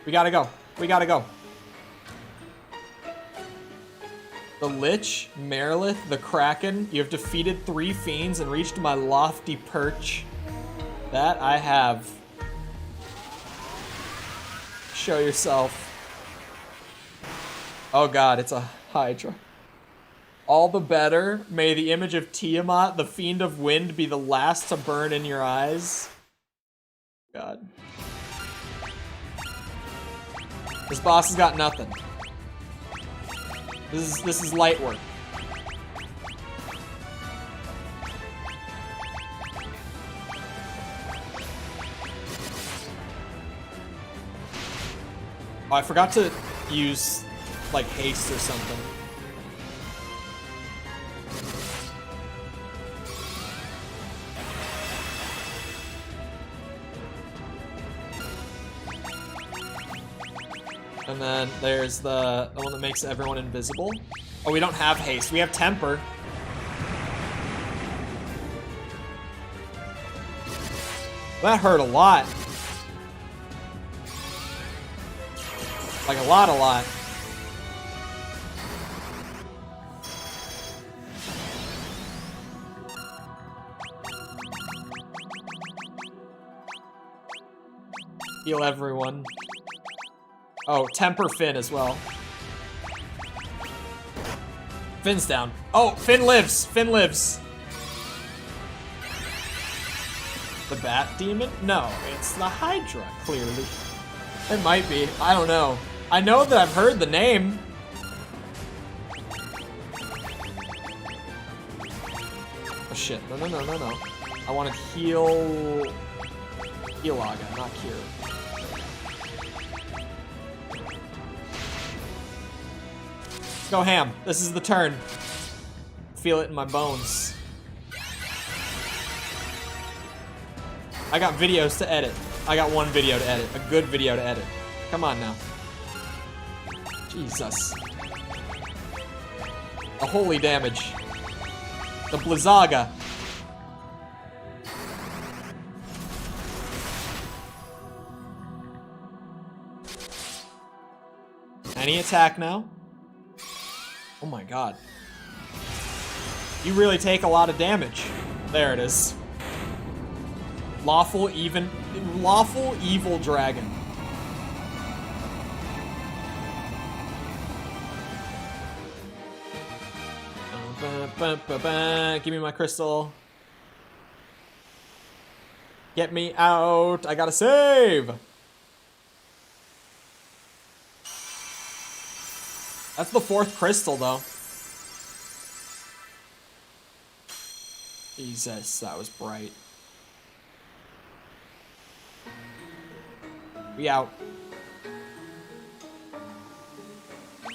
We gotta go. We gotta go. The Lich, Merilith, the Kraken. You have defeated 3 fiends and reached my lofty perch. That I have. Show yourself. Oh god, it's a Hydra. All the better. May the image of Tiamat, the fiend of wind, be the last to burn in your eyes. God. This boss has got nothing. This is light work. Oh, I forgot to use like haste or something. And then there's the one that makes everyone invisible. Oh, we don't have haste. We have temper. That hurt a lot. Like a lot. Heal everyone. Oh, temper Finn as well. Finn's down. Oh, Finn lives. Finn lives. The Bat Demon? No, it's the Hydra, clearly. It might be. I don't know. I know that I've heard the name. Oh shit. No. I want to heal... Aga, not cure. Go ham. This is the turn. Feel it in my bones. I got videos to edit. I got one video to edit. A good video to edit. Come on now. Jesus. The holy damage. The Blizzaga. Any attack now? Oh my god. You really take a lot of damage. There it is. Lawful evil dragon. Give me my crystal. Get me out. I gotta save. That's the 4th crystal, though. Jesus, that was bright. We out.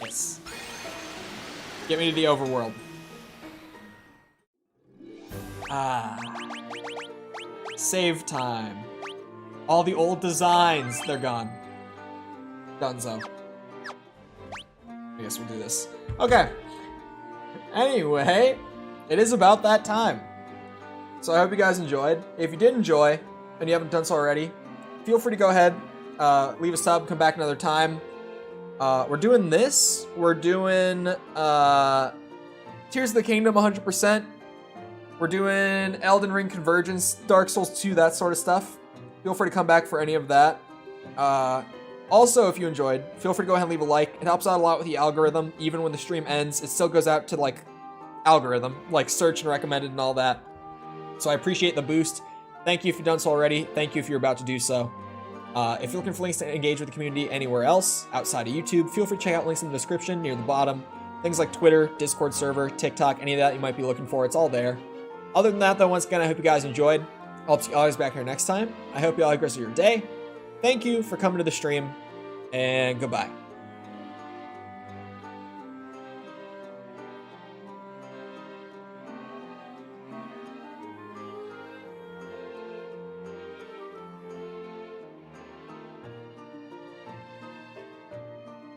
Yes. Get me to the overworld. Ah. Save time. All the old designs, they're gone. Dunzo. I guess we'll do this. Okay. Anyway, it is about that time. So I hope you guys enjoyed. If you did enjoy, and you haven't done so already, feel free to go ahead, leave a sub, come back another time. We're doing this. We're doing Tears of the Kingdom 100%. We're doing Elden Ring Convergence, Dark Souls 2, that sort of stuff. Feel free to come back for any of that. Also, if you enjoyed, feel free to go ahead and leave a like. It helps out a lot with the algorithm. Even when the stream ends, it still goes out to, like, algorithm, like search and recommended and all that. So I appreciate the boost. Thank you if you've done so already. Thank you if you're about to do so. If you're looking for links to engage with the community anywhere else outside of YouTube, feel free to check out links in the description near the bottom. Things like Twitter, Discord server, TikTok, any of that you might be looking for, it's all there. Other than that, though, once again, I hope you guys enjoyed. I'll see you guys back here next time. I hope you all have the rest of your day. Thank you for coming to the stream, and goodbye.